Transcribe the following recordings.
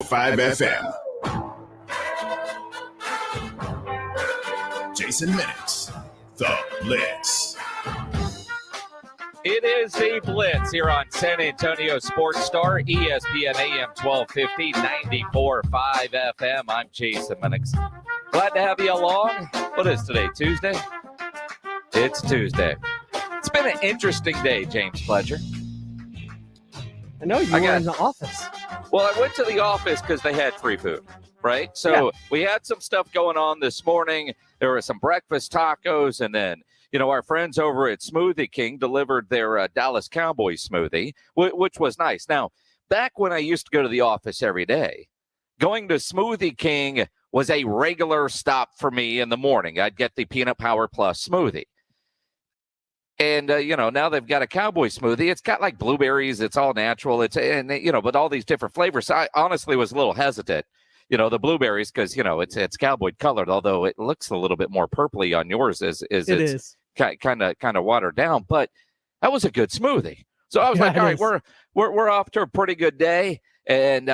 5 FM. Jason Minix, the Blitz. It is the Blitz here on San Antonio Sports Star, ESPN AM 1250, 94.5 FM. I'm Jason Minix. Glad to have you along. What is today, Tuesday? It's Tuesday. It's been an interesting day, James Pledger. I know you were in the office. Well, I went to the office because they had free food, right? So we had some stuff going on this morning. There were some breakfast tacos, and then, you know, our friends over at Smoothie King delivered their Dallas Cowboys smoothie, which was nice. Now, back when I used to go to the office every day, going to Smoothie King was a regular stop for me in the morning. I'd get the Peanut Power Plus smoothie. And, you know, now they've got a cowboy smoothie. It's got like blueberries. It's all natural. But all these different flavors. So I honestly was a little hesitant, you know, the blueberries, because, you know, it's cowboy colored, although it looks a little bit more purpley on yours as it's kind of watered down. But that was a good smoothie. So I was like, all right, we're off to a pretty good day. And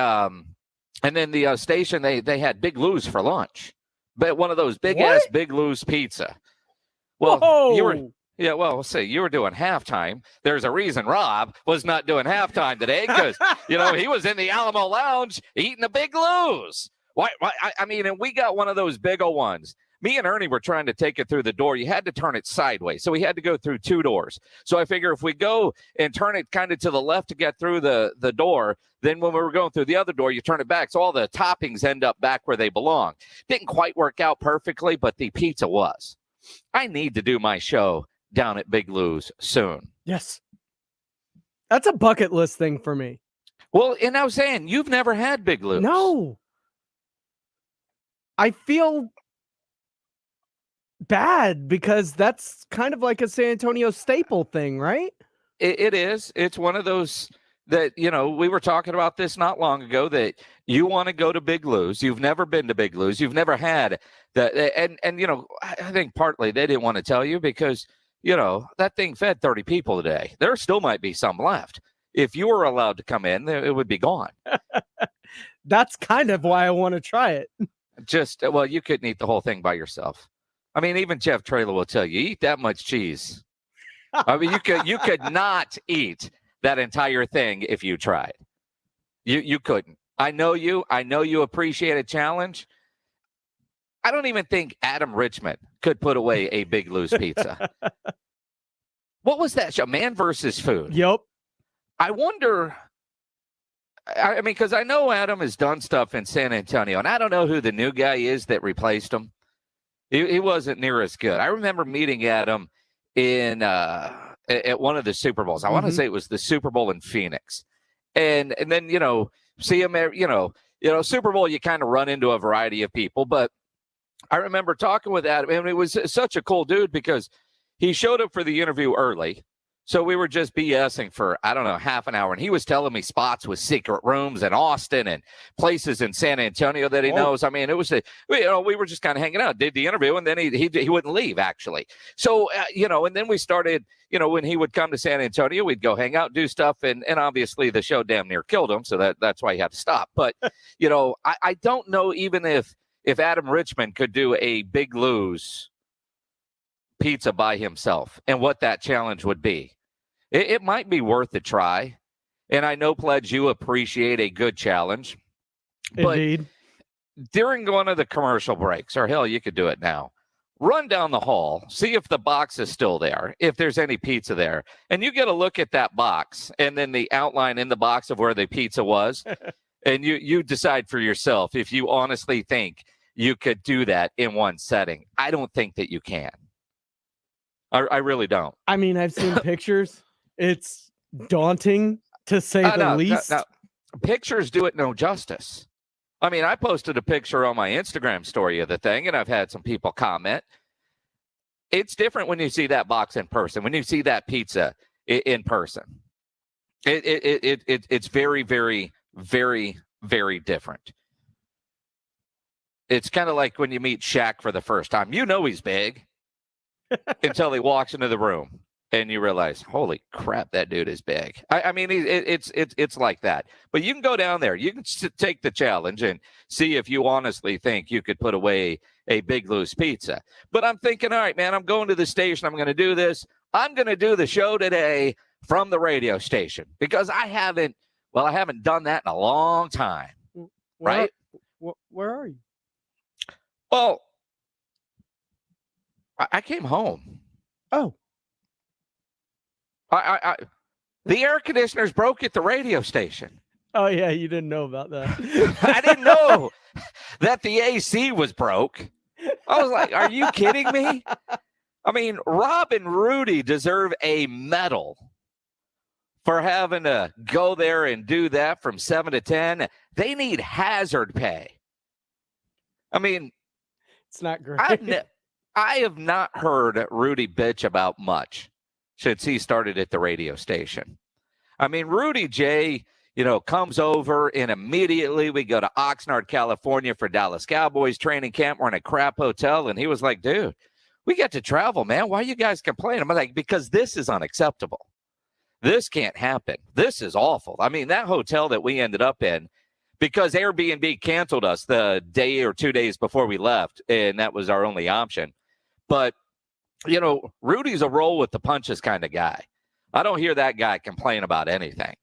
then the station, they had Big Lou's for lunch, but one of those big ass Big Lou's pizza. Well, you were doing halftime. There's a reason Rob was not doing halftime today, because, you know, he was in the Alamo Lounge eating a Big Lou's. I mean, and we got one of those big old ones. Me and Ernie were trying to take it through the door. You had to turn it sideways, so we had to go through two doors. So I figure if we go and turn it kind of to the left to get through the door, then when we were going through the other door, you turn it back, so all the toppings end up back where they belong. Didn't quite work out perfectly, but the pizza was. I need to do my show down at Big Lou's soon. Yes. That's a bucket list thing for me. Well, and I was saying, you've never had Big Lou's. No. I feel bad because that's kind of like a San Antonio staple thing, right? It is. It's one of those that, you know, we were talking about this not long ago, that you want to go to Big Lou's. You've never been to Big Lou's. You've never had that. And you know, I think partly they didn't want to tell you because, you know, that thing fed 30 people today. There still might be some left. If you were allowed to come in, it would be gone. That's kind of why I want to try it. You couldn't eat the whole thing by yourself. I mean, even Jeff Traylor will tell you, eat that much cheese. I mean, you could not eat that entire thing if you tried. You couldn't. I know you appreciate a challenge. I don't even think Adam Richmond could put away a Big Lou's pizza. What was that show? Man versus Food. Yep. I wonder. I mean, because I know Adam has done stuff in San Antonio, and I don't know who the new guy is that replaced him. He wasn't near as good. I remember meeting Adam at one of the Super Bowls. I want to say it was the Super Bowl in Phoenix, and then, you know, see him. You know, Super Bowl, you kind of run into a variety of people, but I remember talking with Adam, and it was such a cool dude because he showed up for the interview early. So we were just BSing for, I don't know, half an hour. And he was telling me spots with secret rooms in Austin and places in San Antonio that he knows. I mean, it was, we were just kind of hanging out, did the interview, and then he wouldn't leave, actually. So, and then we started, when he would come to San Antonio, we'd go hang out, do stuff. And obviously the show damn near killed him. So that's why he had to stop. But, I don't know even if Adam Richmond could do a Big Lou's pizza by himself and what that challenge would be. It might be worth a try. And I know, Pledge, you appreciate a good challenge. Indeed. But during one of the commercial breaks, or hell, you could do it now, run down the hall, see if the box is still there, if there's any pizza there. And you get a look at that box and then the outline in the box of where the pizza was. And you decide for yourself if you honestly think you could do that in one setting. I don't think that you can. I really don't. I mean, I've seen pictures. It's daunting, to say the least. No. Pictures do it no justice. I mean, I posted a picture on my Instagram story of the thing, and I've had some people comment. It's different when you see that box in person, when you see that pizza in person. It's very, very, very, very different. It's kind of like when you meet Shaq for the first time. You know he's big until he walks into the room. and you realize, holy crap, that dude is big. I mean, it's like that. But you can go down there. You can take the challenge and see if you honestly think you could put away a Big Lou's pizza. But I'm thinking, all right, man, I'm going to the station. I'm going to do this. I'm going to do the show today from the radio station because I haven't done that in a long time. Right? Where are you? Well, I came home. Oh. The air conditioners broke at the radio station. Oh, yeah, you didn't know about that. I didn't know that the AC was broke. I was like, are you kidding me? I mean, Rob and Rudy deserve a medal for having to go there and do that from 7 to 10. They need hazard pay. I mean, it's not great. I have not heard Rudy bitch about much since he started at the radio station. I mean, Rudy J, comes over and immediately we go to Oxnard, California for Dallas Cowboys training camp. We're in a crap hotel. And he was like, dude, we get to travel, man. Why you guys complaining? I'm like, because this is unacceptable. This can't happen. This is awful. I mean, that hotel that we ended up in, because Airbnb canceled us the day or 2 days before we left, and that was our only option. But, Rudy's a roll with the punches kind of guy. I don't hear that guy complain about anything.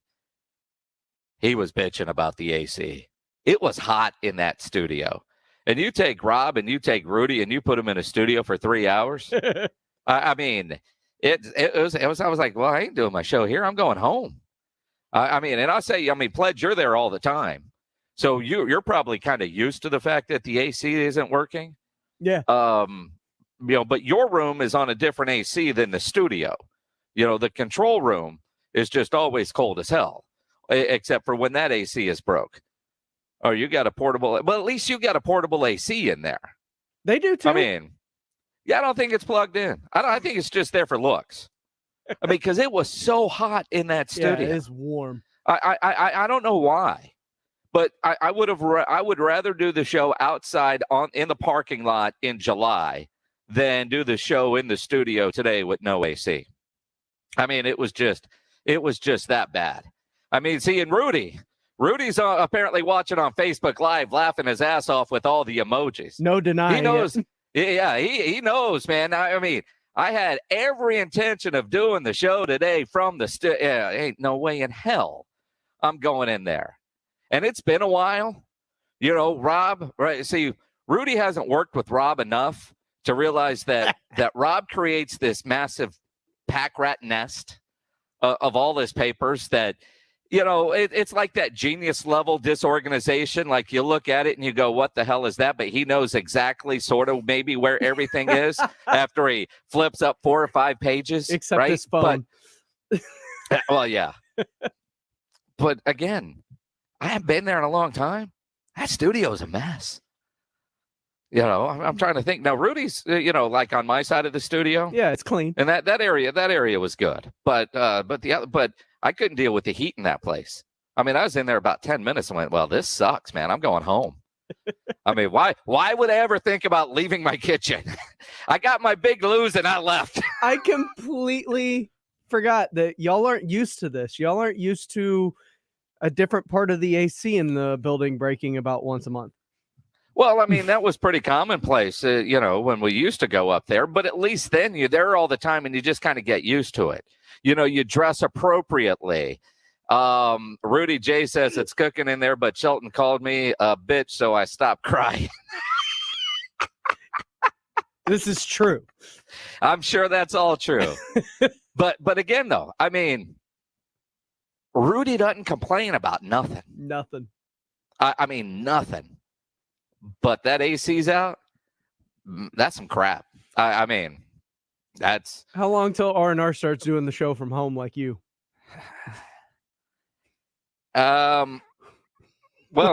He was bitching about the AC. It was hot in that studio. And you take Rob and you take Rudy and you put them in a studio for 3 hours. I mean, it was. I was like, well, I ain't doing my show here. I'm going home. And I'll say, Pledge, you're there all the time. So you're probably kind of used to the fact that the AC isn't working. Yeah. But your room is on a different AC than the studio. The control room is just always cold as hell, except for when that AC is broke. Oh, you got a portable. Well, at least you got a portable AC in there. They do too. I mean, yeah, I don't think it's plugged in. I think it's just there for looks. Because it was so hot in that studio. Yeah, it's warm. I don't know why, but I would rather do the show outside in the parking lot in July than do the show in the studio today with no AC. I mean, it was just that bad. I mean, seeing Rudy's apparently watching on Facebook Live, laughing his ass off with all the emojis. No denying. He knows. Yeah, he knows, man. I mean, I had every intention of doing the show today from the ain't no way in hell I'm going in there. And it's been a while. Rob, right? See, Rudy hasn't worked with Rob enough to realize that Rob creates this massive pack rat nest of all his papers that, it's like that genius level disorganization. Like you look at it and you go, what the hell is that? But he knows exactly sort of maybe where everything is after he flips up 4 or 5 pages. Except right? his phone. But, well, yeah. But again, I haven't been there in a long time. That studio is a mess. I'm trying to think. Now, Rudy's, like on my side of the studio. Yeah, it's clean. And that area was good. But I couldn't deal with the heat in that place. I mean, I was in there about 10 minutes and went, well, this sucks, man. I'm going home. I mean, why would I ever think about leaving my kitchen? I got my Big Lou's and I left. I completely forgot that y'all aren't used to this. Y'all aren't used to a different part of the AC in the building breaking about once a month. Well, I mean, that was pretty commonplace, when we used to go up there. But at least then you're there all the time and you just kind of get used to it. You dress appropriately. Rudy J says it's cooking in there, but Shelton called me a bitch, so I stopped crying. This is true. I'm sure that's all true. But again, though, I mean, Rudy doesn't complain about nothing. Nothing. I mean, nothing. But that AC's out. That's some crap. I mean, that's how long till R&R starts doing the show from home like you? Well,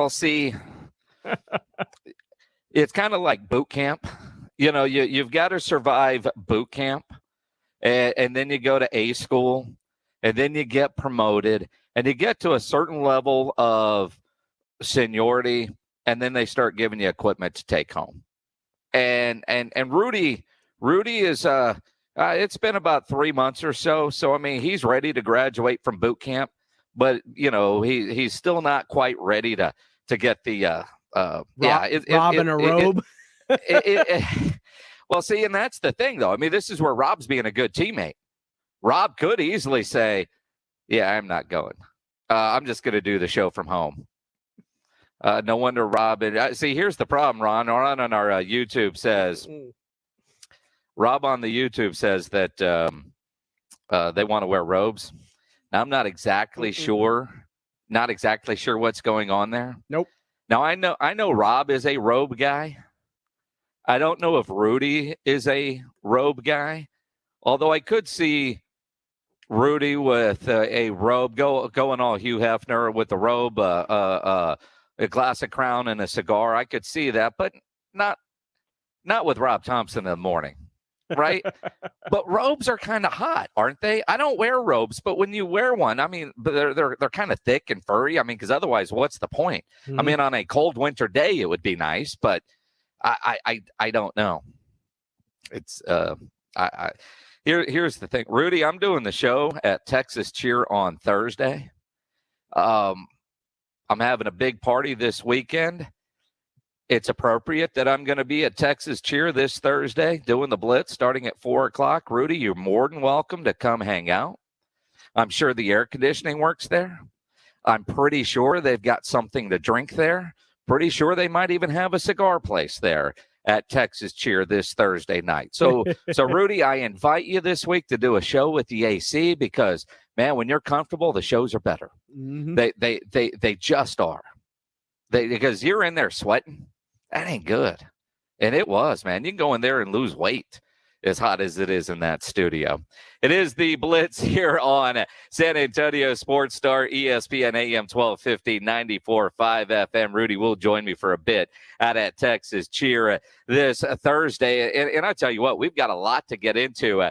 see, it's kind of like boot camp. You've got to survive boot camp, and then you go to A school, and then you get promoted, and you get to a certain level of seniority, and then they start giving you equipment to take home. And Rudy is It's been about 3 months or so. So, I mean, he's ready to graduate from boot camp, but, he's still not quite ready to get the Rob in a robe. Well, see, and that's the thing, though. I mean, this is where Rob's being a good teammate. Rob could easily say, yeah, I'm not going. I'm just going to do the show from home. No wonder Rob. See, here's the problem, Ron. Ron on our YouTube says, Rob on the YouTube says that they want to wear robes. Now, I'm not exactly sure. Not exactly sure what's going on there. Nope. Now, I know Rob is a robe guy. I don't know if Rudy is a robe guy, although I could see Rudy with a robe going all Hugh Hefner with the robe, a glass of Crown and a cigar. I could see that, but not with Rob Thompson in the morning, right? But robes are kind of hot, aren't they? I don't wear robes, but when you wear one, I mean, they're kind of thick and furry. I mean, because otherwise, what's the point? I mean, on a cold winter day, it would be nice, but I don't know. It's here's the thing, Rudy. I'm doing the show at Texas Cheer on Thursday. I'm having a big party this weekend. It's appropriate that I'm going to be at Texas Cheer this Thursday doing the Blitz starting at 4:00. Rudy, you're more than welcome to come hang out. I'm sure the air conditioning works there. I'm pretty sure they've got something to drink there. Pretty sure they might even have a cigar place there at Texas Cheer this Thursday night. So Rudy, I invite you this week to do a show with the AC because, man, when you're comfortable, the shows are better. Mm-hmm. They just are. Because you're in there sweating. That ain't good. And it was, man. You can go in there and lose weight as hot as it is in that studio. It is the Blitz here on San Antonio Sports Star, ESPN AM 1250, 94.5 FM. Rudy will join me for a bit out at Texas Cheer this Thursday. And I tell you what, we've got a lot to get into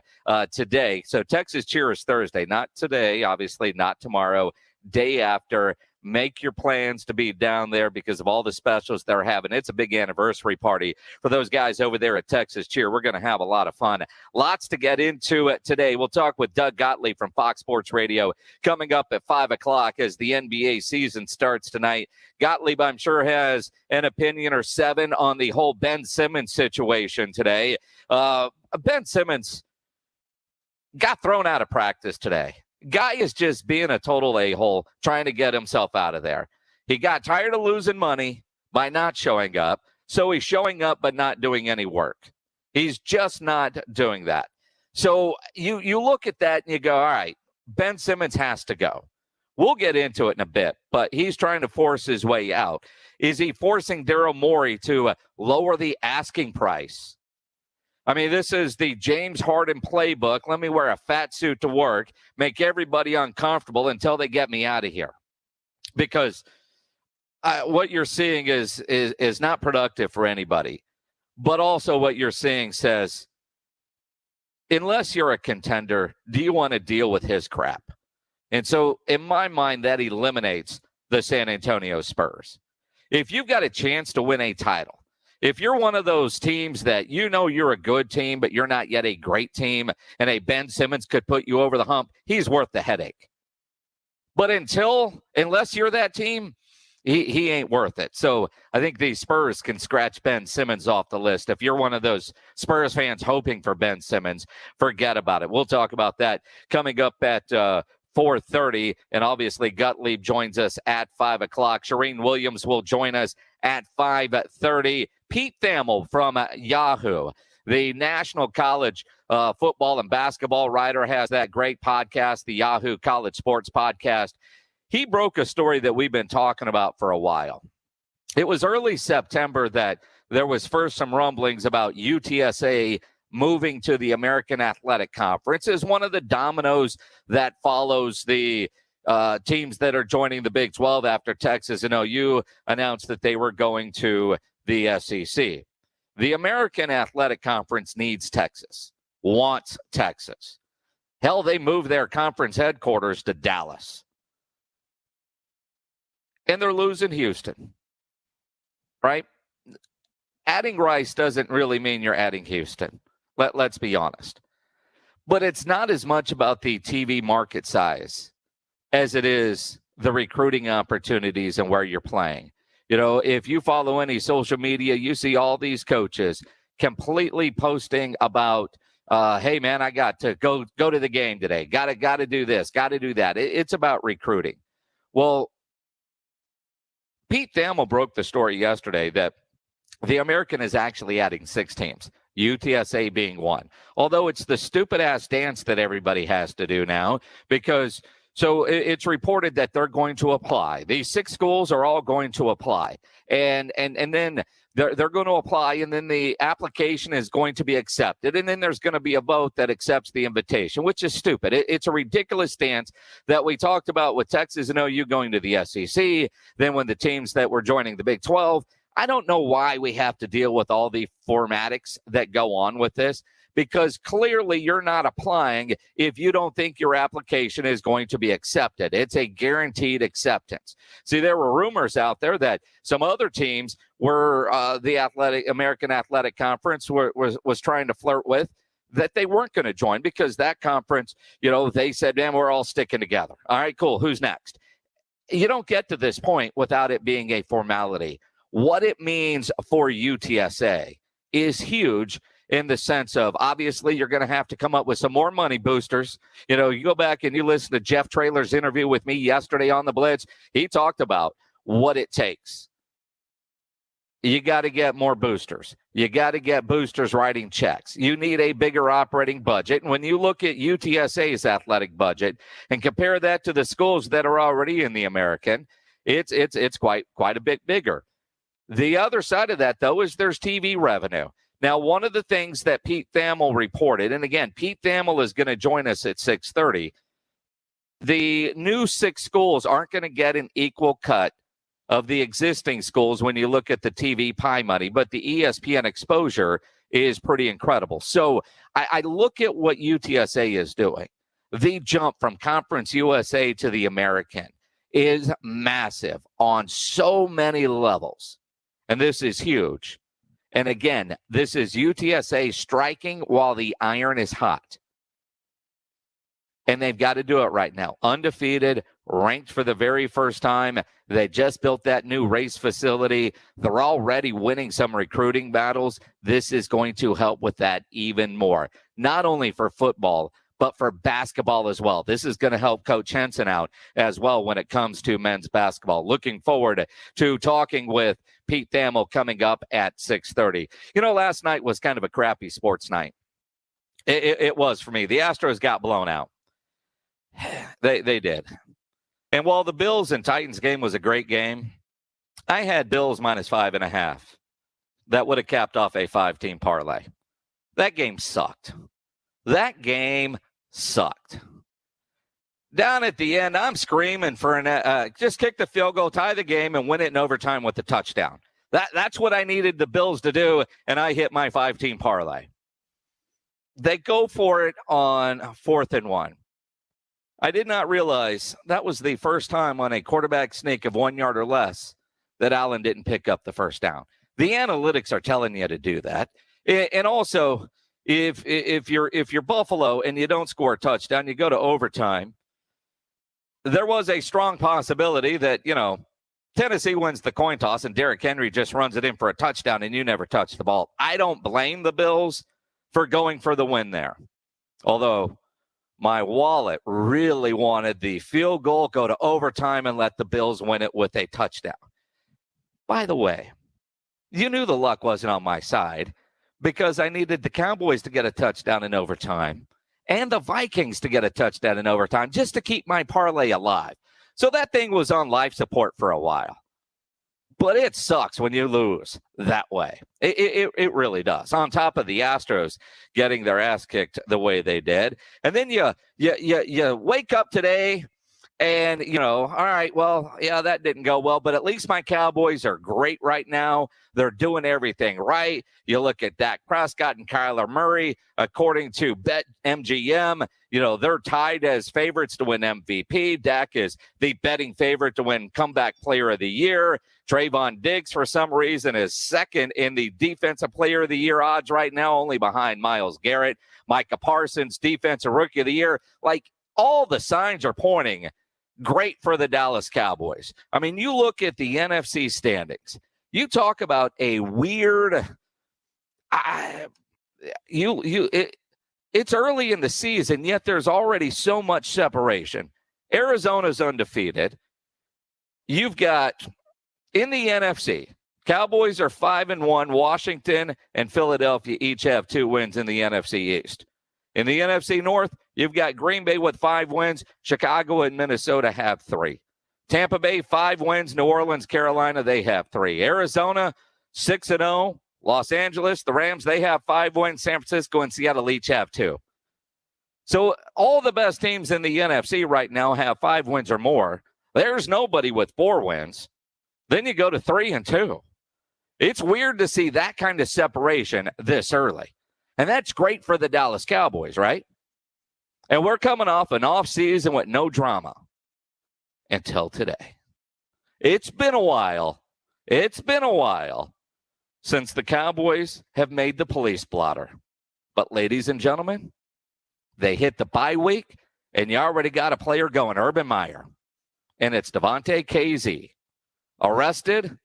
today. So Texas Cheer is Thursday, not today, obviously not tomorrow, day after. Make your plans to be down there because of all the specials they're having. It's a big anniversary party for those guys over there at Texas Cheer. We're going to have a lot of fun. Lots to get into today. We'll talk with Doug Gottlieb from Fox Sports Radio coming up at 5 o'clock as the NBA season starts tonight. Gottlieb, I'm sure, has an opinion or seven on the whole Ben Simmons situation today. Ben Simmons got thrown out of practice today. Guy is just being a total a-hole, trying to get himself out of there. He got tired of losing money by not showing up, so he's showing up but not doing any work. He's just not doing that. So you look at that and you go, all right, Ben Simmons has to go. We'll get into it in a bit, but he's trying to force his way out. Is he forcing Daryl Morey to lower the asking price? I mean, this is the James Harden playbook. Let me wear a fat suit to work, make everybody uncomfortable until they get me out of here. Because what you're seeing is not productive for anybody. But also what you're seeing says, unless you're a contender, do you want to deal with his crap? And so in my mind, that eliminates the San Antonio Spurs. If you've got a chance to win a title, if you're one of those teams that you know you're a good team, but you're not yet a great team, and a Ben Simmons could put you over the hump, he's worth the headache. But unless you're that team, he ain't worth it. So I think the Spurs can scratch Ben Simmons off the list. If you're one of those Spurs fans hoping for Ben Simmons, forget about it. We'll talk about that coming up at 4:30, and obviously Gottlieb joins us at 5 o'clock. Charean Williams will join us at 5:30. Pete Thamel from Yahoo, the National College football and basketball writer, has that great podcast, the Yahoo College Sports Podcast. He broke a story that we've been talking about for a while. It was early September that there was first some rumblings about UTSA moving to the American Athletic Conference as one of the dominoes that follows the teams that are joining the Big 12 after Texas and OU announced that they were going to the SEC. The American Athletic Conference needs Texas, wants Texas. Hell, they moved their conference headquarters to Dallas. And they're losing Houston, right? Adding Rice doesn't really mean you're adding Houston. Let's be honest. But it's not as much about the TV market size as it is the recruiting opportunities and where you're playing. If you follow any social media, you see all these coaches completely posting about, hey, man, I got to go to the game today. Got to do this, got to do that. It's about recruiting. Well, Pete Thamel broke the story yesterday that the American is actually adding 6 teams, UTSA being one. Although it's the stupid-ass dance that everybody has to do now because – so it's reported that they're going to apply. These 6 schools are all going to apply. And then they're going to apply, and then the application is going to be accepted. And then there's going to be a vote that accepts the invitation, which is stupid. It's a ridiculous stance that we talked about with Texas and OU going to the SEC, then when the teams that were joining the Big 12. I don't know why we have to deal with all the formatics that go on with this. Because clearly you're not applying if you don't think your application is going to be accepted. It's a guaranteed acceptance. See, there were rumors out there that some other teams were the American Athletic Conference was trying to flirt with, that they weren't going to join because that conference, they said, man, we're all sticking together. All right, cool. Who's next? You don't get to this point without it being a formality. What it means for UTSA is huge. In the sense of, obviously, you're going to have to come up with some more money boosters. You go back and you listen to Jeff Traylor's interview with me yesterday on the Blitz. He talked about what it takes. You got to get more boosters. You got to get boosters writing checks. You need a bigger operating budget. And when you look at UTSA's athletic budget and compare that to the schools that are already in the American, it's quite a bit bigger. The other side of that, though, is there's TV revenue. Now, one of the things that Pete Thamel reported, and again, Pete Thamel is going to join us at 6:30. The new 6 schools aren't going to get an equal cut of the existing schools when you look at the TV pie money, but the ESPN exposure is pretty incredible. So I look at what UTSA is doing. The jump from Conference USA to the American is massive on so many levels, and this is huge. And again, this is UTSA striking while the iron is hot. And they've got to do it right now. Undefeated, ranked for the very first time. They just built that new race facility. They're already winning some recruiting battles. This is going to help with that even more. Not only for football, but for basketball as well. This is going to help Coach Henson out as well when it comes to men's basketball. Looking forward to talking with Pete Thamel coming up at 6:30. Last night was kind of a crappy sports night. It was for me. The Astros got blown out. They did. And while the Bills and Titans game was a great game, I had Bills minus 5.5. That would have capped off a 5-team parlay. That game sucked. Down at the end, I'm screaming for just kick the field goal, tie the game, and win it in overtime with the touchdown. That's what I needed the Bills to do, and I hit my 5-team parlay. They go for it on 4th and 1. I did not realize that was the first time on a quarterback sneak of 1 yard or less that Allen didn't pick up the first down. The analytics are telling you to do that. And also, if you're Buffalo and you don't score a touchdown, you go to overtime. There was a strong possibility that, Tennessee wins the coin toss and Derrick Henry just runs it in for a touchdown and you never touch the ball. I don't blame the Bills for going for the win there. Although my wallet really wanted the field goal, go to overtime, and let the Bills win it with a touchdown. By the way, you knew the luck wasn't on my side because I needed the Cowboys to get a touchdown in overtime and the Vikings to get a touchdown in overtime just to keep my parlay alive. So that thing was on life support for a while. But it sucks when you lose that way. It really does. On top of the Astros getting their ass kicked the way they did. And then you wake up today And, all right, well, yeah, that didn't go well, but at least my Cowboys are great right now. They're doing everything right. You look at Dak Prescott and Kyler Murray, according to BetMGM, they're tied as favorites to win MVP. Dak is the betting favorite to win Comeback Player of the Year. Trayvon Diggs, for some reason, is second in the Defensive Player of the Year odds right now, only behind Myles Garrett. Micah Parsons, Defensive Rookie of the Year. Like, all the signs are pointing great for the Dallas Cowboys. I mean, you look at the NFC standings. You talk about a weird. It's early in the season, yet there's already so much separation. Arizona's undefeated. You've got in the NFC, Cowboys are 5-1. Washington and Philadelphia each have 2 wins in the NFC East. In the NFC North, you've got Green Bay with 5 wins. Chicago and Minnesota have 3. Tampa Bay, 5 wins. New Orleans, Carolina, they have 3. Arizona, 6-0. Los Angeles, the Rams, they have 5 wins. San Francisco and Seattle each have 2. So all the best teams in the NFC right now have 5 wins or more. There's nobody with 4 wins. Then you go to 3-2. It's weird to see that kind of separation this early. And that's great for the Dallas Cowboys, right? And we're coming off an offseason with no drama until today. It's been a while. It's been a while since the Cowboys have made the police blotter. But ladies and gentlemen, they hit the bye week, and you already got a player going, Urban Meyer. And it's Devontae KZ, arrested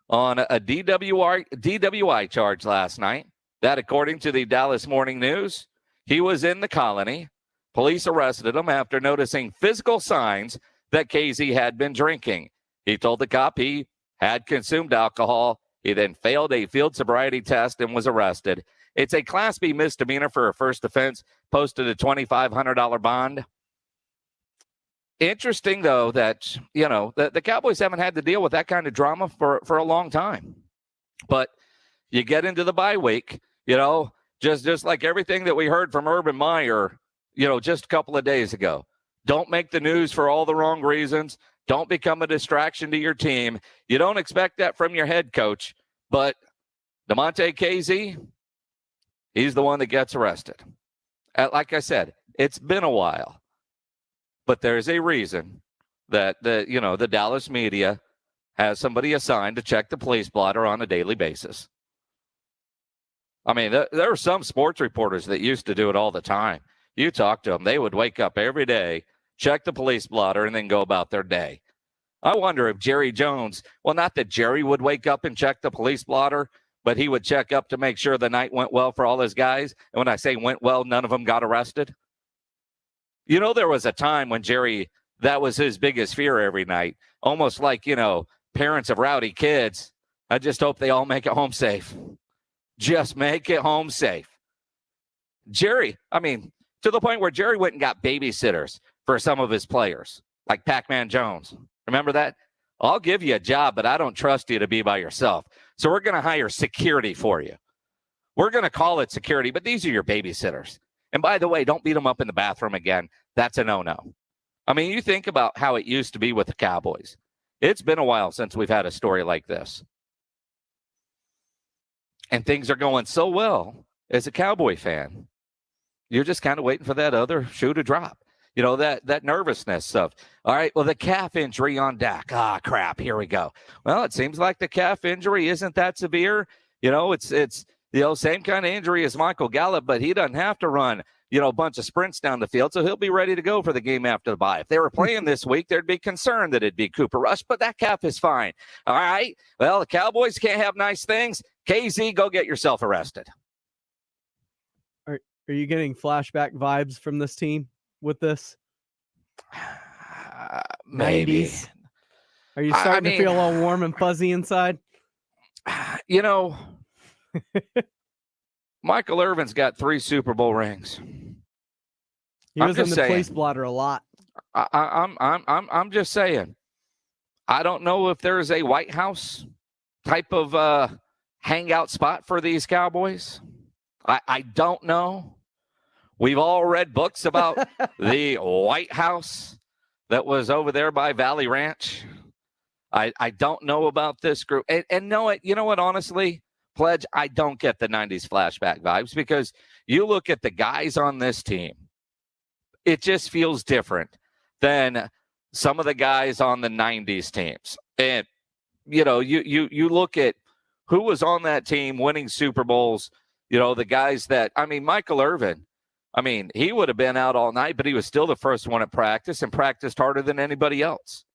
on a DWI charge last night. That, according to the Dallas Morning News, he was in the colony. Police arrested him after noticing physical signs that KZ had been drinking. He told the cop he had consumed alcohol. He then failed a field sobriety test and was arrested. It's a Class B misdemeanor for a first offense, posted a $2,500 bond. Interesting, though, that, the Cowboys haven't had to deal with that kind of drama for a long time. But you get into the bye week, just like everything that we heard from Urban Meyer, just a couple of days ago. Don't make the news for all the wrong reasons. Don't become a distraction to your team. You don't expect that from your head coach, but Devontae KZ, he's the one that gets arrested. Like I said, it's been a while, but there's a reason that the Dallas media has somebody assigned to check the police blotter on a daily basis. I mean, there are some sports reporters that used to do it all the time. You talk to them, they would wake up every day, check the police blotter, and then go about their day. I wonder if Jerry Jones, well, not that Jerry would wake up and check the police blotter, but he would check up to make sure the night went well for all his guys. And when I say went well, none of them got arrested. There was a time when Jerry, that was his biggest fear every night, almost like, parents of rowdy kids. I just hope they all make it home safe. Just make it home safe. Jerry, to the point where Jerry went and got babysitters for some of his players, like Pac-Man Jones. Remember that? I'll give you a job, but I don't trust you to be by yourself. So we're going to hire security for you. We're going to call it security, but these are your babysitters. And by the way, don't beat them up in the bathroom again. That's a no-no. You think about how it used to be with the Cowboys. It's been a while since we've had a story like this. And things are going so well as a Cowboy fan. You're just kind of waiting for that other shoe to drop. That nervousness of, all right, well, the calf injury on Dak. Ah, crap, here we go. Well, it seems like the calf injury isn't that severe. It's same kind of injury as Michael Gallup, but he doesn't have to run, a bunch of sprints down the field, so he'll be ready to go for the game after the bye. If they were playing this week, there'd be concern that it'd be Cooper Rush, but that calf is fine. All right, well, the Cowboys can't have nice things. KZ, go get yourself arrested. Are you getting flashback vibes from this team with this? Maybe. 90s? Are you starting to feel all warm and fuzzy inside? Michael Irvin's got 3 Super Bowl rings. He was in the police blotter a lot. I'm just saying. I don't know if there's a White House type of hangout spot for these Cowboys. I don't know. We've all read books about the White House. that was over there by Valley Ranch. I don't know about this group. And know it, you know what, honestly, Pledge, I don't get the 90s flashback vibes because you look at the guys on this team, it just feels different than some of the guys on the 90s teams. And, you know, you look at who was on that team winning Super Bowls, you know, the guys that, I mean, Michael Irvin, I mean, he would have been out all night, but he was still the first one at practice and practiced harder than anybody else.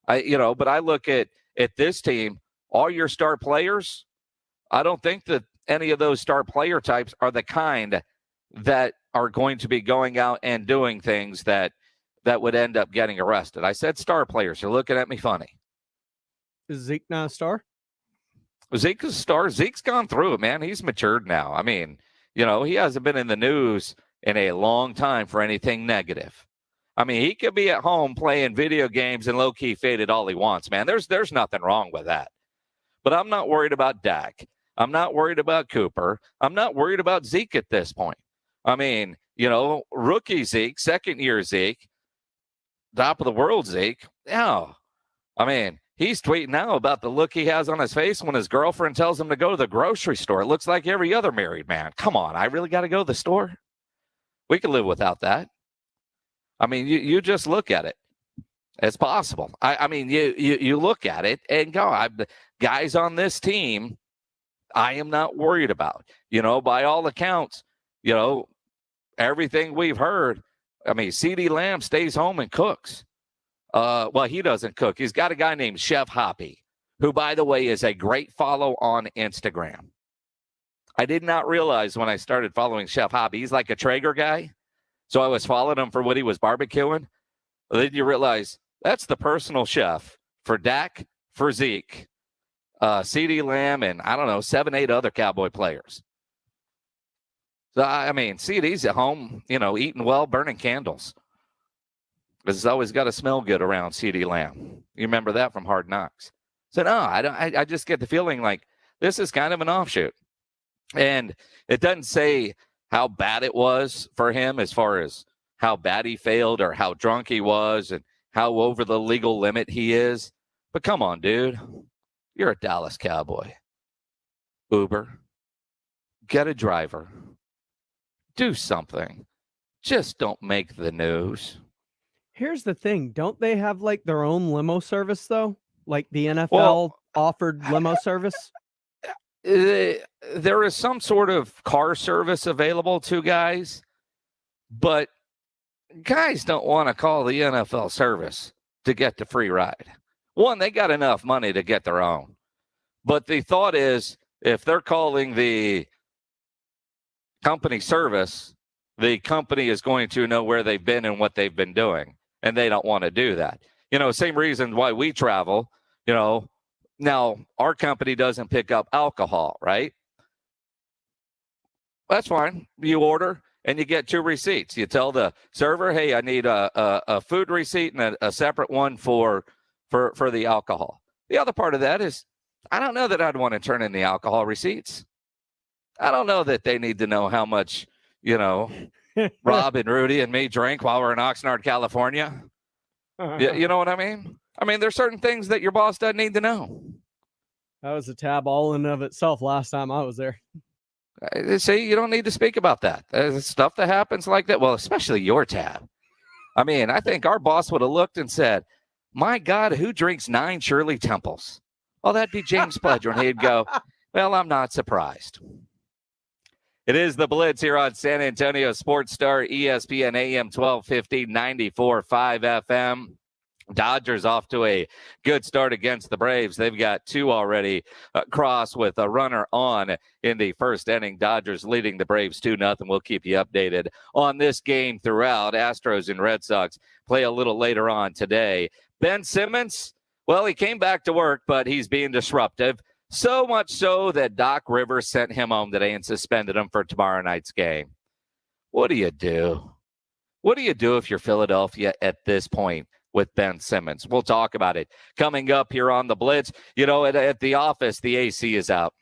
But I look at this team, all your star players, I don't think that any of those star player types are the kind that are going to be going out and doing things that would end up getting arrested. I said star players. You're looking at me funny. Is Zeke not a star? Zeke's a star. Zeke's gone through it, man. He's matured now. I mean, you know, he hasn't been in the news in a long time for anything negative. I mean, he could be at home playing video games and low-key faded all he wants, man. There's nothing wrong with that. But I'm not worried about Dak. I'm not worried about Cooper. I'm not worried about Zeke at this point. I mean, you know, rookie Zeke, second-year Zeke, top of the world Zeke. Yeah. I mean, he's tweeting now about the look he has on his face when his girlfriend tells him to go to the grocery store. It looks like every other married man. Come on, I really got to go to the store? We could live without that. I mean, you just look at it. It's possible. I mean, you look at it and go, guys on this team, I am not worried about. You know, by all accounts, you know, everything we've heard, I mean, CeeDee Lamb stays home and cooks. Well, he doesn't cook. He's got a guy named Chef Hoppy, who, by the way, is a great follow on Instagram. I did not realize when I started following Chef Hoppy, he's like a Traeger guy. So I was following him for what he was barbecuing. But then you realize that's the personal chef for Dak, for Zeke, CeeDee Lamb, and I don't know, 7, 8 other Cowboy players. So, I mean, CeeDee's at home, you know, eating well, burning candles. Because it's always got to smell good around CeeDee Lamb. You remember that from Hard Knocks. So, no, I just get the feeling like this is kind of an offshoot. And it doesn't say how bad it was for him as far as how bad he failed or how drunk he was and how over the legal limit he is. But come on, dude. You're a Dallas Cowboy. Uber. Get a driver. Do something. Just don't make the news. Here's the thing. Don't they have like their own limo service though? Like the NFL offered limo service? There is some sort of car service available to guys, but guys don't want to call the NFL service to get the free ride. One, they got enough money to get their own. But the thought is, if they're calling the company service, the company is going to know where they've been and what they've been doing. And they don't want to do that. You know, same reason why we travel, you know. Now, our company doesn't pick up alcohol, right? That's fine. You order and you get 2 receipts. You tell the server, hey, I need a food receipt and a separate one for the alcohol. The other part of that is, I don't know that I'd want to turn in the alcohol receipts. I don't know that they need to know how much, you know, Rob and Rudy and me drank while we're in Oxnard, California. You know what I mean? I mean, there's certain things that your boss doesn't need to know. That was a tab all in of itself last time I was there. See, you don't need to speak about that. There's stuff that happens like that. Well, especially your tab. I mean, I think our boss would have looked and said, my God, who drinks 9 Shirley Temples? Well, that'd be James Pledger. And he'd go, well, I'm not surprised. It is the Blitz here on San Antonio Sports Star, ESPN AM 1250, 94.5 FM. Dodgers off to a good start against the Braves. They've got 2 already crossed with a runner on in the first inning. Dodgers leading the Braves 2-0. We'll keep you updated on this game throughout. Astros and Red Sox play a little later on today. Ben Simmons, well, he came back to work, but he's being disruptive. So much so that Doc Rivers sent him home today and suspended him for tomorrow night's game. What do you do? What do you do if you're Philadelphia at this point with Ben Simmons? We'll talk about it coming up here on the Blitz. You know, at the office, the AC is out.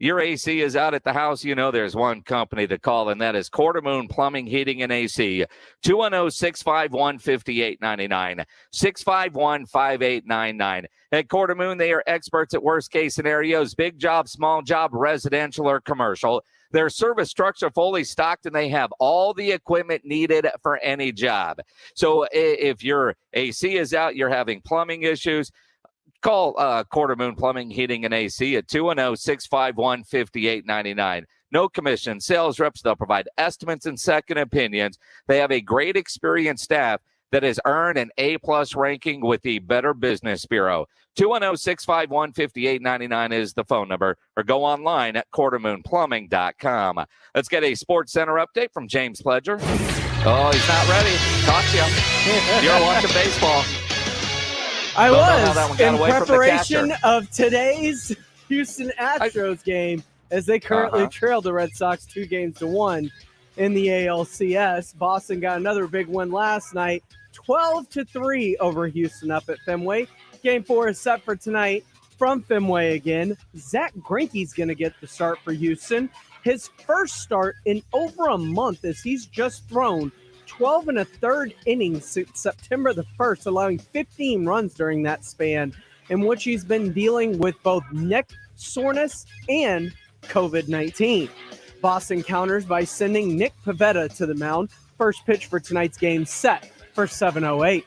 your AC is out at the house, you know there's one company to call, and that is Quarter Moon Plumbing, Heating, and AC. 210-651-5899. 651-5899. At Quarter Moon, they are experts at worst-case scenarios, big job, small job, residential or commercial. Their service trucks are fully stocked, and they have all the equipment needed for any job. So if your AC is out, you're having plumbing issues, call Quarter Moon Plumbing, Heating, and AC at 210-651-5899. No commission, sales reps. They'll provide estimates and second opinions. They have a great experienced staff that has earned an A-plus ranking with the Better Business Bureau. 210-651-5899 is the phone number, or go online at quartermoonplumbing.com. Let's get a Sports Center update from James Pledger. Oh, he's not ready. Caught you. You're watching baseball. I was in preparation of today's Houston Astros game as they currently trail the Red Sox 2-1 in the ALCS. Boston got another big win last night, 12-3 over Houston up at Fenway. Game 4 is set for tonight from Fenway again. Zach Greinke's going to get the start for Houston. His first start in over a month, as he's just thrown 12 1/3 innings since September the 1st, allowing 15 runs during that span, in which he's been dealing with both neck soreness and COVID-19. Boston counters by sending Nick Pivetta to the mound. First pitch for tonight's game set for 7:08.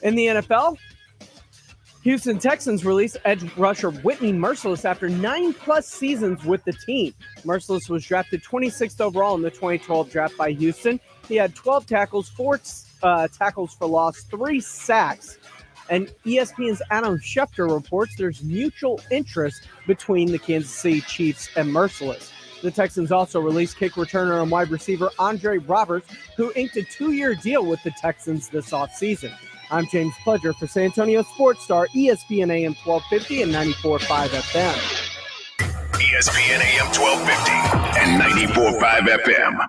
In the NFL, Houston Texans release edge rusher Whitney Merciless after 9+ seasons with the team. Merciless was drafted 26th overall in the 2012 draft by Houston. He had 12 tackles, 4 tackles for loss, 3 sacks. And ESPN's Adam Schefter reports there's mutual interest between the Kansas City Chiefs and Merciless. The Texans also released kick returner and wide receiver Andre Roberts, who inked a 2-year deal with the Texans this offseason. I'm James Pledger for San Antonio Sports Star, ESPN AM 1250 and 94.5 FM. ESPN AM 1250 and 94.5 FM.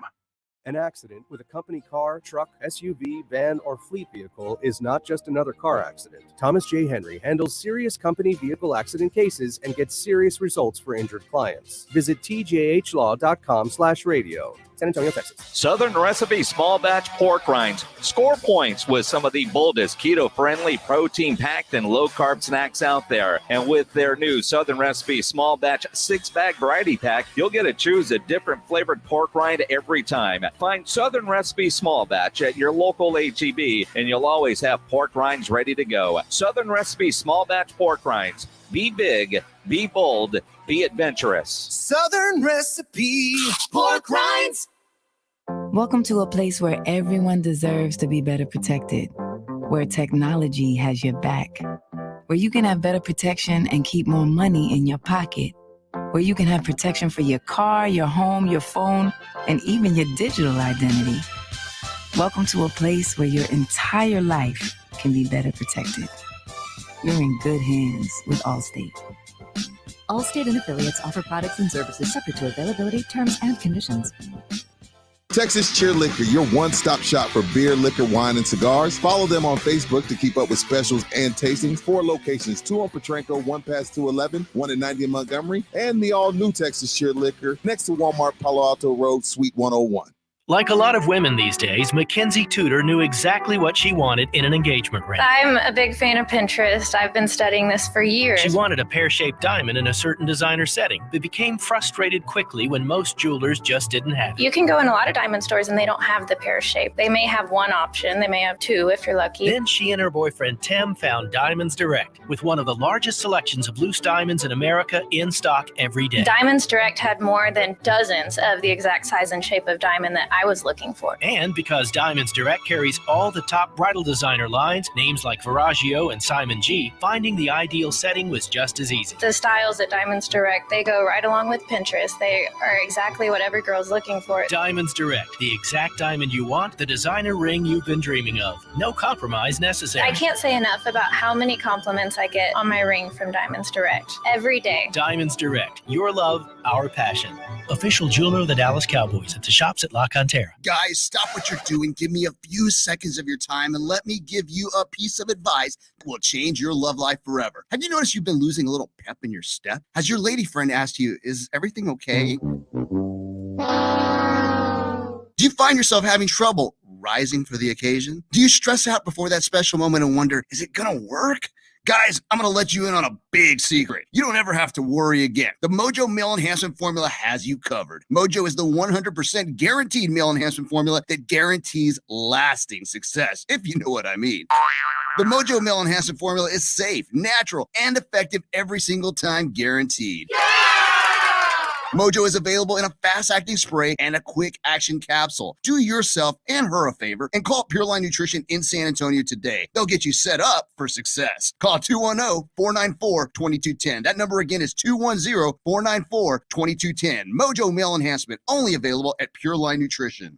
An accident with a company car, truck, SUV, van, or fleet vehicle is not just another car accident. Thomas J. Henry handles serious company vehicle accident cases and gets serious results for injured clients. Visit tjhlaww.com/radio. San Antonio, Texas. Southern Recipe Small Batch Pork Rinds. Score points with some of the boldest keto-friendly, protein-packed, and low-carb snacks out there. And with their new Southern Recipe Small Batch 6-bag variety pack, you'll get to choose a different flavored pork rind every time. Find Southern Recipe Small Batch at your local H-E-B, and you'll always have pork rinds ready to go. Southern Recipe Small Batch Pork Rinds. Be big, be bold, be adventurous. Southern Recipe Pork Rinds. Welcome to a place where everyone deserves to be better protected, where technology has your back, where you can have better protection and keep more money in your pocket, where you can have protection for your car, your home, your phone, and even your digital identity. Welcome to a place where your entire life can be better protected. You're in good hands with Allstate. Allstate and affiliates offer products and services subject to availability, terms, and conditions. Texas Cheer Liquor, your one-stop shop for beer, liquor, wine, and cigars. Follow them on Facebook to keep up with specials and tastings. 4 locations, 2 on Petranco, 1 past 211, 1 at 90 in Montgomery, and the all-new Texas Cheer Liquor next to Walmart Palo Alto Road, Suite 101. Like a lot of women these days, Mackenzie Tudor knew exactly what she wanted in an engagement ring. I'm a big fan of Pinterest. I've been studying this for years. She wanted a pear-shaped diamond in a certain designer setting, but became frustrated quickly when most jewelers just didn't have it. You can go in a lot of diamond stores and they don't have the pear shape. They may have 1 option. They may have 2 if you're lucky. Then she and her boyfriend Tim found Diamonds Direct, with one of the largest selections of loose diamonds in America in stock every day. Diamonds Direct had more than dozens of the exact size and shape of diamond that I was looking for. And because Diamonds Direct carries all the top bridal designer lines, names like Verragio and Simon G, finding the ideal setting was just as easy. The styles at Diamonds Direct, they go right along with Pinterest. They are exactly what every girl's looking for. Diamonds Direct, the exact diamond you want, the designer ring you've been dreaming of. No compromise necessary. I can't say enough about how many compliments I get on my ring from Diamonds Direct every day. Diamonds Direct, your love, our passion. Official jeweler of the Dallas Cowboys at the shops at Lock On Ontario. Guys, stop what you're doing. Give me a few seconds of your time and let me give you a piece of advice that will change your love life forever. Have you noticed you've been losing a little pep in your step? Has your lady friend asked you, is everything okay? Do you find yourself having trouble rising for the occasion? Do you stress out before that special moment and wonder, is it gonna work? Guys, I'm going to let you in on a big secret. You don't ever have to worry again. The Mojo Male Enhancement Formula has you covered. Mojo is the 100% guaranteed male enhancement formula that guarantees lasting success, if you know what I mean. The Mojo Male Enhancement Formula is safe, natural, and effective every single time, guaranteed. Mojo is available in a fast-acting spray and a quick-action capsule. Do yourself and her a favor and call Pure Line Nutrition in San Antonio today. They'll get you set up for success. Call 210-494-2210. That number again is 210-494-2210. Mojo Male Enhancement, only available at Pure Line Nutrition.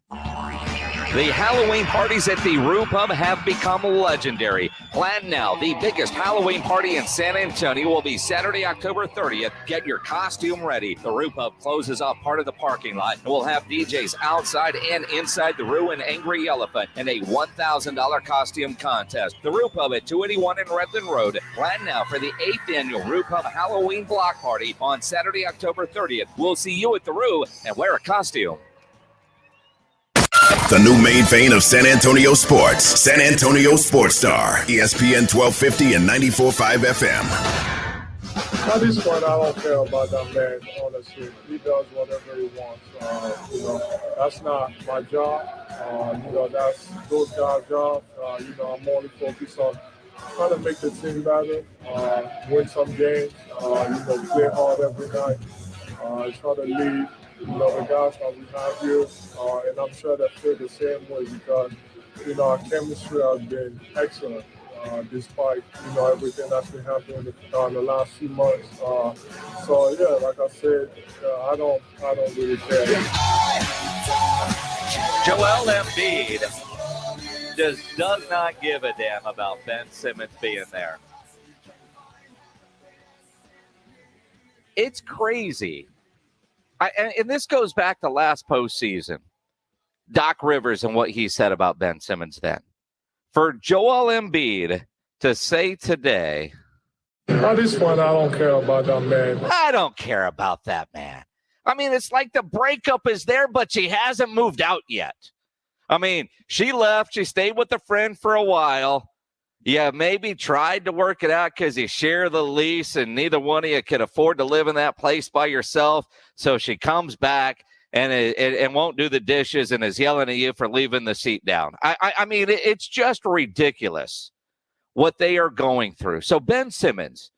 The Halloween parties at the Rue Pub have become legendary. Plan now. The biggest Halloween party in San Antonio will be Saturday, October 30th. Get your costume ready. The Rue Pub closes off part of the parking lot and will have DJs outside and inside the Rue and Angry Elephant and a $1,000 costume contest. The Rue Pub at 281 in Redland Road. Plan now for the 8th annual Rue Pub Halloween block party on Saturday, October 30th. We'll see you at the Rue and wear a costume. The new main vein of San Antonio sports. San Antonio Sports Star. ESPN 1250 and 94.5 FM. At this point, I don't care about that man, honestly. He does whatever he wants. That's not my job. That's those guys' job. I'm only focused on trying to make the team better, win some games, play hard every night, try to lead. The guys that we have here, and I'm sure they feel the same way because, our chemistry has been excellent despite, everything that's been happening in the last few months. Like I said, I don't really care. Joel Embiid does not give a damn about Ben Simmons being there. It's crazy. And this goes back to last postseason. Doc Rivers and what he said about Ben Simmons then. For Joel Embiid to say today, at this point, I don't care about that man. I don't care about that man. I mean, it's like the breakup is there, but she hasn't moved out yet. I mean, she left. She stayed with a friend for a while. Yeah, maybe tried to work it out because you share the lease and neither one of you could afford to live in that place by yourself. So she comes back and won't do the dishes and is yelling at you for leaving the seat down. I mean, it's just ridiculous what they are going through. So Ben Simmons,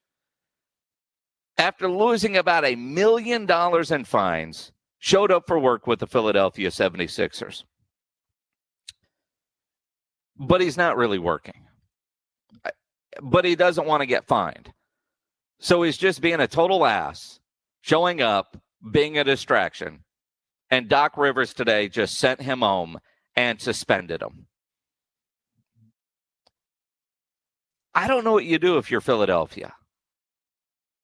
after losing about $1 million in fines, showed up for work with the Philadelphia 76ers. But he's not really working. But he doesn't want to get fined. So he's just being a total ass, showing up, being a distraction. And Doc Rivers today just sent him home and suspended him. I don't know what you do if you're Philadelphia.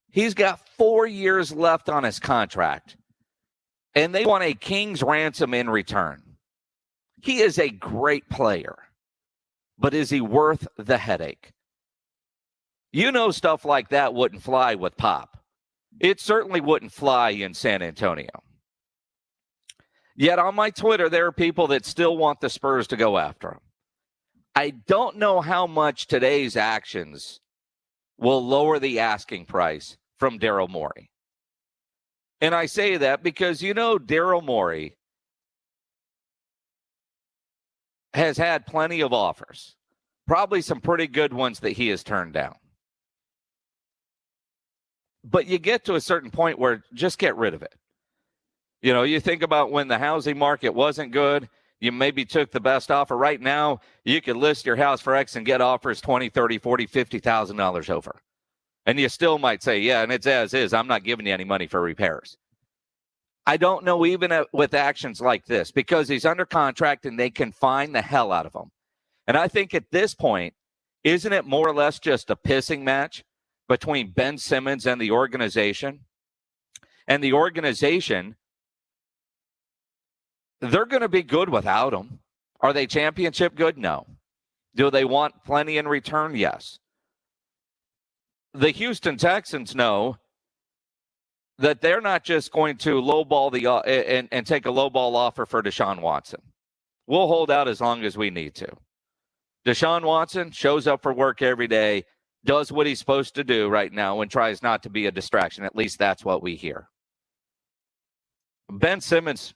He's got 4 years left on his contract, and they want a king's ransom in return. He is a great player, but is he worth the headache? Stuff like that wouldn't fly with Pop. It certainly wouldn't fly in San Antonio. Yet on my Twitter, there are people that still want the Spurs to go after him. I don't know how much today's actions will lower the asking price from Daryl Morey. And I say that because, Daryl Morey has had plenty of offers, probably some pretty good ones that he has turned down. But you get to a certain point where just get rid of it. You think about when the housing market wasn't good, you maybe took the best offer. Right now, you could list your house for X and get offers $20,000, $30,000, $40,000, $50,000 over. And you still might say, yeah, and it's as is. I'm not giving you any money for repairs. I don't know even with actions like this because he's under contract and they can fine the hell out of him. And I think at this point, isn't it more or less just a pissing match between Ben Simmons and the organization? And the organization They're going to be good without him. Are they championship good? No. Do they want plenty in return? Yes. The Houston Texans know that they're not just going to lowball and take a lowball offer for Deshaun Watson. We'll hold out as long as we need to. Deshaun Watson shows up for work every day, does what he's supposed to do right now, and tries not to be a distraction. At least that's what we hear. Ben Simmons,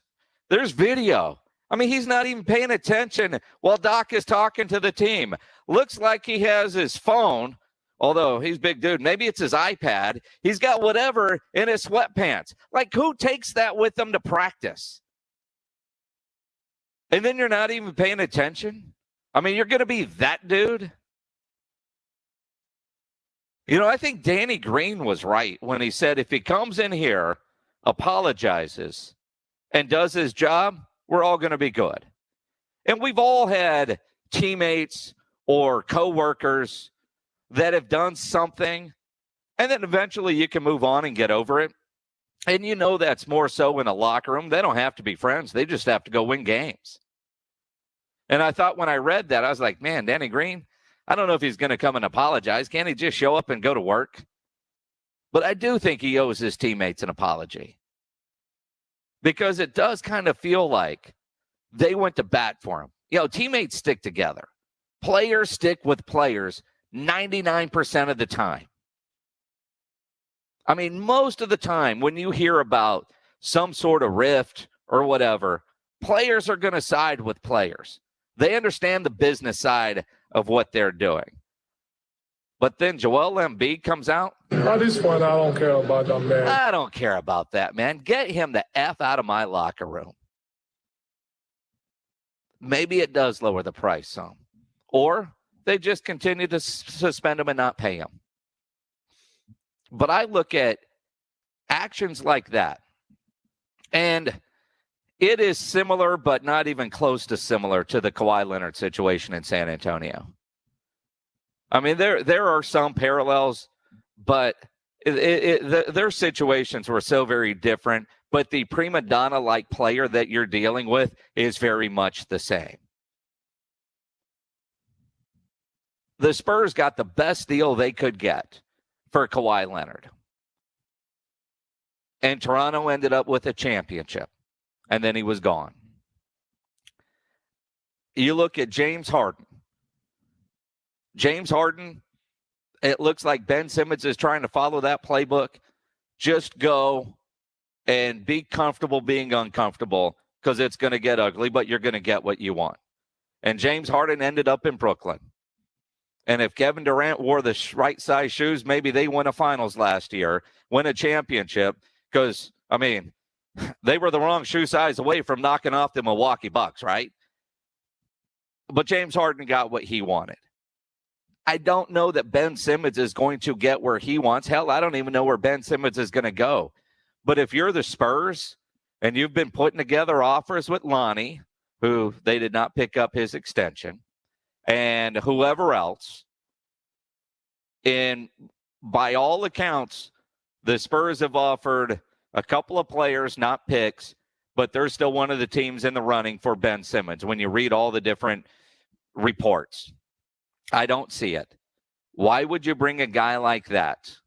there's video. I mean, he's not even paying attention while Doc is talking to the team. Looks like he has his phone, although he's a big dude. Maybe it's his iPad. He's got whatever in his sweatpants. Like, who takes that with them to practice? And then you're not even paying attention? I mean, you're going to be that dude? You know, I think Danny Green was right when he said if he comes in here, apologizes, and does his job, we're all going to be good. And we've all had teammates or coworkers that have done something, and then eventually you can move on and get over it. And you know that's more so in a locker room. They don't have to be friends. They just have to go win games. And I thought when I read that, I was like, man, Danny Green, I don't know if he's going to come and apologize. Can't he just show up and go to work? But I do think he owes his teammates an apology. Because it does kind of feel like they went to bat for him. You know, teammates stick together. Players stick with players 99% of the time. I mean, most of the time when you hear about some sort of rift or whatever, players are going to side with players. They understand the business side of what they're doing. But then Joel Embiid comes out. At this point, I don't care about that man. I don't care about that, man. Get him the F out of my locker room. Maybe it does lower the price some. Or they just continue to suspend him and not pay him. But I look at actions like that, and it is similar, but not even close to similar to the Kawhi Leonard situation in San Antonio. I mean, there are some parallels, but their situations were so very different. But the prima donna-like player that you're dealing with is very much the same. The Spurs got the best deal they could get for Kawhi Leonard. And Toronto ended up with a championship. And then he was gone. You look at James Harden. James Harden, it looks like Ben Simmons is trying to follow that playbook. Just go and be comfortable being uncomfortable because it's going to get ugly, but you're going to get what you want. And James Harden ended up in Brooklyn. And if Kevin Durant wore the right size shoes, maybe they win a finals last year, win a championship because, I mean, they were the wrong shoe size away from knocking off the Milwaukee Bucks, right? But James Harden got what he wanted. I don't know that Ben Simmons is going to get where he wants. Hell, I don't even know where Ben Simmons is going to go. But if you're the Spurs and you've been putting together offers with Lonnie, who they did not pick up his extension, and whoever else, and by all accounts, the Spurs have offered a couple of players, not picks, but they're still one of the teams in the running for Ben Simmons when you read all the different reports. I don't see it. Why would you bring a guy like that?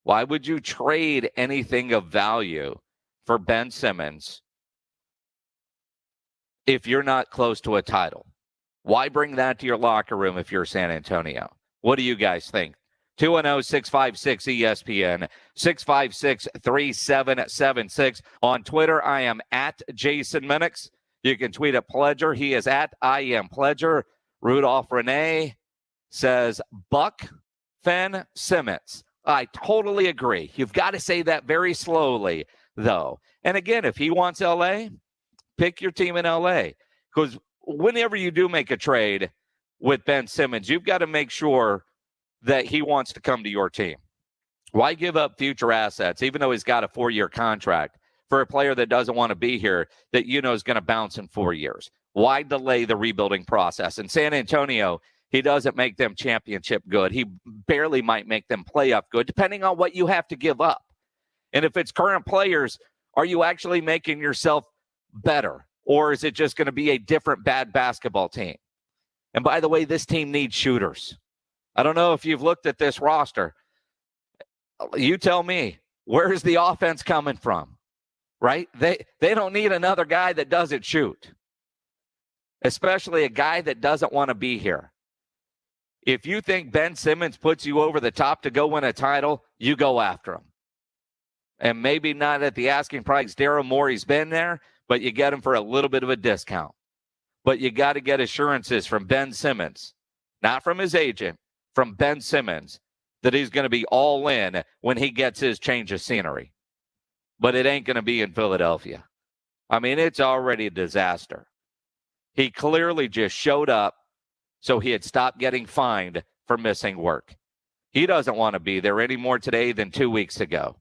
Why would you trade anything of value for Ben Simmons if you're not close to a title? Why bring that to your locker room if you're San Antonio? What do you guys think? 210-656-ESPN, 656-3776. On Twitter, I am at Jason Minix. You can tweet at Pledger. He is at I am Pledger. Rudolph Renee says Buck Fen Simmons. I totally agree. You've got to say that very slowly, though. And again, if he wants L.A., pick your team in L.A. Because whenever you do make a trade with Ben Simmons, you've got to make sure that he wants to come to your team. Why give up future assets, even though he's got a 4-year contract, for a player that doesn't want to be here that you know is going to bounce in 4 years? Why delay the rebuilding process? In San Antonio, he doesn't make them championship good. He barely might make them playoff good, depending on what you have to give up. And if it's current players, are you actually making yourself better or is it just going to be a different bad basketball team? And by the way, this team needs shooters. I don't know if you've looked at this roster. You tell me, where is the offense coming from, right? They don't need another guy that doesn't shoot, especially a guy that doesn't want to be here. If you think Ben Simmons puts you over the top to go win a title, you go after him. And maybe not at the asking price. Daryl Morey's been there, but you get him for a little bit of a discount. But you got to get assurances from Ben Simmons, not from his agent, from Ben Simmons, that he's going to be all in when he gets his change of scenery. But it ain't going to be in Philadelphia. I mean, it's already a disaster. He clearly just showed up so he had stopped getting fined for missing work. He doesn't want to be there any more today than 2 weeks ago.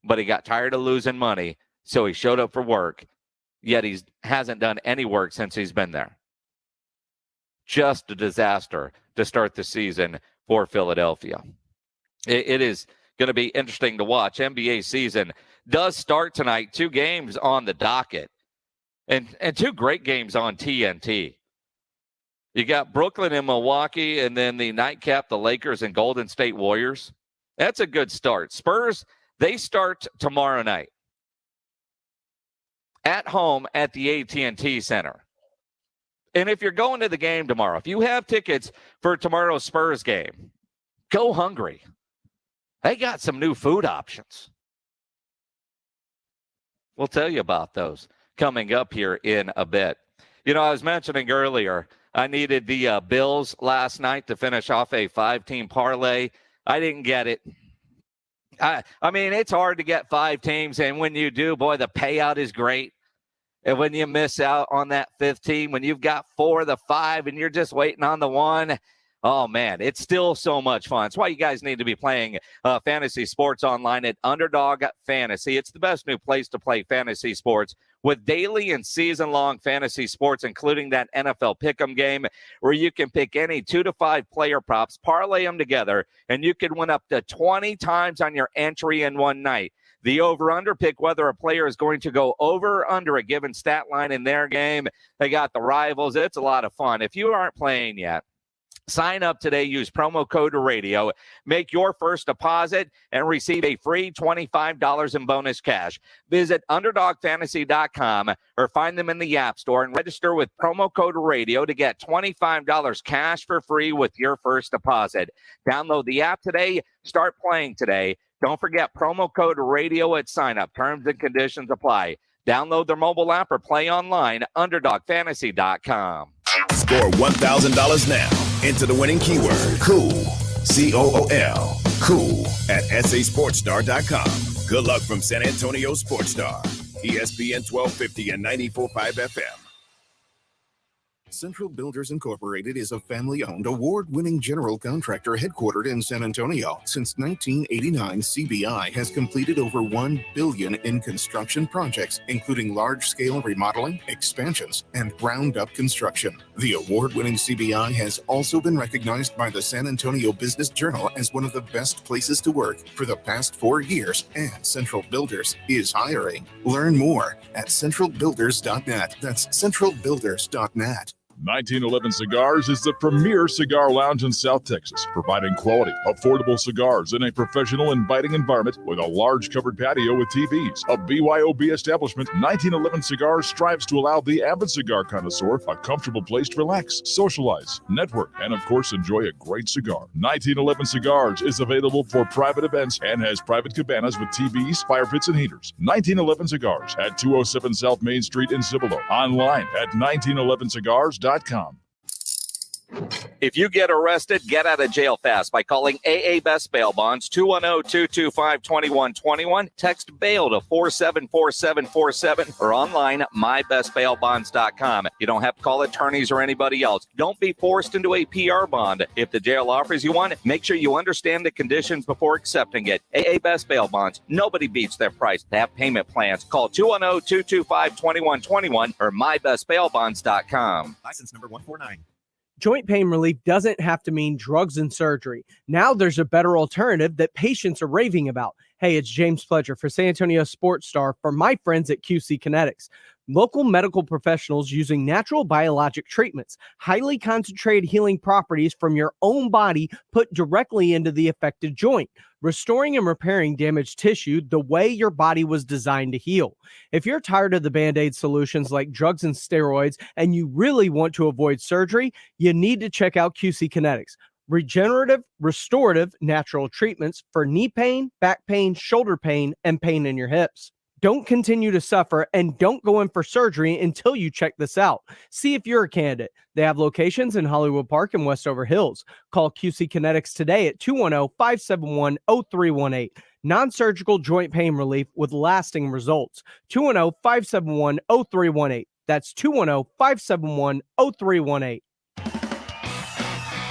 But he got tired of losing money, so he showed up for work, yet he hasn't done any work since he's been there. Just a disaster to start the season for Philadelphia. It is going to be interesting to watch. NBA season does start tonight. 2 games on the docket, and 2 great games on TNT. You got Brooklyn and Milwaukee, and then the nightcap, the Lakers and Golden State Warriors. That's a good start. Spurs, they start tomorrow night at home at the AT&T Center. And if you're going to the game tomorrow, if you have tickets for tomorrow's Spurs game, go hungry. They got some new food options. We'll tell you about those coming up here in a bit. You know, I was mentioning earlier, I needed the Bills last night to finish off a 5-team parlay. I didn't get it. I mean, it's hard to get 5 teams, and when you do, boy, the payout is great. And when you miss out on that 5th team, when you've got 4 of the 5 and you're just waiting on the 1, oh, man, it's still so much fun. That's why you guys need to be playing fantasy sports online at Underdog Fantasy. It's the best new place to play fantasy sports with daily and season-long fantasy sports, including that NFL Pick'em game where you can pick any 2 to 5 player props, parlay them together, and you can win up to 20 times on your entry in one night. The over-under, pick whether a player is going to go over or under a given stat line in their game. They got the rivals. It's a lot of fun. If you aren't playing yet, sign up today. Use promo code RADIO. Make your first deposit and receive a free $25 in bonus cash. Visit UnderdogFantasy.com or find them in the App Store and register with promo code RADIO to get $25 cash for free with your first deposit. Download the app today. Start playing today. Don't forget promo code RADIO at sign up. Terms and conditions apply. Download their mobile app or play online. UnderdogFantasy.com. Score $1,000 now. Enter the winning keyword, COOL, COOL, COOL at sasportstar.com. Good luck from San Antonio Sports Star, ESPN 1250 and 94.5 FM. Central Builders Incorporated is a family-owned, award-winning general contractor headquartered in San Antonio. Since 1989, CBI has completed over $1 billion in construction projects, including large-scale remodeling, expansions, and ground-up construction. The award-winning CBI has also been recognized by the San Antonio Business Journal as one of the best places to work for the past 4 years, and Central Builders is hiring. Learn more at centralbuilders.net. That's centralbuilders.net. 1911 Cigars is the premier cigar lounge in South Texas, providing quality, affordable cigars in a professional, inviting environment with a large covered patio with TVs. A BYOB establishment, 1911 Cigars strives to allow the avid cigar connoisseur a comfortable place to relax, socialize, network, and of course enjoy a great cigar. 1911 Cigars is available for private events and has private cabanas with TVs, fire pits, and heaters. 1911 Cigars at 207 South Main Street in Cibolo. Online at 1911cigars.com. If you get arrested, get out of jail fast by calling AA Best Bail Bonds, 210-225-2121. Text bail to 474747 or online, mybestbailbonds.com. You don't have to call attorneys or anybody else. Don't be forced into a PR bond. If the jail offers you one, make sure you understand the conditions before accepting it. AA Best Bail Bonds, nobody beats their price. They have payment plans. Call 210-225-2121 or mybestbailbonds.com. License number 149. Joint pain relief doesn't have to mean drugs and surgery. Now there's a better alternative that patients are raving about. Hey, it's James Pledger for San Antonio Sports Star for my friends at QC Kinetics. Local medical professionals using natural biologic treatments, highly concentrated healing properties from your own body put directly into the affected joint, restoring and repairing damaged tissue the way your body was designed to heal. If you're tired of the Band-Aid solutions like drugs and steroids and you really want to avoid surgery, you need to check out QC Kinetics. Regenerative, restorative, natural treatments for knee pain, back pain, shoulder pain, and pain in your hips. Don't continue to suffer and don't go in for surgery until you check this out. See if you're a candidate. They have locations in Hollywood Park and Westover Hills. Call QC Kinetics today at 210-571-0318. Non-surgical joint pain relief with lasting results. 210-571-0318. That's 210-571-0318.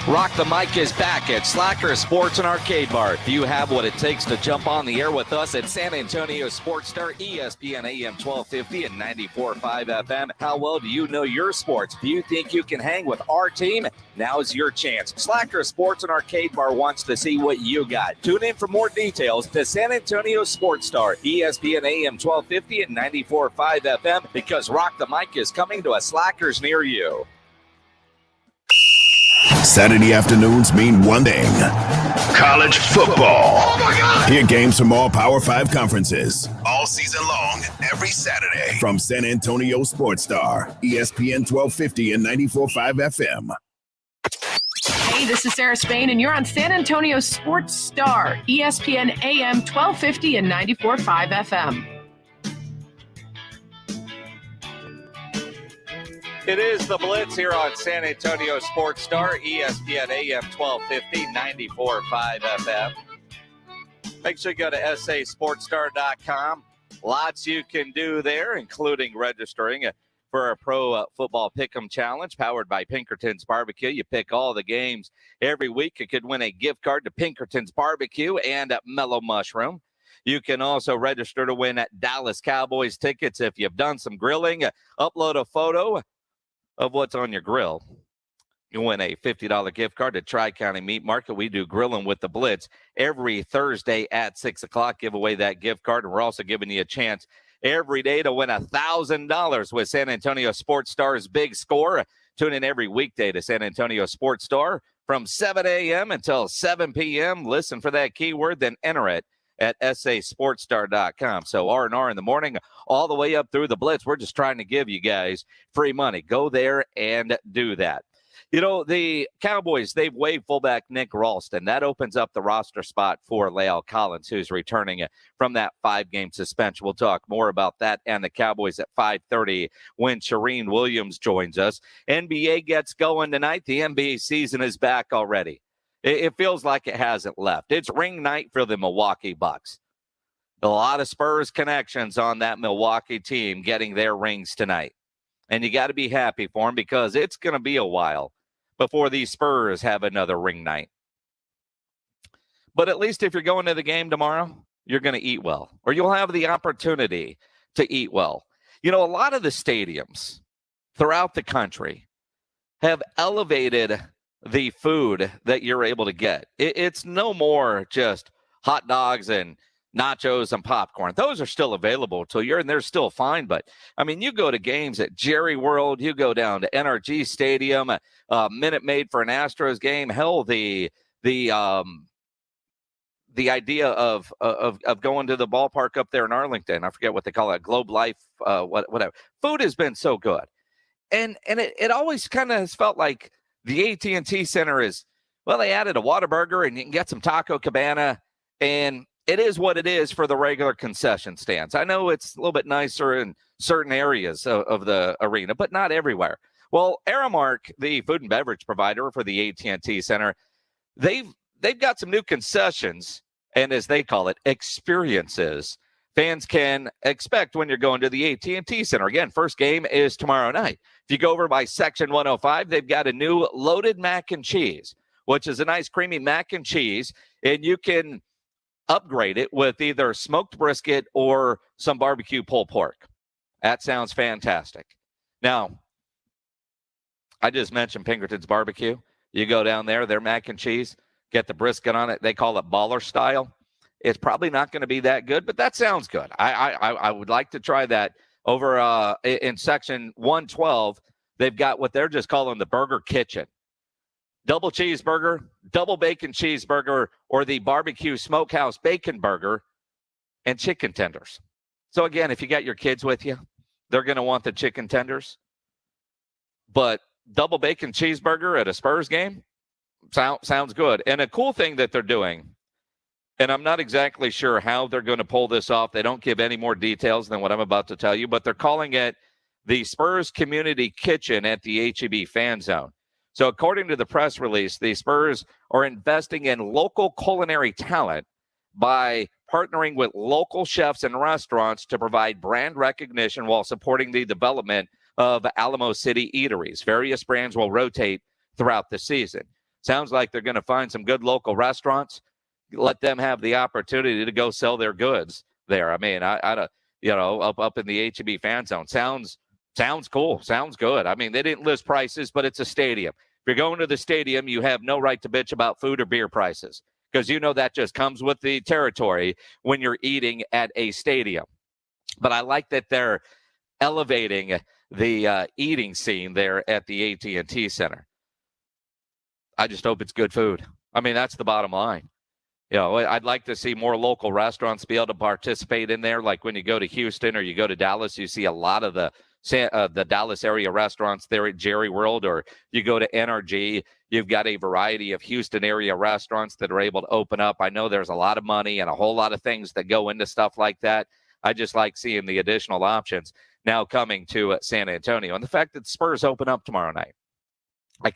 Rock the Mic is back at Slacker Sports and Arcade Bar. Do you have what it takes to jump on the air with us at San Antonio Sports Star, ESPN AM 1250 and 94.5 FM? How well do you know your sports? Do you think you can hang with our team? Now's your chance. Slacker Sports and Arcade Bar wants to see what you got. Tune in for more details to San Antonio Sports Star, ESPN AM 1250 and 94.5 FM, because Rock the Mic is coming to a Slackers near you. Saturday afternoons mean one thing: college football. Oh my God! Hear games from all Power 5 conferences all season long, every Saturday from San Antonio Sports Star, ESPN 1250 and 94.5 FM. Hey, this is Sarah Spain, and you're on San Antonio Sports Star, ESPN AM 1250 and 94.5 FM. It is the Blitz here on San Antonio Sports Star, ESPN AM 1250, 94.5 FM. Make sure you go to sasportsstar.com. Lots you can do there, including registering for a Pro Football Pick'em Challenge powered by Pinkerton's Barbecue. You pick all the games every week. You could win a gift card to Pinkerton's Barbecue and Mellow Mushroom. You can also register to win Dallas Cowboys tickets if you've done some grilling. Upload a photo of what's on your grill. You win a $50 gift card to Tri-County Meat Market. We do Grilling with the Blitz every Thursday at 6 o'clock. Give away that gift card, and we're also giving you a chance every day to win $1,000 with San Antonio Sports Star's Big Score. Tune in every weekday to San Antonio Sports Star from 7 a.m. until 7 p.m. Listen for that keyword, then enter it at sasportsstar.com. So R&R in the morning all the way up through the Blitz. We're just trying to give you guys free money. Go there and do that. You know, the Cowboys, they've waived fullback Nick Ralston. That opens up the roster spot for La'el Collins, who's returning from that 5-game suspension. We'll talk more about that and the Cowboys at 5:30 when Charean Williams joins us. NBA gets going tonight. The NBA season is back already. It feels like it hasn't left. It's ring night for the Milwaukee Bucks. A lot of Spurs connections on that Milwaukee team getting their rings tonight. And you got to be happy for them because it's going to be a while before these Spurs have another ring night. But at least if you're going to the game tomorrow, you're going to eat well, or you'll have the opportunity to eat well. You know, a lot of the stadiums throughout the country have elevated the food that you're able to get. It's no more just hot dogs and nachos and popcorn. Those are still available to you, and they're still fine. But, I mean, you go to games at Jerry World, you go down to NRG Stadium, Minute Maid for an Astros game. Hell, the idea of going to the ballpark up there in Arlington, I forget what they call it, Globe Life, whatever. Food has been so good. And it always kind of has felt like the AT&T Center is, well, they added a Whataburger and you can get some Taco Cabana, and it is what it is for the regular concession stands. I know it's a little bit nicer in certain areas of the arena, but not everywhere. Well, Aramark, the food and beverage provider for the AT&T Center, they've got some new concessions, and as they call it, experiences fans can expect when you're going to the AT&T Center. Again, first game is tomorrow night. If you go over by Section 105, they've got a new loaded mac and cheese, which is a nice creamy mac and cheese, and you can upgrade it with either smoked brisket or some barbecue pulled pork. That sounds fantastic. Now, I just mentioned Pinkerton's Barbecue. You go down there, their mac and cheese, get the brisket on it. They call it baller style. It's probably not going to be that good, but that sounds good. I would like to try that. Over in section 112, they've got what they're just calling the Burger Kitchen. Double cheeseburger, double bacon cheeseburger, or the barbecue smokehouse bacon burger, and chicken tenders. So again, if you got your kids with you, they're going to want the chicken tenders. But double bacon cheeseburger at a Spurs game sounds good. And a cool thing that they're doing, and I'm not exactly sure how they're going to pull this off. They don't give any more details than what I'm about to tell you, but they're calling it the Spurs Community Kitchen at the H-E-B Fan Zone. So according to the press release, the Spurs are investing in local culinary talent by partnering with local chefs and restaurants to provide brand recognition while supporting the development of Alamo City eateries. Various brands will rotate throughout the season. Sounds like they're going to find some good local restaurants, let them have the opportunity to go sell their goods there. I mean, up in the H-E-B Fan Zone. Sounds cool. Sounds good. I mean, they didn't list prices, but it's a stadium. If you're going to the stadium, you have no right to bitch about food or beer prices because you know that just comes with the territory when you're eating at a stadium. But I like that they're elevating the eating scene there at the AT&T Center. I just hope it's good food. I mean, that's the bottom line. You know, I'd like to see more local restaurants be able to participate in there. Like when you go to Houston or you go to Dallas, you see a lot of the Dallas area restaurants there at Jerry World, or you go to NRG, you've got a variety of Houston area restaurants that are able to open up. I know there's a lot of money and a whole lot of things that go into stuff like that. I just like seeing the additional options now coming to San Antonio. And the fact that Spurs open up tomorrow night,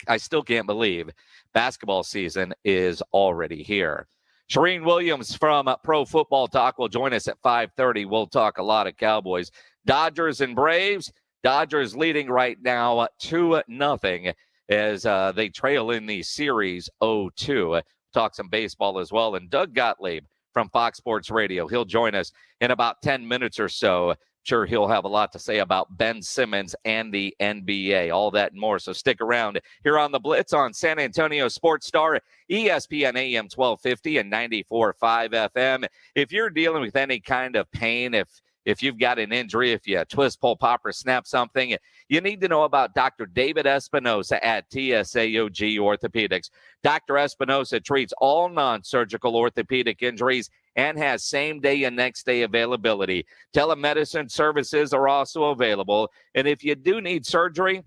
I still can't believe basketball season is already here. Charean Williams from Pro Football Talk will join us at 5:30. We'll talk a lot of Cowboys. Dodgers and Braves. Dodgers leading right now 2-0 as they trail in the series 0-2. Talk some baseball as well. And Doug Gottlieb from Fox Sports Radio, he'll join us in about 10 minutes or so. Sure, he'll have a lot to say about Ben Simmons and the NBA, all that and more. So stick around here on the Blitz on San Antonio Sports Star, ESPN AM 1250 and 94.5 FM. If you're dealing with any kind of pain, if you've got an injury, if you twist, pull, pop, or snap something, you need to know about Dr. David Espinosa at TSAOG Orthopedics. Dr. Espinosa treats all non-surgical orthopedic injuries and has same-day and next-day availability. Telemedicine services are also available. And if you do need surgery,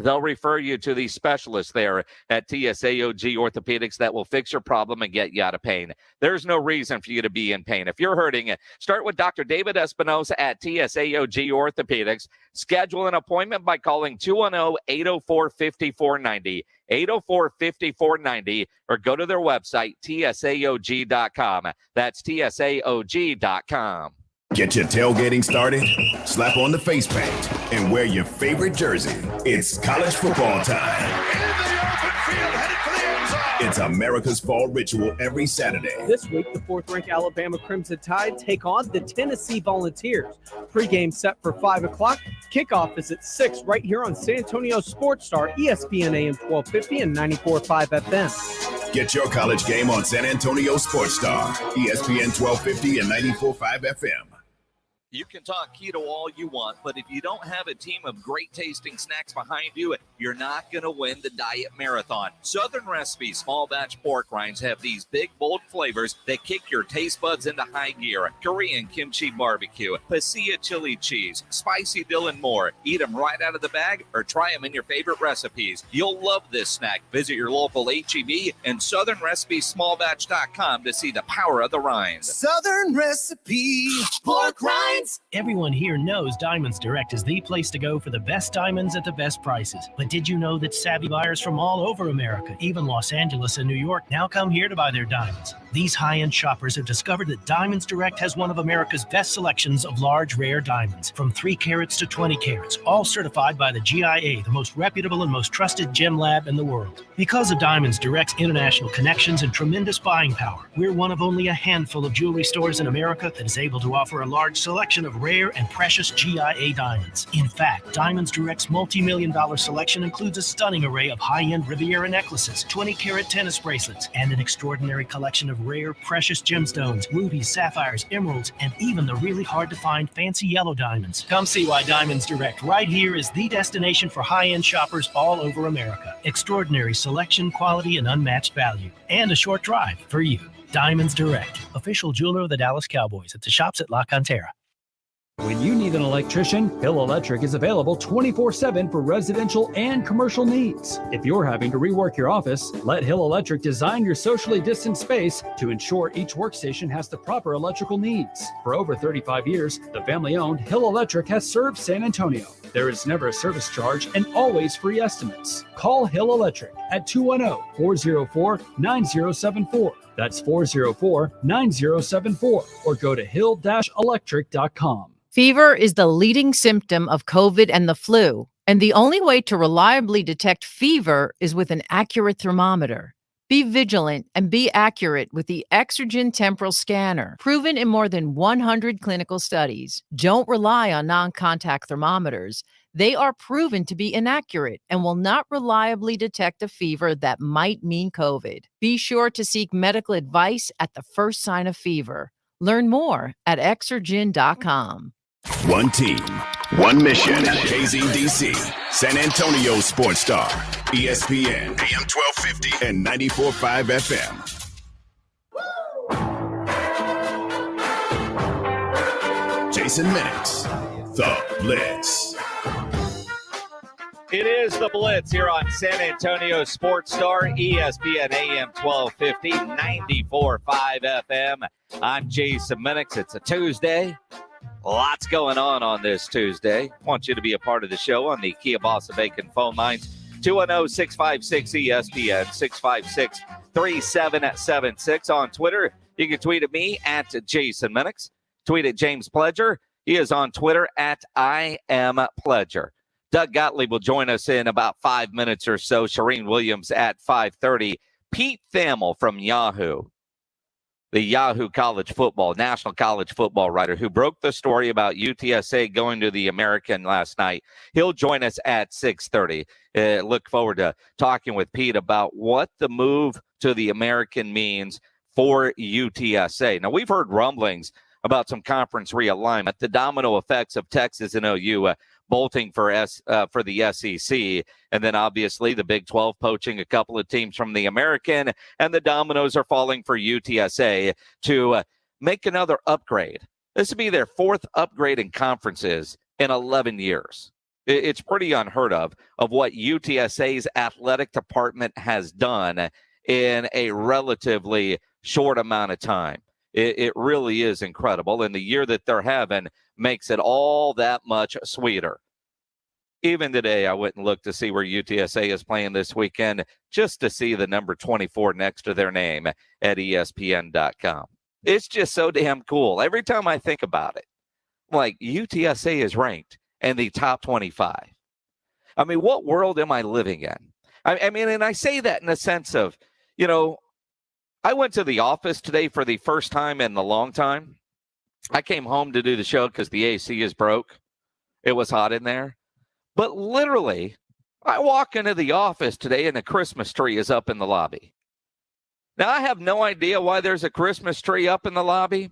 they'll refer you to the specialist there at TSAOG Orthopedics that will fix your problem and get you out of pain. There's no reason for you to be in pain. If you're hurting, start with Dr. David Espinosa at TSAOG Orthopedics. Schedule an appointment by calling 210-804-5490, 804-5490, or go to their website, tsaog.com. That's tsaog.com. Get your tailgating started? Slap on the face paint and wear your favorite jersey. It's college football time. It's America's fall ritual every Saturday. This week, the fourth-ranked Alabama Crimson Tide take on the Tennessee Volunteers. Pre-game set for 5 o'clock. Kickoff is at 6 right here on San Antonio Sports Star, ESPN AM 1250 and 94.5 FM. Get your college game on San Antonio Sports Star, ESPN 1250 and 94.5 FM. You can talk keto all you want, but if you don't have a team of great tasting snacks behind you, you're not going to win the diet marathon. Southern Recipe small batch pork rinds have these big, bold flavors that kick your taste buds into high gear. Korean kimchi barbecue, pasilla chili cheese, spicy dill, and more. Eat them right out of the bag or try them in your favorite recipes. You'll love this snack. Visit your local H-E-B and southernrecipesmallbatch.com to see the power of the rinds. Southern Recipe pork rinds. Everyone here knows Diamonds Direct is the place to go for the best diamonds at the best prices. But did you know that savvy buyers from all over America, even Los Angeles and New York, now come here to buy their diamonds? These high-end shoppers have discovered that Diamonds Direct has one of America's best selections of large, rare diamonds, from 3 carats to 20 carats, all certified by the GIA, the most reputable and most trusted gem lab in the world. Because of Diamonds Direct's international connections and tremendous buying power, we're one of only a handful of jewelry stores in America that is able to offer a large selection selection of rare and precious GIA diamonds. In fact, Diamonds Direct's multi-million-dollar selection includes a stunning array of high-end Riviera necklaces, 20-carat tennis bracelets, and an extraordinary collection of rare, precious gemstones, rubies, sapphires, emeralds, and even the really hard-to-find fancy yellow diamonds. Come see why Diamonds Direct right here is the destination for high-end shoppers all over America. Extraordinary selection, quality, and unmatched value. And a short drive for you. Diamonds Direct, official jeweler of the Dallas Cowboys at the shops at La Cantera. When you need an electrician, Hill Electric is available 24/7 for residential and commercial needs. If you're having to rework your office, let Hill Electric design your socially distanced space to ensure each workstation has the proper electrical needs. For over 35 years, the family-owned Hill Electric has served San Antonio. There is never a service charge and always free estimates. Call Hill Electric at 210-404-9074. That's 404-9074, or go to hill-electric.com. Fever is the leading symptom of COVID and the flu, and the only way to reliably detect fever is with an accurate thermometer. Be vigilant and be accurate with the Exergen Temporal Scanner, proven in more than 100 clinical studies. Don't rely on non-contact thermometers. They are proven to be inaccurate and will not reliably detect a fever that might mean COVID. Be sure to seek medical advice at the first sign of fever. Learn more at Exergen.com. One team, one mission. KZDC, San Antonio Sports Star, ESPN, AM 1250 and 94.5 FM. Jason Minix, The Blitz. It is The Blitz here on San Antonio Sports Star, ESPN AM 1250, 94.5 FM. I'm Jason Minix. It's a Tuesday. Lots going on this Tuesday. I want you to be a part of the show on the Kia Bossa Bacon phone lines. 210-656-ESPN, 656-3776. On Twitter, you can tweet at me at Jason Minix. Tweet at James Pledger. He is on Twitter at I Am Pledger. Doug Gottlieb will join us in about 5 minutes or so. Charean Williams at 5:30. Pete Thamel from Yahoo, the Yahoo college football, national college football writer who broke the story about UTSA going to the American last night. He'll join us at 6:30. Look forward to talking with Pete about what the move to the American means for UTSA. Now, we've heard rumblings about some conference realignment, the domino effects of Texas and OU bolting for the SEC, and then obviously the Big 12 poaching a couple of teams from the American, and the dominoes are falling for UTSA to make another upgrade. This would be their fourth upgrade in conferences in 11 years. It's pretty unheard of what UTSA's athletic department has done in a relatively short amount of time. It really is incredible, and the year that they're having makes it all that much sweeter. Even today, I went and looked to see where UTSA is playing this weekend just to see the number 24 next to their name at ESPN.com. It's just so damn cool. Every time I think about it, like UTSA is ranked in the top 25. I mean, what world am I living in? I mean, and I say that in the sense of, you know, I went to the office today for the first time in a long time. I came home to do the show because the AC is broke. It was hot in there. But literally, I walk into the office today and a Christmas tree is up in the lobby. Now, I have no idea why there's a Christmas tree up in the lobby.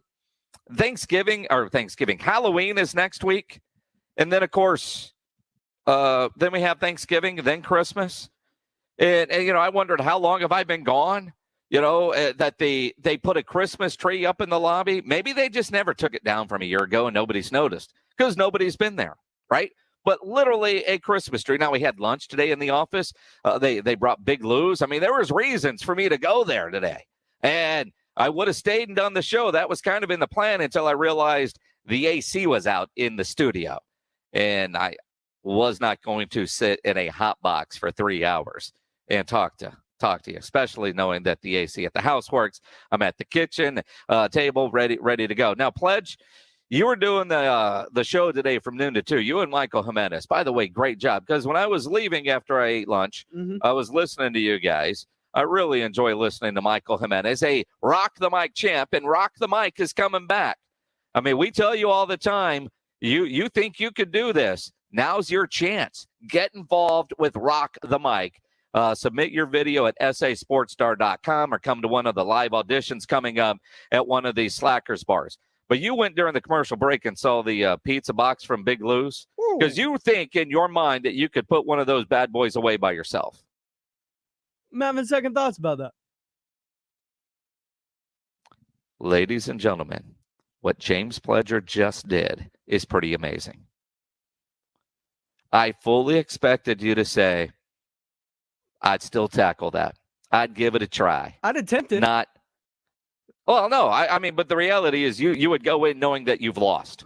Halloween is next week. And then, of course, then we have Thanksgiving, then Christmas. And, you know, I wondered, how long have I been gone? You know, that they put a Christmas tree up in the lobby. Maybe they just never took it down from a year ago and nobody's noticed because nobody's been there, right? But literally a Christmas tree. Now, we had lunch today in the office. They brought Big Lou's. I mean, there was reasons for me to go there today. And I would have stayed and done the show. That was kind of in the plan until I realized the AC was out in the studio. And I was not going to sit in a hot box for 3 hours and talk to you, especially knowing that the AC at the house works. I'm at the kitchen table, ready to go. Now, Pledge, you were doing the show today from noon to 2. You and Michael Jimenez. By the way, great job. Because when I was leaving after I ate lunch, I was listening to you guys. I really enjoy listening to Michael Jimenez, a Rock the Mic champ, and Rock the Mic is coming back. I mean, we tell you all the time, you think you could do this. Now's your chance. Get involved with Rock the Mic. Submit your video at sasportstar.com or come to one of the live auditions coming up at one of these Slackers bars. But you went during the commercial break and saw the pizza box from Big Lou's because you think in your mind that you could put one of those bad boys away by yourself. I'm having second thoughts about that. Ladies and gentlemen, what James Pledger just did is pretty amazing. I fully expected you to say, I'd still tackle that. I'd give it a try. I'd attempt it. Not. Well, no, I mean, but the reality is you would go in knowing that you've lost.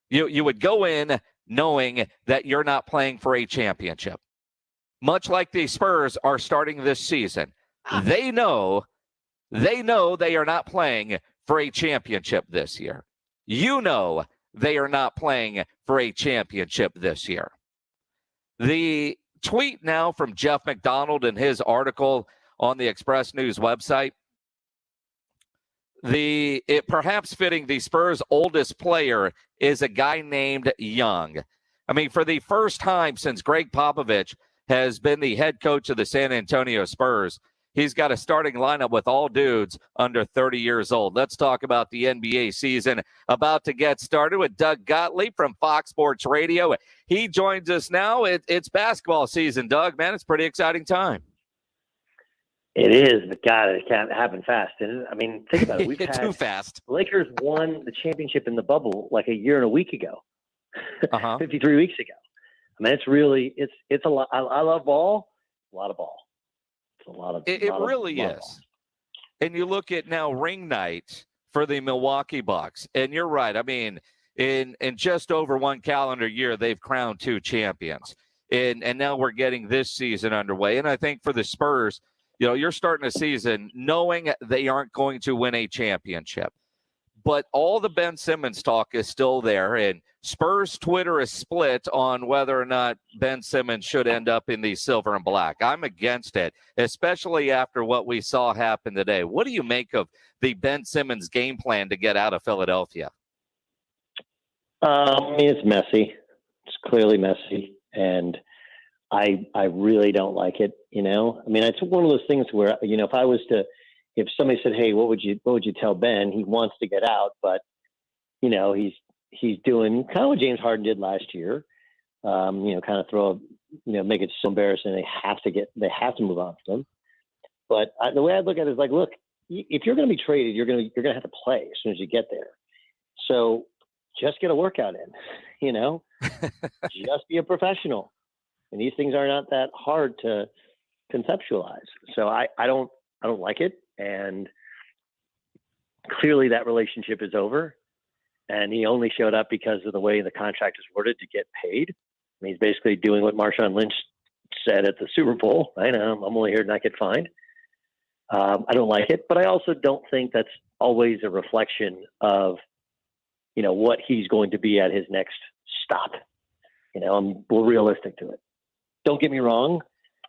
You would go in knowing that you're not playing for a championship. Much like the Spurs are starting this season. They know they are not playing for a championship this year. You know they are not playing for a championship this year. The tweet now from Jeff McDonald in his article on the Express News website. It perhaps fitting the Spurs' oldest player is a guy named Young. I mean, for the first time since Greg Popovich has been the head coach of the San Antonio Spurs, he's got a starting lineup with all dudes under 30 years old. Let's talk about the NBA season about to get started with Doug Gottlieb from Fox Sports Radio. He joins us now. It's basketball season, Doug. Man, it's a pretty exciting time. It is, but God, it can't happen fast, isn't it? I mean, think about it. We've had too fast. Lakers won the championship in the bubble like a year and a week ago, 53 weeks ago. I mean, it's really, it's a lot. I love ball, a lot of ball. It's a lot of. It really is. And you look at now ring night for the Milwaukee Bucks, and you're right. I mean, in just over one calendar year, they've crowned 2 champions, and now we're getting this season underway. And I think for the Spurs, you know, you're starting a season knowing they aren't going to win a championship. But all the Ben Simmons talk is still there, and Spurs Twitter is split on whether or not Ben Simmons should end up in the silver and black. I'm against it, especially after what we saw happen today. What do you make of the Ben Simmons game plan to get out of Philadelphia? I mean, it's messy. It's clearly messy, and I really don't like it. You know, I mean, it's one of those things where, you know, if somebody said, "Hey, what would you tell Ben?" He wants to get out, but you know, he's doing kind of what James Harden did last year. You know, kind of make it so embarrassing they have to move on from him. But the way I look at it is like, look, if you're going to be traded, you're going to have to play as soon as you get there. So just get a workout in. You know, just be a professional. And these things are not that hard to conceptualize. So I don't like it. And clearly that relationship is over. And he only showed up because of the way the contract is worded to get paid. I mean, he's basically doing what Marshawn Lynch said at the Super Bowl. I know, I'm only here to not get fined. I don't like it, but I also don't think that's always a reflection of, you know, what he's going to be at his next stop. You know, we're realistic to it. Don't get me wrong.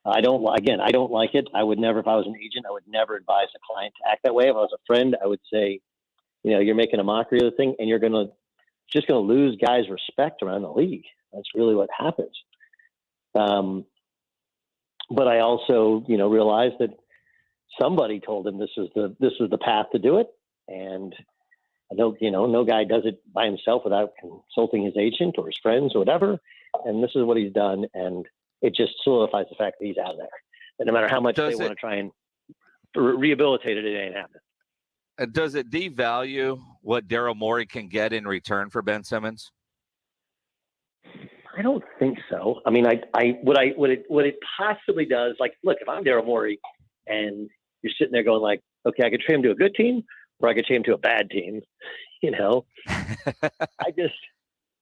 I don't like it. I would never, if I was an agent, I would never advise a client to act that way. If I was a friend, I would say, you know, you're making a mockery of the thing, and you're just going to lose guys' respect around the league. That's really what happens. But I also, you know, realized that somebody told him this was the path to do it, and I know, you know, no guy does it by himself without consulting his agent or his friends or whatever. And this is what he's done, and it just solidifies the fact that he's out of there. And no matter how much they want to try and rehabilitate it, it ain't happening. Does it devalue what Daryl Morey can get in return for Ben Simmons? I don't think so. I mean, what it possibly does, like, look, if I'm Daryl Morey and you're sitting there going like, okay, I could trade him to a good team or I could trade him to a bad team, you know,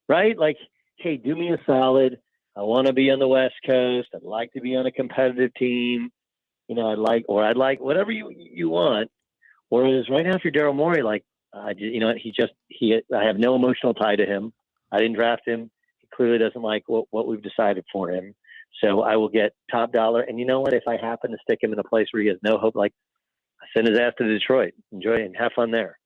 right? Like, hey, do me a solid. I want to be on the West Coast. I'd like to be on a competitive team. You know, I'd like whatever you want. Whereas right now, if you're Daryl Morey, like, you know, I have no emotional tie to him. I didn't draft him. He clearly doesn't like what we've decided for him. So I will get top dollar. And you know what? If I happen to stick him in a place where he has no hope, like, I send his ass to Detroit. Enjoy and have fun there.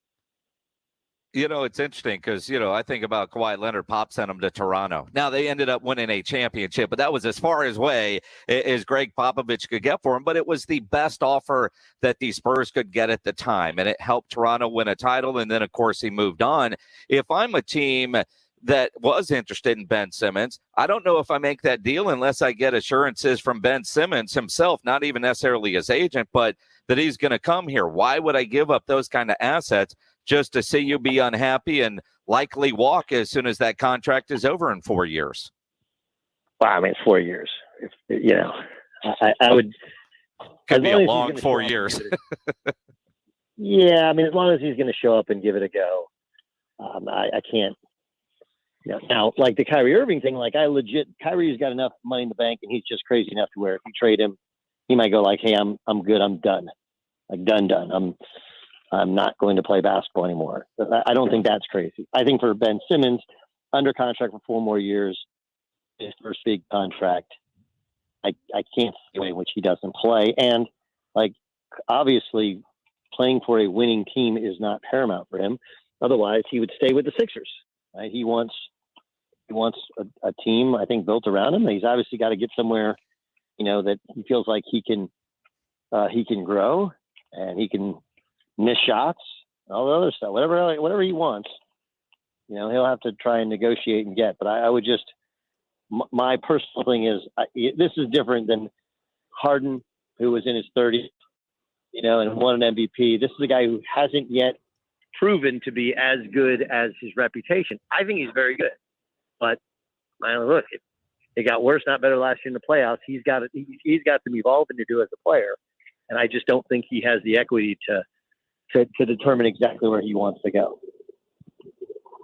It's interesting because, I think about Kawhi Leonard. Pop sent him to Toronto. Now, they ended up winning a championship, but that was as far away as Greg Popovich could get for him. But it was the best offer that the Spurs could get at the time, and it helped Toronto win a title. And then, of course, he moved on. If I'm a team that was interested in Ben Simmons, I don't know if I make that deal unless I get assurances from Ben Simmons himself, not even necessarily his agent, but that he's going to come here. Why would I give up those kind of assets just to see you be unhappy and likely walk as soon as that contract is over in 4 years? Well, I mean, it's 4 years. I would. Could be a long 4 years. Yeah, I mean, as long as he's going to show up and give it a go, I can't. Now, like the Kyrie Irving thing, Kyrie's got enough money in the bank, and he's just crazy enough to where if you trade him, he might go like, "Hey, I'm good, I'm done, like done. I'm not going to play basketball anymore." I don't think that's crazy. I think for Ben Simmons, under contract for 4 more years, his first big contract, I can't see a way in which he doesn't play. And obviously, playing for a winning team is not paramount for him. Otherwise, he would stay with the Sixers. Right? He wants a team, I think, built around him. He's obviously got to get somewhere, that he feels like he can grow and he can miss shots, all the other stuff, whatever he wants. He'll have to try and negotiate and get. But I would just, my personal thing is, this is different than Harden, who was in his 30s, and won an MVP. This is a guy who hasn't yet proven to be as good as his reputation. I think he's very good, but look, it got worse, not better last year in the playoffs. He's got some evolving to do as a player, and I just don't think he has the equity to determine exactly where he wants to go.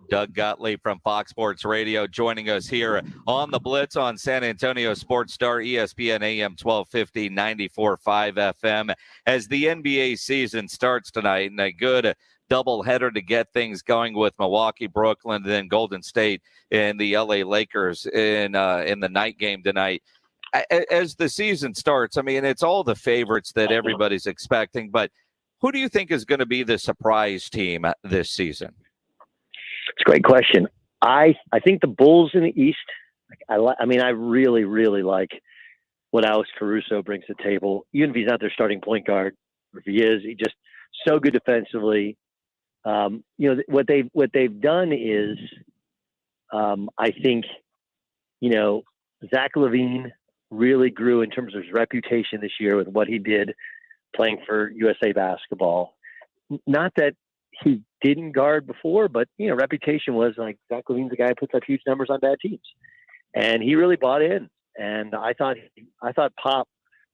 Doug Gottlieb from Fox Sports Radio joining us here on the Blitz on San Antonio Sports Star, ESPN AM 1250, 94.5 FM. As the NBA season starts tonight, and a good doubleheader to get things going with Milwaukee, Brooklyn, and then Golden State and the LA Lakers in the night game tonight. As the season starts, I mean, it's all the favorites that everybody's expecting, but who do you think is going to be the surprise team this season? It's a great question. I think the Bulls in the East. I really, really like what Alex Caruso brings to the table. Even if he's not their starting point guard, if he is, he's just so good defensively. What they've done is, I think, Zach LaVine really grew in terms of his reputation this year with what he did playing for USA Basketball. Not that he didn't guard before, but reputation was like Zach LaVine's a guy who puts up huge numbers on bad teams, and he really bought in. And I thought Pop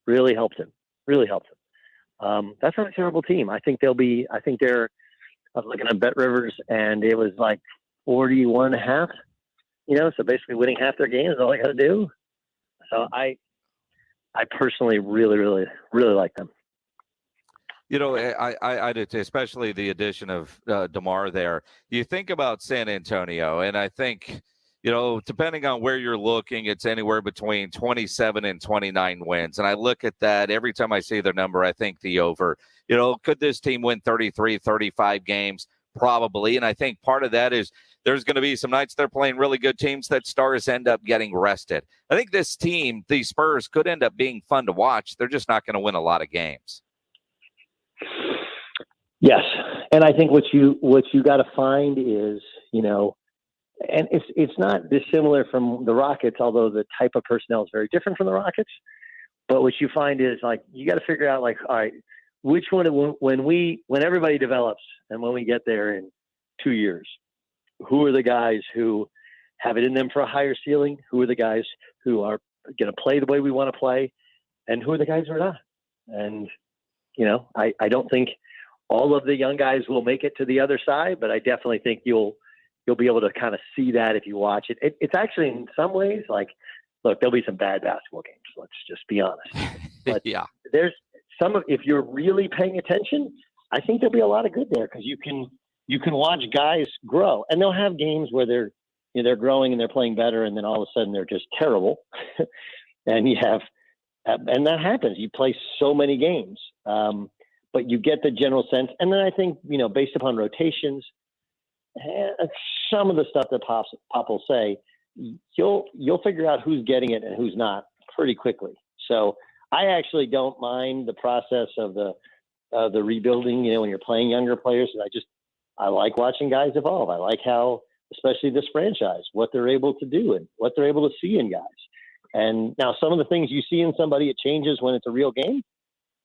really helped him. That's not a terrible team. I think they're. I was looking at Bet Rivers, and it was like 41.5. So basically winning half their games is all I got to do. So I personally really, really, really like them. I did too, especially the addition of DeMar there. You think about San Antonio, and I think, depending on where you're looking, it's anywhere between 27 and 29 wins. And I look at that every time I see their number, I think the over. Could this team win 33, 35 games? Probably. And I think part of that is there's going to be some nights they're playing really good teams that stars end up getting rested. I think this team, the Spurs, could end up being fun to watch. They're just not going to win a lot of games. Yes. And I think what you got to find is, and it's not dissimilar from the Rockets, although the type of personnel is very different from the Rockets. But what you find is you got to figure out all right, which one, when everybody develops and when we get there in 2 years, who are the guys who have it in them for a higher ceiling? Who are the guys who are going to play the way we want to play? And who are the guys who are not? And, I don't think all of the young guys will make it to the other side, but I definitely think you'll be able to kind of see that if you watch it. It's actually in some ways look, there'll be some bad basketball games. Let's just be honest. But yeah, there's if you're really paying attention, I think there'll be a lot of good there because you can watch guys grow, and they'll have games where they're growing and they're playing better, and then all of a sudden they're just terrible. And that happens. You play so many games, but you get the general sense. And then I think based upon rotations, some of the stuff that Pop will say, you'll figure out who's getting it and who's not pretty quickly. So I actually don't mind the process of the rebuilding, when you're playing younger players. I like watching guys evolve. I like how, especially this franchise, what they're able to do and what they're able to see in guys. And now some of the things you see in somebody, it changes when it's a real game.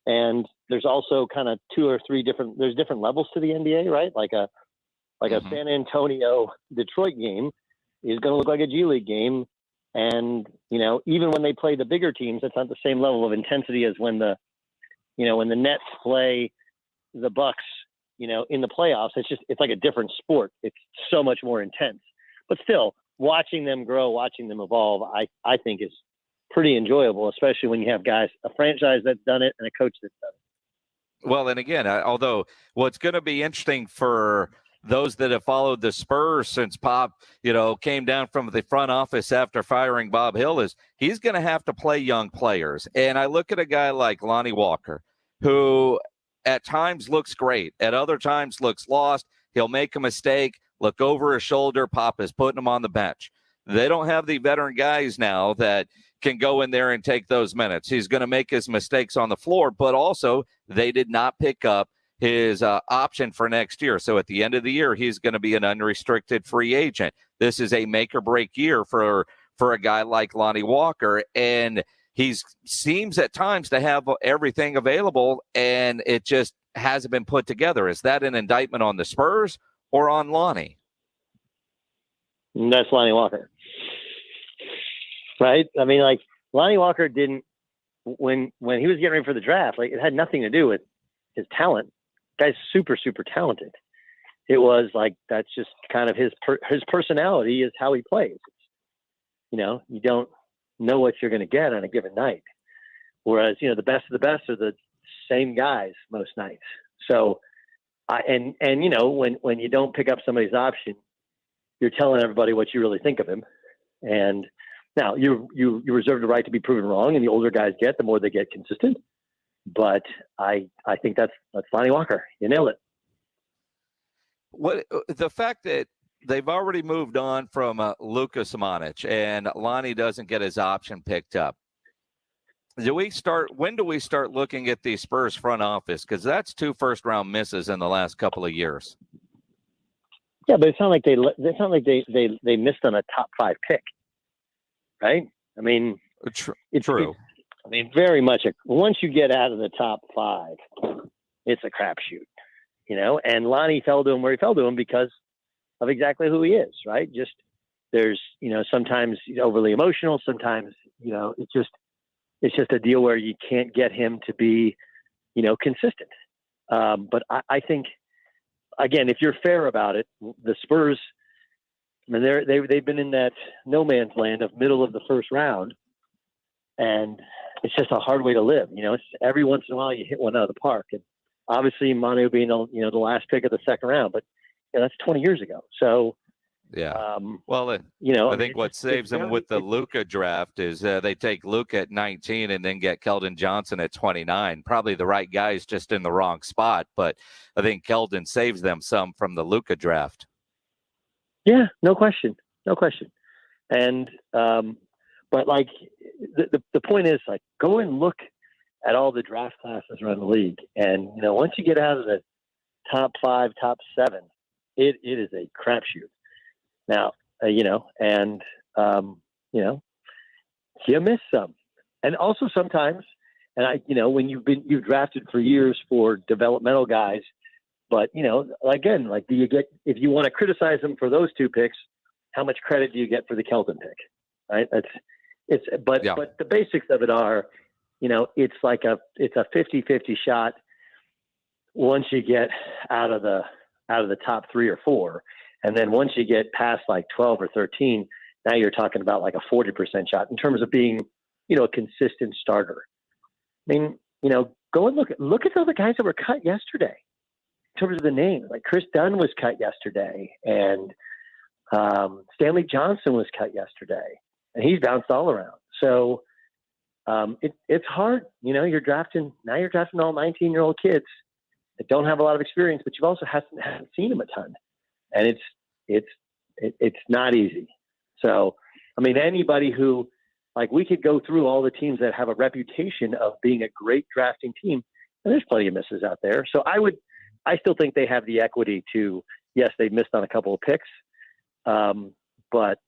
And there's also kind of there's different levels to the NBA, right? Like a San Antonio Detroit game is going to look like a G League game. And, even when they play the bigger teams, it's not the same level of intensity as when the Nets play the Bucks, in the playoffs. It's like a different sport. It's so much more intense, but still watching them grow, watching them evolve, I think is pretty enjoyable, especially when you have guys, a franchise that's done it and a coach that's done it. Well, and again, although what's going to be interesting for those that have followed the Spurs since Pop, came down from the front office after firing Bob Hill, is he's going to have to play young players. And I look at a guy like Lonnie Walker, who at times looks great, at other times looks lost. He'll make a mistake, look over his shoulder, Pop is putting him on the bench. They don't have the veteran guys now that can go in there and take those minutes. He's going to make his mistakes on the floor, but also they did not pick up his option for next year. So at the end of the year, he's going to be an unrestricted free agent. This is a make or break year for a guy like Lonnie Walker. And he seems at times to have everything available, and it just hasn't been put together. Is that an indictment on the Spurs or on Lonnie? That's Lonnie Walker. Right? I mean, like, Lonnie Walker didn't, when he was getting ready for the draft, like, it had nothing to do with his talent. Guy's super, super talented. It was like, that's just kind of his personality is how he plays. You don't know what you're going to get on a given night. Whereas, the best of the best are the same guys most nights. So, when you don't pick up somebody's option, you're telling everybody what you really think of him. And now you reserve the right to be proven wrong, and the older guys the more they get consistent. But I think that's Lonnie Walker. You nailed it. What the fact that they've already moved on from Luka Samanic, and Lonnie doesn't get his option picked up. When do we start looking at the Spurs front office? Because that's 2 first-round misses in the last couple of years. Yeah, but it's not like they missed on a top 5 pick, right? I mean, it's true. I mean, very much. Once you get out of the top 5, it's a crapshoot, And Lonnie fell to him where he fell to him because of exactly who he is, right? Just there's, sometimes overly emotional. Sometimes, it's just a deal where you can't get him to be, consistent. But I think, again, if you're fair about it, the Spurs, I mean, they've been in that no man's land of middle of the first round, and it's just a hard way to live. It's every once in a while you hit one out of the park, and obviously Manu being the last pick of the second round, but that's 20 years ago. So yeah. I think what saves them with the Luka draft is they take Luka at 19 and then get Keldon Johnson at 29. Probably the right guys, just in the wrong spot, but I think Keldon saves them some from the Luka draft. Yeah, no question. And but like the point is, like, go and look at all the draft classes around the league, and once you get out of the top 5, top 7, it is a crapshoot. Now, you miss some, and also sometimes, and when you've drafted for years for developmental guys, but again, like, do you get, if you want to criticize them for those 2 picks, how much credit do you get for the Keldon pick? Right? But the basics of it are, it's a 50-50 shot once you get out of the top 3 or 4. And then once you get past like 12 or 13, now you're talking about like a 40% shot in terms of being, a consistent starter. I mean, go and look at all the guys that were cut yesterday in terms of the names. Like Chris Dunn was cut yesterday, and Stanley Johnson was cut yesterday, and he's bounced all around. So it's hard. You're drafting all 19-year-old kids that don't have a lot of experience, but you've also haven't seen them a ton. and it's not easy. So, I mean, anybody who, like, we could go through all the teams that have a reputation of being a great drafting team, and there's plenty of misses out there. So I still think they have the equity to, yes, they missed on a couple of picks, but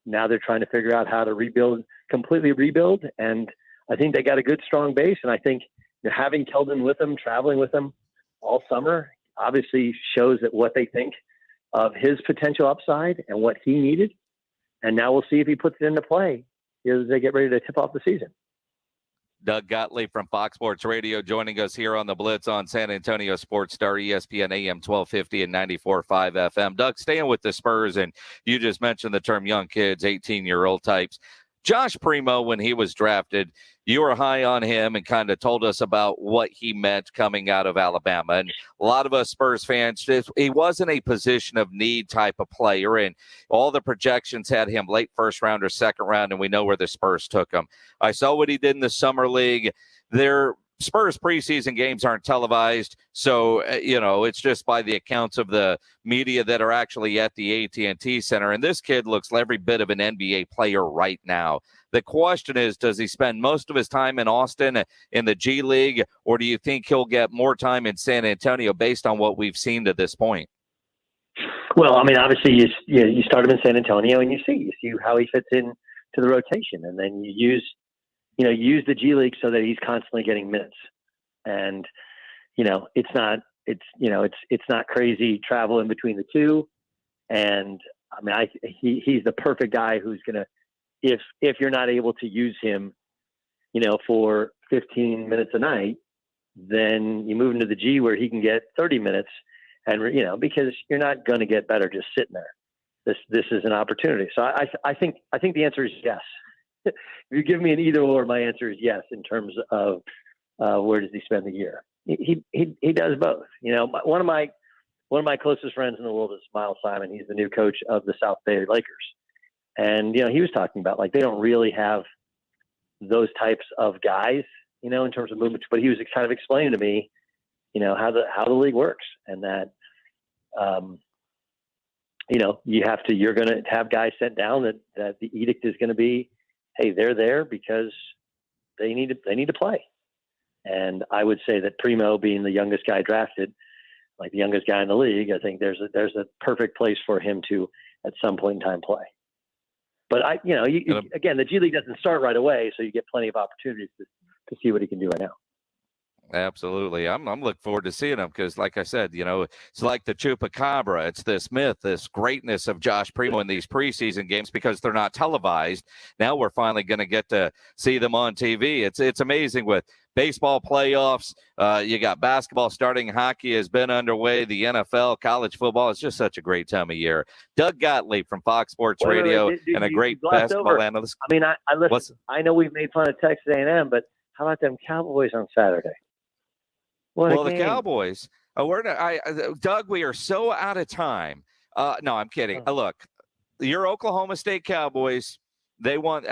now they're trying to figure out how to completely rebuild. And I think they got a good, strong base. And I think having Keldon with them, traveling with them all summer, obviously shows that what they think of his potential upside and what he needed. And now we'll see if he puts it into play as they get ready to tip off the season. Doug Gottlieb from Fox Sports Radio joining us here on the Blitz on San Antonio Sports Star, ESPN AM 1250 and 94.5 FM. Doug, staying with the Spurs, and you just mentioned the term young kids, 18-year-old types. Josh Primo, when he was drafted, you were high on him and kind of told us about what he meant coming out of Alabama. And a lot of us Spurs fans, he wasn't a position of need type of player. And all the projections had him late first round or second round, and we know where the Spurs took him. I saw what he did in the summer league. Their Spurs preseason games aren't televised, so it's just by the accounts of the media that are actually at the AT&T Center. And this kid looks every bit of an NBA player right now. The question is, does he spend most of his time in Austin in the G League, or do you think he'll get more time in San Antonio based on what we've seen to this point? Well, I mean, obviously you start him in San Antonio and you see how he fits in to the rotation, and then you use the G League so that he's constantly getting minutes. And, it's not crazy travel in between the two. And I mean, he's the perfect guy who's going to, if you're not able to use him, for 15 minutes a night, then you move him to the G where he can get 30 minutes and, because you're not going to get better just sitting there. This is an opportunity. So I think the answer is yes. If you give me an either or, my answer is yes in terms of where does he spend the year. He does both. One of my closest friends in the world is Miles Simon. He's the new coach of the South Bay Lakers, and he was talking about, like, they don't really have those types of guys, in terms of movement. But he was kind of explaining to me, how the league works, and that you're going to have guys sent down that the edict is going to be, hey, they're there because they need to play. And I would say that Primo, being the youngest guy drafted, like the youngest guy in the league, I think there's a perfect place for him to at some point in time play. But again, the G League doesn't start right away, so you get plenty of opportunities to see what he can do right now. Absolutely. I'm looking forward to seeing him because, like I said, it's like the Chupacabra. It's this myth, this greatness of Josh Primo in these preseason games because they're not televised. Now we're finally going to get to see them on TV. It's amazing with baseball playoffs. You got basketball starting. Hockey has been underway. The NFL, college football. It's just such a great time of year. Doug Gottlieb from Fox Sports Radio and a great basketball analyst. I mean, I listen. I know we've made fun of Texas A&M, but how about them Cowboys on Saturday? The Cowboys. Doug, we are so out of time. No, I'm kidding. Look, your Oklahoma State Cowboys, they want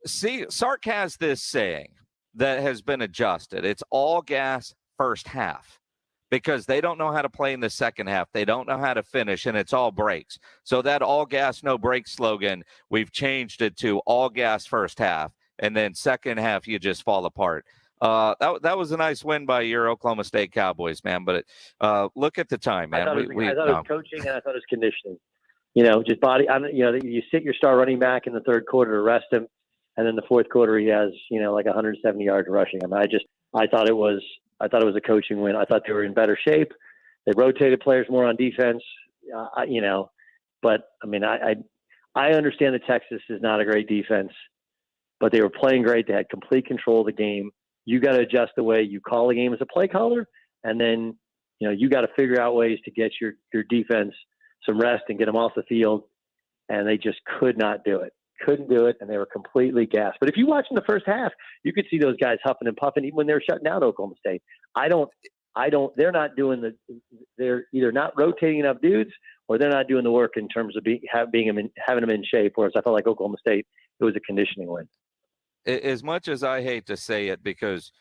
Sark has this saying that has been adjusted. It's all gas first half because they don't know how to play in the second half. They don't know how to finish, and it's all breaks. So that all gas, no breaks slogan, we've changed it to all gas first half, and then second half you just fall apart. That was a nice win by your Oklahoma State Cowboys, man. But look at the time, man. I thought it was coaching, and I thought it was conditioning. Just body. You sit your star running back in the third quarter to rest him, and then the fourth quarter he has like 170 yards rushing. I mean, I thought it was a coaching win. I thought they were in better shape. They rotated players more on defense. But I mean, I understand that Texas is not a great defense, but they were playing great. They had complete control of the game. You got to adjust the way you call a game as a play caller, and then you got to figure out ways to get your defense some rest and get them off the field. And they just could not do it. Couldn't do it, and they were completely gassed. But if you watch in the first half, you could see those guys huffing and puffing even when they were shutting down Oklahoma State. They're not doing they're either not rotating enough dudes or they're not doing the work in terms of having them in shape. Whereas I felt like Oklahoma State, it was a conditioning win. As much as I hate to say it, because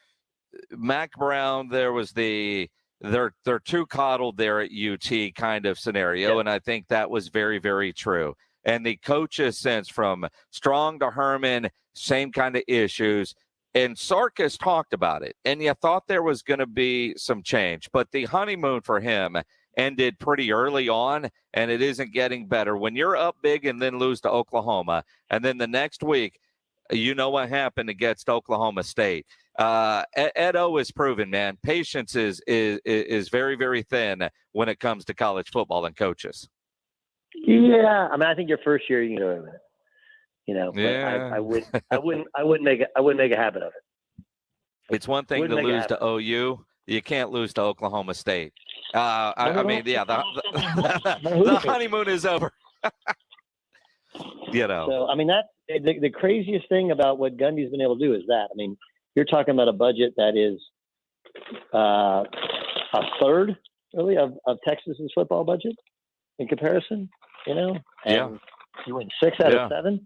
Mac Brown, there was the they're too coddled there at UT kind of scenario. And I think that was very, very true. And the coaches since from Strong to Herman, same kind of issues. And Sarkis talked about it. And you thought there was going to be some change. But the honeymoon for him ended pretty early on, and it isn't getting better. When you're up big and then lose to Oklahoma, and then the next week, you know what happened against Oklahoma State. Ed O is proven, man. Patience is very, very thin when it comes to college football and coaches. Yeah, I mean, I think your first year you can go with it. You know, but I wouldn't make a habit of it. It's one thing to lose to OU. You can't lose to Oklahoma State. I mean, yeah, the honeymoon is over. You know. So, I mean, that the craziest thing about what Gundy's been able to do is that. I mean, you're talking about a budget that is a third, really, of Texas's football budget in comparison. You know, and you win 6 out of 7.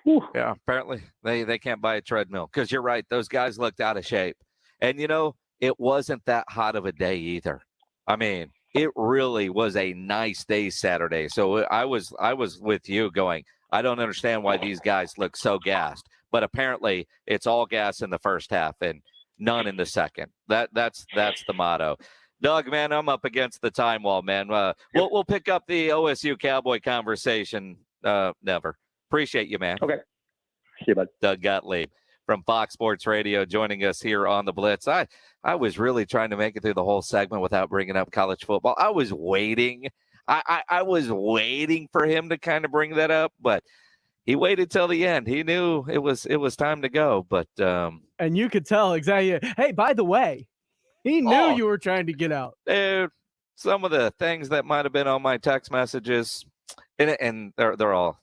Whew. Yeah, apparently they can't buy a treadmill because you're right. Those guys looked out of shape, and you know it wasn't that hot of a day either. I mean, it really was a nice day Saturday. So I was with you going, I don't understand why these guys look so gassed, but apparently it's all gas in the first half and none in the second. That's the motto. Doug, man, I'm up against the time wall, man. We'll pick up the OSU Cowboy conversation. Never. Appreciate you, man. Okay. See you, bud. Doug Gottlieb from Fox Sports Radio joining us here on the Blitz. I was really trying to make it through the whole segment without bringing up college football. I was waiting. I was waiting for him to kind of bring that up, but he waited till the end. He knew it was time to go, but and you could tell exactly. Hey, by the way, he knew you were trying to get out. Dude, some of the things that might have been on my text messages, and they're all.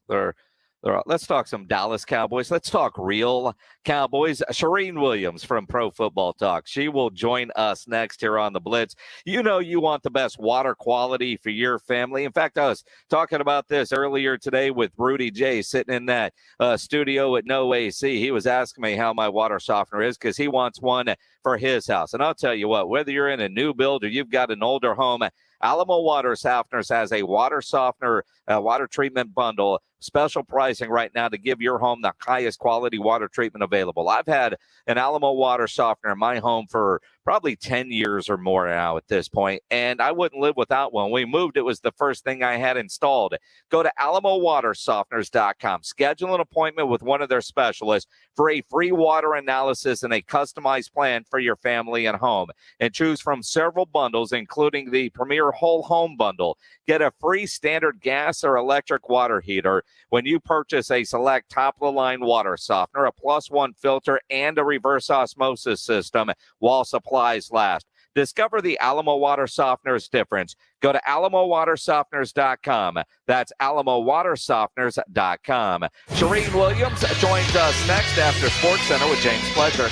Let's talk some Dallas Cowboys. Let's talk real Cowboys. Charean Williams from Pro Football Talk. She will join us next here on the Blitz. You know you want the best water quality for your family. In fact, I was talking about this earlier today with Rudy J sitting in that studio with no AC. He was asking me how my water softener is because he wants one for his house. And I'll tell you what, whether you're in a new build or you've got an older home, Alamo Water Softeners has a water softener, water treatment bundle, special pricing right now to give your home the highest quality water treatment available. I've had an Alamo water softener in my home for probably 10 years or more now at this point, and I wouldn't live without one. When we moved, it was the first thing I had installed. Go to alamowatersofteners.com. Schedule an appointment with one of their specialists for a free water analysis and a customized plan for your family and home. And choose from several bundles, including the Premier Whole Home Bundle. Get a free standard gas or electric water heater when you purchase a select top-of-the-line water softener, a +1 filter, and a reverse osmosis system while supplies last. Discover the Alamo Water Softeners difference. Go to alamowatersofteners.com. That's alamowatersofteners.com. Charean Williams joins us next after Sports Center with James Pledger.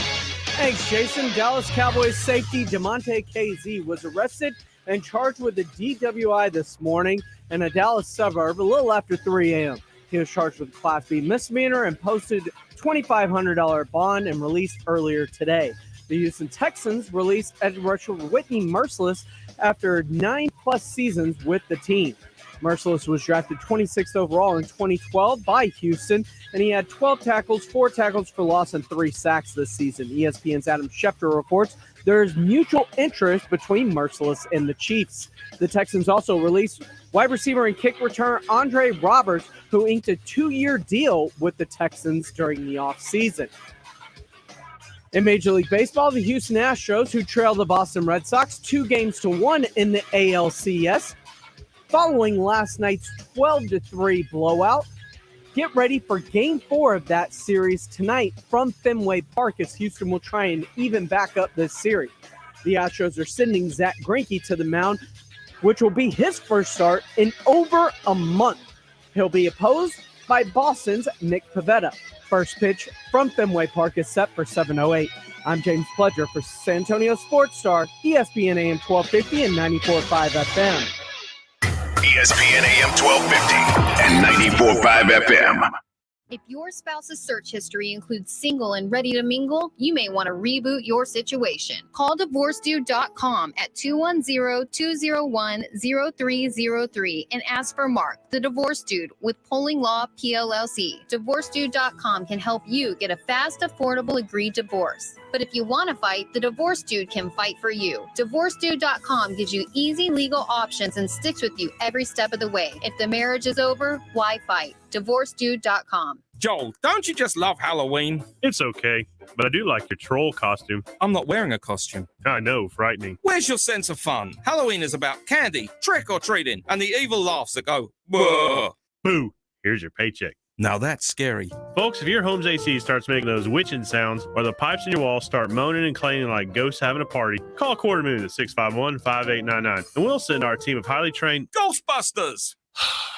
Thanks, Jason. Dallas Cowboys safety DeMonte KZ was arrested and charged with a DWI this morning in a Dallas suburb a little after 3 a.m. He was charged with a Class B misdemeanor and posted $2,500 bond and released earlier today. The Houston Texans released edge rusher Whitney Merciless after 9+ seasons with the team. Merciless was drafted 26th overall in 2012 by Houston, and he had 12 tackles, 4 tackles for loss, and 3 sacks this season. ESPN's Adam Schefter reports there is mutual interest between Merciless and the Chiefs. The Texans also released wide receiver and kick returner Andre Roberts, who inked a 2-year deal with the Texans during the offseason. In Major League Baseball, the Houston Astros, who trailed the Boston Red Sox 2-1 in the ALCS, following last night's 12-3 blowout, get ready for Game 4 of that series tonight from Fenway Park as Houston will try and even back up this series. The Astros are sending Zach Greinke to the mound, which will be his first start in over a month. He'll be opposed by Boston's Nick Pivetta. First pitch from Fenway Park is set for 7:08. I'm James Pledger for San Antonio Sports Star, ESPN AM 1250 and 94.5 FM. ESPN AM 1250 and 94.5 FM. If your spouse's search history includes single and ready to mingle, you may want to reboot your situation. Call divorcedude.com at 210-201-0303 and ask for Mark, the Divorce Dude, with Polling Law PLLC. DivorceDude.com can help you get a fast, affordable, agreed divorce. But if you want to fight, the Divorce Dude can fight for you. DivorceDude.com gives you easy legal options and sticks with you every step of the way. If the marriage is over, why fight? DivorceDude.com. Joel, don't you just love Halloween? It's okay, but I do like your troll costume. I'm not wearing a costume. I know, frightening. Where's your sense of fun? Halloween is about candy, trick-or-treating, and the evil laughs that go, "Whoa." Boo! Here's your paycheck. Now that's scary. Folks, if your home's AC starts making those witching sounds or the pipes in your wall start moaning and clanging like ghosts having a party, call Quarter Moon at 651-5899, and we'll send our team of highly trained Ghostbusters!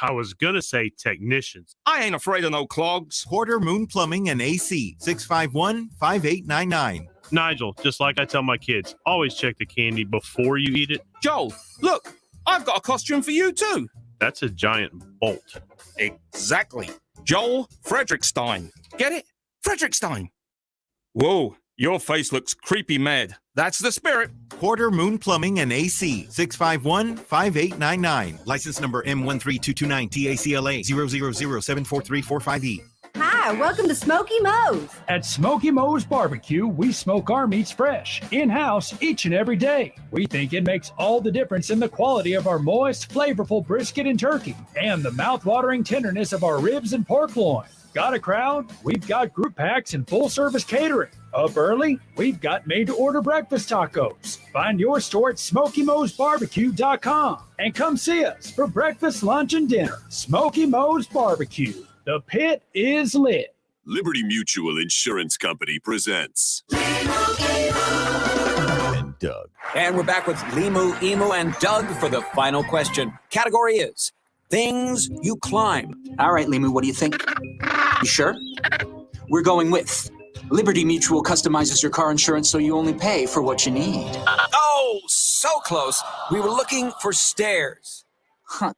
I was gonna say technicians. I ain't afraid of no clogs. Quarter Moon Plumbing and AC, 651-5899. Nigel, just like I tell my kids, always check the candy before you eat it. Joel, look, I've got a costume for you too. That's a giant bolt. Exactly. Joel Frederickstein. Get it? Frederickstein. Whoa, your face looks creepy mad. That's the spirit. Quarter Moon Plumbing and AC, 651-5899. License number M13229 TACLA 000743445E. Hi, welcome to Smoky Mo's. At Smoky Mo's Barbecue, we smoke our meats fresh, in-house, each and every day. We think it makes all the difference in the quality of our moist, flavorful brisket and turkey, and the mouth-watering tenderness of our ribs and pork loin. Got a crowd? We've got group packs and full-service catering. Up early? We've got made-to-order breakfast tacos. Find your store at SmokyMo'sBarbecue.com and come see us for breakfast, lunch, and dinner. Smoky Mo's Barbecue. The pit is lit. Liberty Mutual Insurance Company presents and Doug. And we're back with Limu, Emu, and Doug for the final question. Category is things you climb. All right, Limu, what do you think? You sure? We're going with Liberty Mutual customizes your car insurance so you only pay for what you need. Oh, so close. We were looking for stairs. Huh.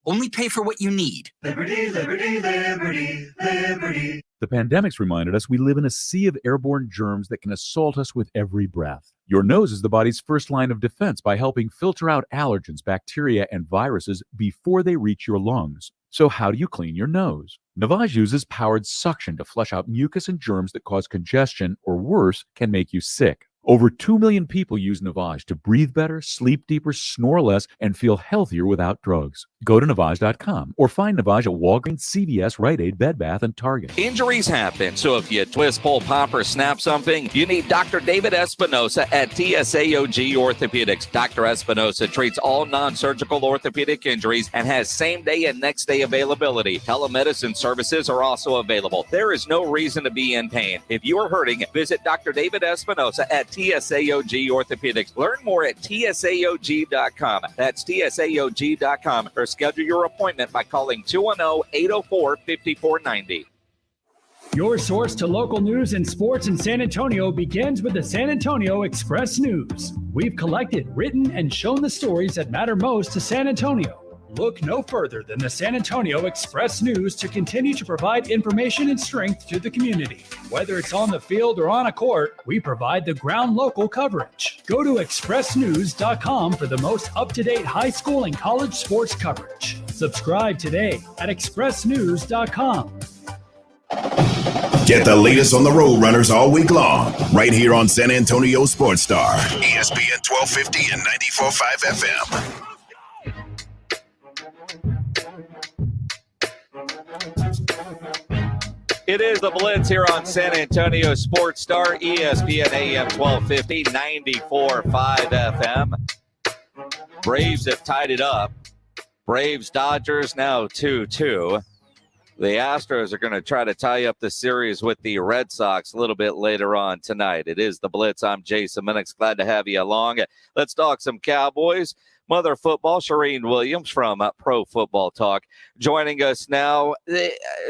Only pay for what you need. Liberty, liberty, liberty, liberty. The pandemic's reminded us we live in a sea of airborne germs that can assault us with every breath. Your nose is the body's first line of defense by helping filter out allergens, bacteria, and viruses before they reach your lungs. So how do you clean your nose? Navage uses powered suction to flush out mucus and germs that cause congestion or worse, can make you sick. Over 2 million people use Navage to breathe better, sleep deeper, snore less, and feel healthier without drugs. Go to Navage.com or find Navage at Walgreens, CVS, Rite Aid, Bed Bath, and Target. Injuries happen, so if you twist, pull, pop, or snap something, you need Dr. David Espinosa at TSAOG Orthopedics. Dr. Espinosa treats all non-surgical orthopedic injuries and has same-day and next-day availability. Telemedicine services are also available. There is no reason to be in pain. If you are hurting, visit Dr. David Espinosa at TSAOG Orthopedics. Learn more at TSAOG.com. That's TSAOG.com, or schedule your appointment by calling 210-804-5490. Your source to local news and sports in San Antonio begins with the San Antonio Express News. We've collected, written, and shown the stories that matter most to San Antonio. Look no further than the San Antonio Express News to continue to provide information and strength to the community. Whether it's on the field or on a court, we provide the ground local coverage. Go to expressnews.com for the most up-to-date high school and college sports coverage. Subscribe today at expressnews.com. Get the latest on the Road Runners all week long, right here on San Antonio Sports Star, ESPN 1250 and 94.5 FM. It is the Blitz here on San Antonio Sports Star, ESPN AM 1250, 94.5 FM. Braves have tied it up. Braves-Dodgers now 2-2. The Astros are going to try to tie up the series with the Red Sox a little bit later on tonight. It is the Blitz. I'm Jason Minix. Glad to have you along. Let's talk some Cowboys. Mother Football, Charean Williams from Pro Football Talk, joining us now.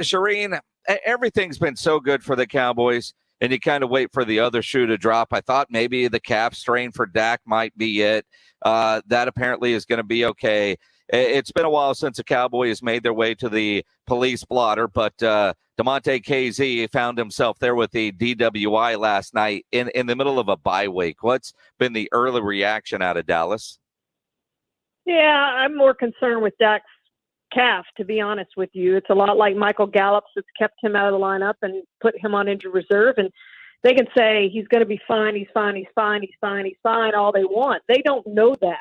Charean, everything's been so good for the Cowboys, and you kind of wait for the other shoe to drop. I thought maybe the calf strain for Dak might be it. That apparently is going to be okay. It's been a while since the Cowboys made their way to the police blotter, but DeMonte KZ found himself there with the DWI last night in the middle of a bye week. What's been the early reaction out of Dallas? Yeah, I'm more concerned with Dak's calf, to be honest with you. It's a lot like Michael Gallup's that's kept him out of the lineup and put him on injured reserve. And they can say he's going to be fine, he's fine, he's fine, he's fine, he's fine, all they want. They don't know that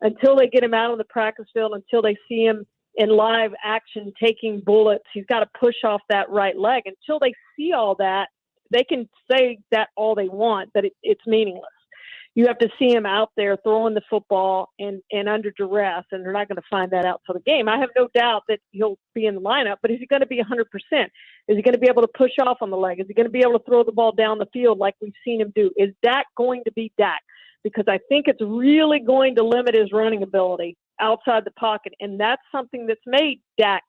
until they get him out on the practice field, until they see him in live action taking bullets. He's got to push off that right leg. Until they see all that, they can say that all they want, but it's meaningless. You have to see him out there throwing the football and under duress, and they're not going to find that out till the game. I have no doubt that he'll be in the lineup, but is he going to be 100%? Is he going to be able to push off on the leg? Is he going to be able to throw the ball down the field like we've seen him do? Is Dak going to be Dak? Because I think it's really going to limit his running ability outside the pocket, and that's something that's made Dak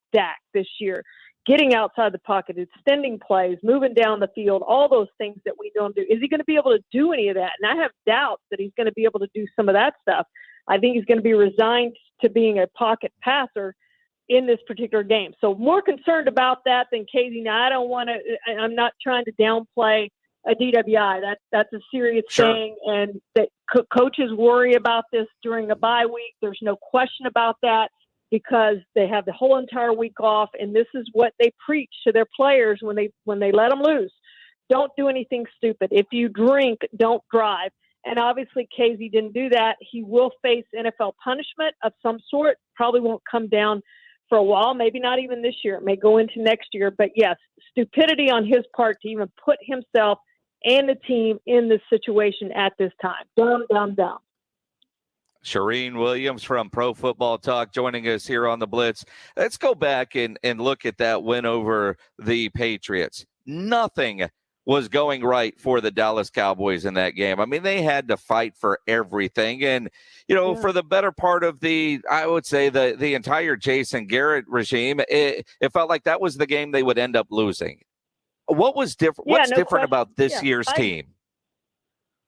this year. Getting outside the pocket, extending plays, moving down the field, all those things that we know him do. Is he going to be able to do any of that? And I have doubts that he's going to be able to do some of that stuff. I think he's going to be resigned to being a pocket passer in this particular game. So more concerned about that than KZ. Now, I'm not trying to downplay a DWI. That's a serious thing, and that coaches worry about this during a bye week. There's no question about that, because they have the whole entire week off, and this is what they preach to their players when they let them loose. Don't do anything stupid. If you drink, don't drive. And obviously KZ didn't do that. He will face NFL punishment of some sort. Probably won't come down for a while, maybe not even this year. It may go into next year. But yes, stupidity on his part to even put himself and the team in this situation at this time. Dumb. Charean Williams from Pro Football Talk joining us here on the Blitz. Let's go back and look at that win over the Patriots. Nothing was going right for the Dallas Cowboys in that game. I mean, they had to fight for everything. And, for the better part of I would say the entire Jason Garrett regime, it felt like that was the game they would end up losing. What was different? What's different about this year's team?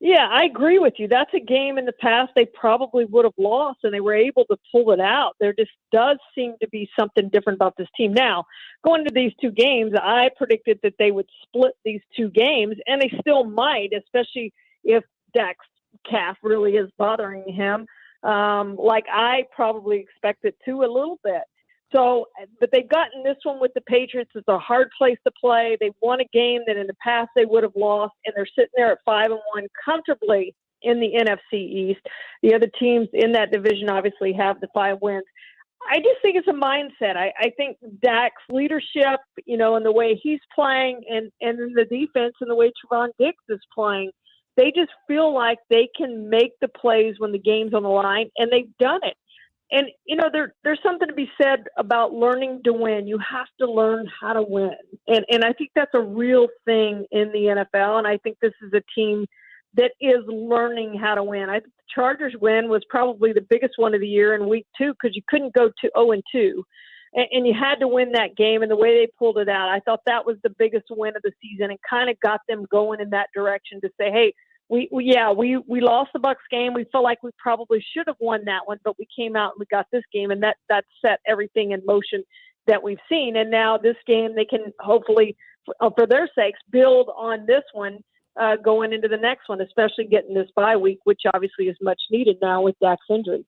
Yeah, I agree with you. That's a game in the past they probably would have lost, and they were able to pull it out. There just does seem to be something different about this team. Now, going to these two games, I predicted that they would split these two games, and they still might, especially if Dak's calf really is bothering him, like I probably expected to a little bit. So, but they've gotten this one with the Patriots. It's a hard place to play. They won a game that in the past they would have lost, and they're sitting there at 5-1 comfortably in the NFC East. The other teams in that division obviously have the 5 wins. I just think it's a mindset. I think Dak's leadership, and the way he's playing, and in the defense and the way Trevon Diggs is playing, they just feel like they can make the plays when the game's on the line, and they've done it. And, there's something to be said about learning to win. You have to learn how to win. And I think that's a real thing in the NFL. And I think this is a team that is learning how to win. I think the Chargers win was probably the biggest one of the year in week 2, because you couldn't go to 0-2. And you had to win that game. And the way they pulled it out, I thought that was the biggest win of the season, and kind of got them going in that direction to say, hey, we lost the Bucs game. We felt like we probably should have won that one, but we came out and we got this game, and that set everything in motion that we've seen. And now this game, they can hopefully, for their sakes, build on this one going into the next one, especially getting this bye week, which obviously is much needed now with Dak's injury.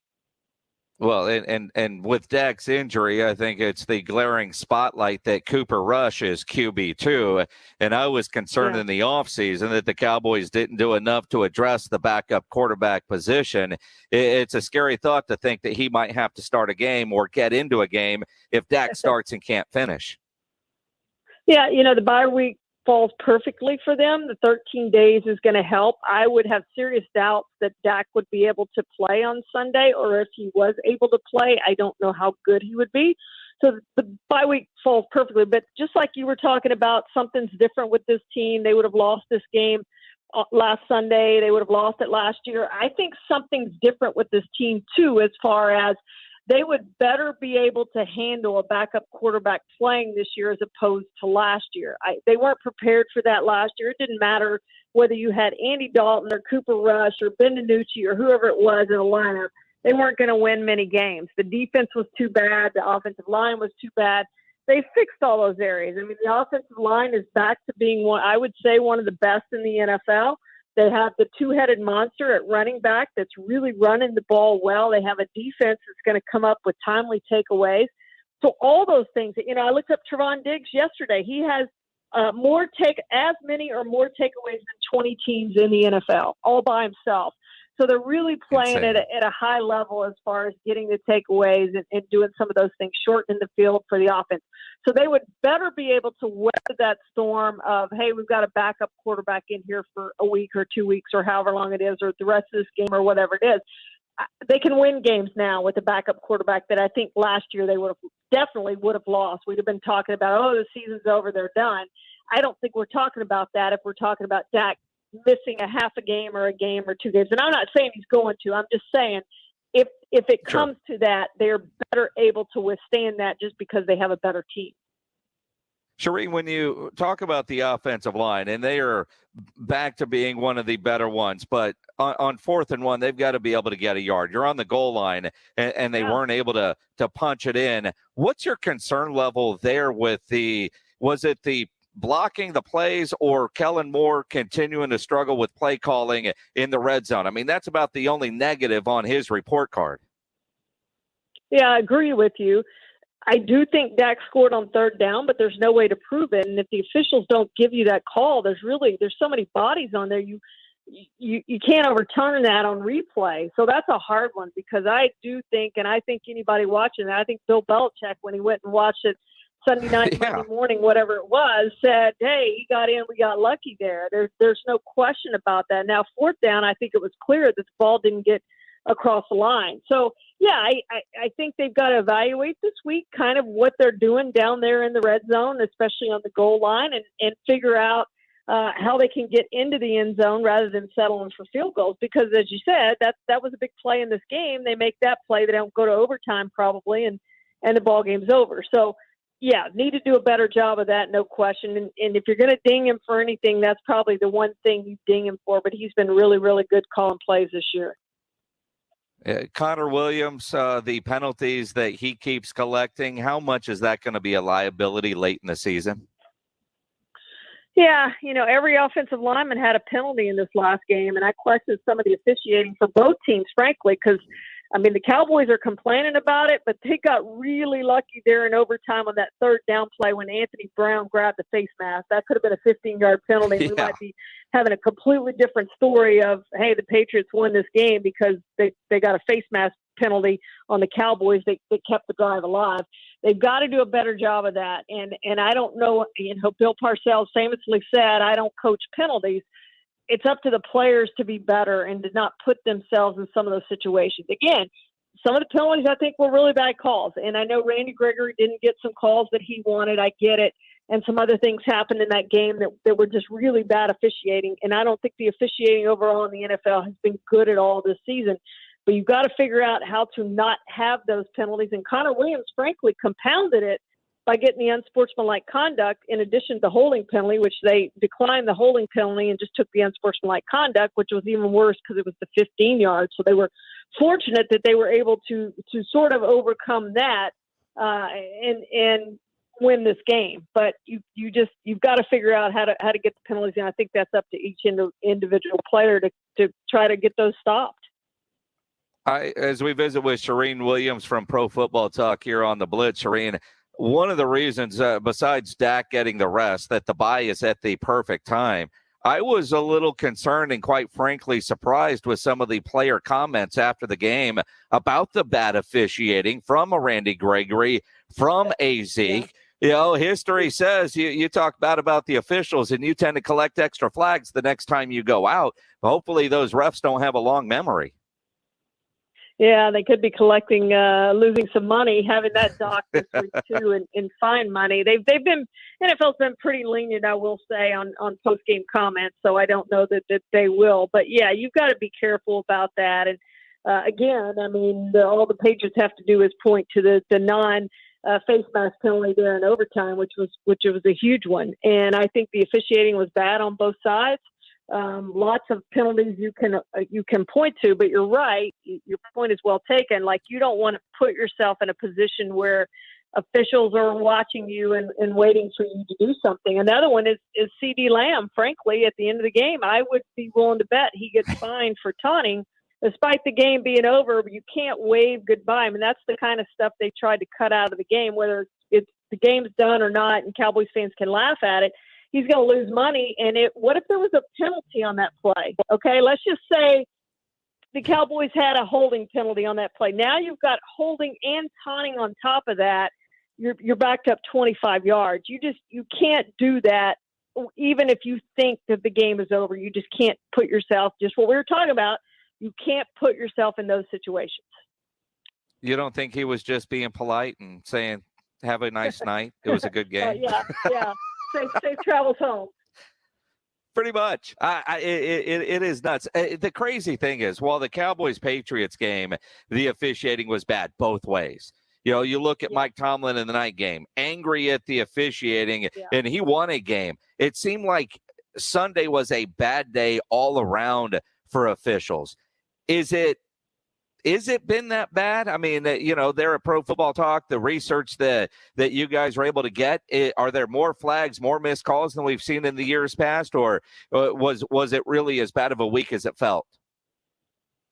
Well, and with Dak's injury, I think it's the glaring spotlight that Cooper Rush is QB2. And I was concerned in the offseason that the Cowboys didn't do enough to address the backup quarterback position. It's a scary thought to think that he might have to start a game or get into a game if Dak starts and can't finish. Yeah, the bye week falls perfectly for them. The 13 days is going to help. I would have serious doubts that Dak would be able to play on Sunday, or if he was able to play, I don't know how good he would be. So the bye week falls perfectly. But just like you were talking about, something's different with this team. They would have lost this game last Sunday. They would have lost it last year. I think something's different with this team too, as far as they would better be able to handle a backup quarterback playing this year as opposed to last year. They weren't prepared for that last year. It didn't matter whether you had Andy Dalton or Cooper Rush or Ben DiNucci or whoever it was in the lineup. they weren't going to win many games. The defense was too bad. The offensive line was too bad. They fixed all those areas. I mean, the offensive line is back to being one of the best in the NFL. They have the two-headed monster at running back that's really running the ball well. They have a defense that's going to come up with timely takeaways. So all those things, I looked up Trevon Diggs yesterday. He has as many or more takeaways than 20 teams in the NFL, all by himself. So they're really playing at a high level as far as getting the takeaways and doing some of those things, shortening the field for the offense. So they would better be able to weather that storm of, hey, we've got a backup quarterback in here for a week or 2 weeks or however long it is, or the rest of this game or whatever it is. They can win games now with a backup quarterback that I think last year they definitely would have lost. We'd have been talking about, the season's over, they're done. I don't think we're talking about that if we're talking about Dak missing a half a game or a game or 2 games. And I'm not saying he's going to. I'm just saying if it comes to that, they're better able to withstand that just because they have a better team. Charean, when you talk about the offensive line, and they are back to being one of the better ones, but on 4th and 1, they've got to be able to get a yard. You're on the goal line, and they weren't able to punch it in. What's your concern level there with was it the blocking the plays or Kellen Moore continuing to struggle with play calling in the red zone? I mean, that's about the only negative on his report card. Yeah, I agree with you. I do think Dak scored on 3rd down, but there's no way to prove it. And if the officials don't give you that call, there's so many bodies on there. You can't overturn that on replay. So that's a hard one, because I do think, and I think anybody watching that, I think Bill Belichick, when he went and watched it Sunday night, Monday morning, whatever it was, said, hey, he got in, we got lucky there. There's no question about that. Now, 4th down, I think it was clear that the ball didn't get across the line. So, yeah, I think they've got to evaluate this week kind of what they're doing down there in the red zone, especially on the goal line, and figure out how they can get into the end zone rather than settling for field goals. Because, as you said, that was a big play in this game. They make that play, they don't go to overtime probably, and the ball game's over. So, yeah, need to do a better job of that, no question. And if you're going to ding him for anything, that's probably the one thing you ding him for. But he's been really, really good calling plays this year. Connor Williams, the penalties that he keeps collecting, how much is that going to be a liability late in the season? Yeah, every offensive lineman had a penalty in this last game, and I questioned some of the officiating for both teams, frankly, because, the Cowboys are complaining about it, but they got really lucky there in overtime on that 3rd down play when Anthony Brown grabbed the face mask. That could have been a 15-yard penalty. Yeah. We might be having a completely different story of, hey, the Patriots won this game because they got a face mask penalty on the Cowboys. They kept the drive alive. They've got to do a better job of that. And I don't know, Bill Parcells famously said, I don't coach penalties. It's up to the players to be better and to not put themselves in some of those situations. Again, some of the penalties I think were really bad calls. And I know Randy Gregory didn't get some calls that he wanted. I get it. And some other things happened in that game that were just really bad officiating. And I don't think the officiating overall in the NFL has been good at all this season. But you've got to figure out how to not have those penalties. And Connor Williams, frankly, compounded it by getting the unsportsmanlike conduct in addition to the holding penalty, which they declined the holding penalty and just took the unsportsmanlike conduct, which was even worse because it was the 15 yards. So they were fortunate that they were able to sort of overcome that and win this game. But you've got to figure out how to get the penalties, and I think that's up to each individual player to try to get those stopped. As we visit with Charean Williams from Pro Football Talk here on the Blitz, Charean, one of the reasons, besides Dak getting the rest, that the bye is at the perfect time, I was a little concerned and quite frankly surprised with some of the player comments after the game about the bad officiating from a Randy Gregory, from AZ. History says you talk bad about the officials and you tend to collect extra flags the next time you go out. Hopefully those refs don't have a long memory. Yeah, they could be collecting, losing some money, having that docked this week too, and fine money. NFL's been pretty lenient, I will say, on post-game comments. So I don't know that they will, but yeah, you've got to be careful about that. And again, all the Patriots have to do is point to the non-face mask penalty there in overtime, which was a huge one. And I think the officiating was bad on both sides. Lots of penalties you can point to, but you're right. Your point is well taken. Like, you don't want to put yourself in a position where officials are watching you and waiting for you to do something. Another one is C.D. Lamb. Frankly, at the end of the game, I would be willing to bet he gets fined for taunting, despite the game being over. But you can't wave goodbye. I mean, that's the kind of stuff they tried to cut out of the game, whether it's the game's done or not, and Cowboys fans can laugh at it. He's going to lose money. And what if there was a penalty on that play? Okay, let's just say the Cowboys had a holding penalty on that play. Now you've got holding and taunting on top of that. You're backed up 25 yards. You can't do that. Even if you think that the game is over, you just can't put yourself, just what we were talking about, you can't put yourself in those situations. You don't think he was just being polite and saying, have a nice night? It was a good game. Yeah. Safe travels home. Pretty much. It is nuts. The crazy thing is, while the Cowboys-Patriots game, the officiating was bad both ways. You know, you look at Mike Tomlin in the night game, angry at the officiating, and he won a game. It seemed like Sunday was a bad day all around for officials. Is it been that bad? I mean, they're at Pro Football Talk, the research that you guys were able to get. Are there more flags, more missed calls than we've seen in the years past, or was it really as bad of a week as it felt?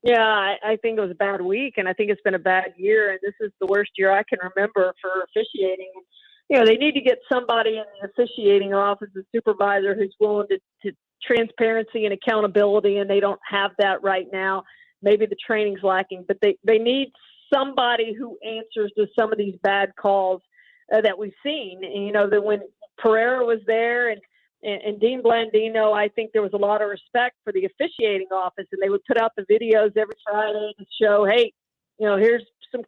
Yeah, I think it was a bad week, and I think it's been a bad year, and this is the worst year I can remember for officiating. You know, they need to get somebody in the officiating office, a supervisor who's willing to transparency and accountability, and they don't have that right now. Maybe the training's lacking, but they need somebody who answers to some of these bad calls that we've seen. And, that when Pereira was there and Dean Blandino, I think there was a lot of respect for the officiating office, and they would put out the videos every Friday to show, hey, here's some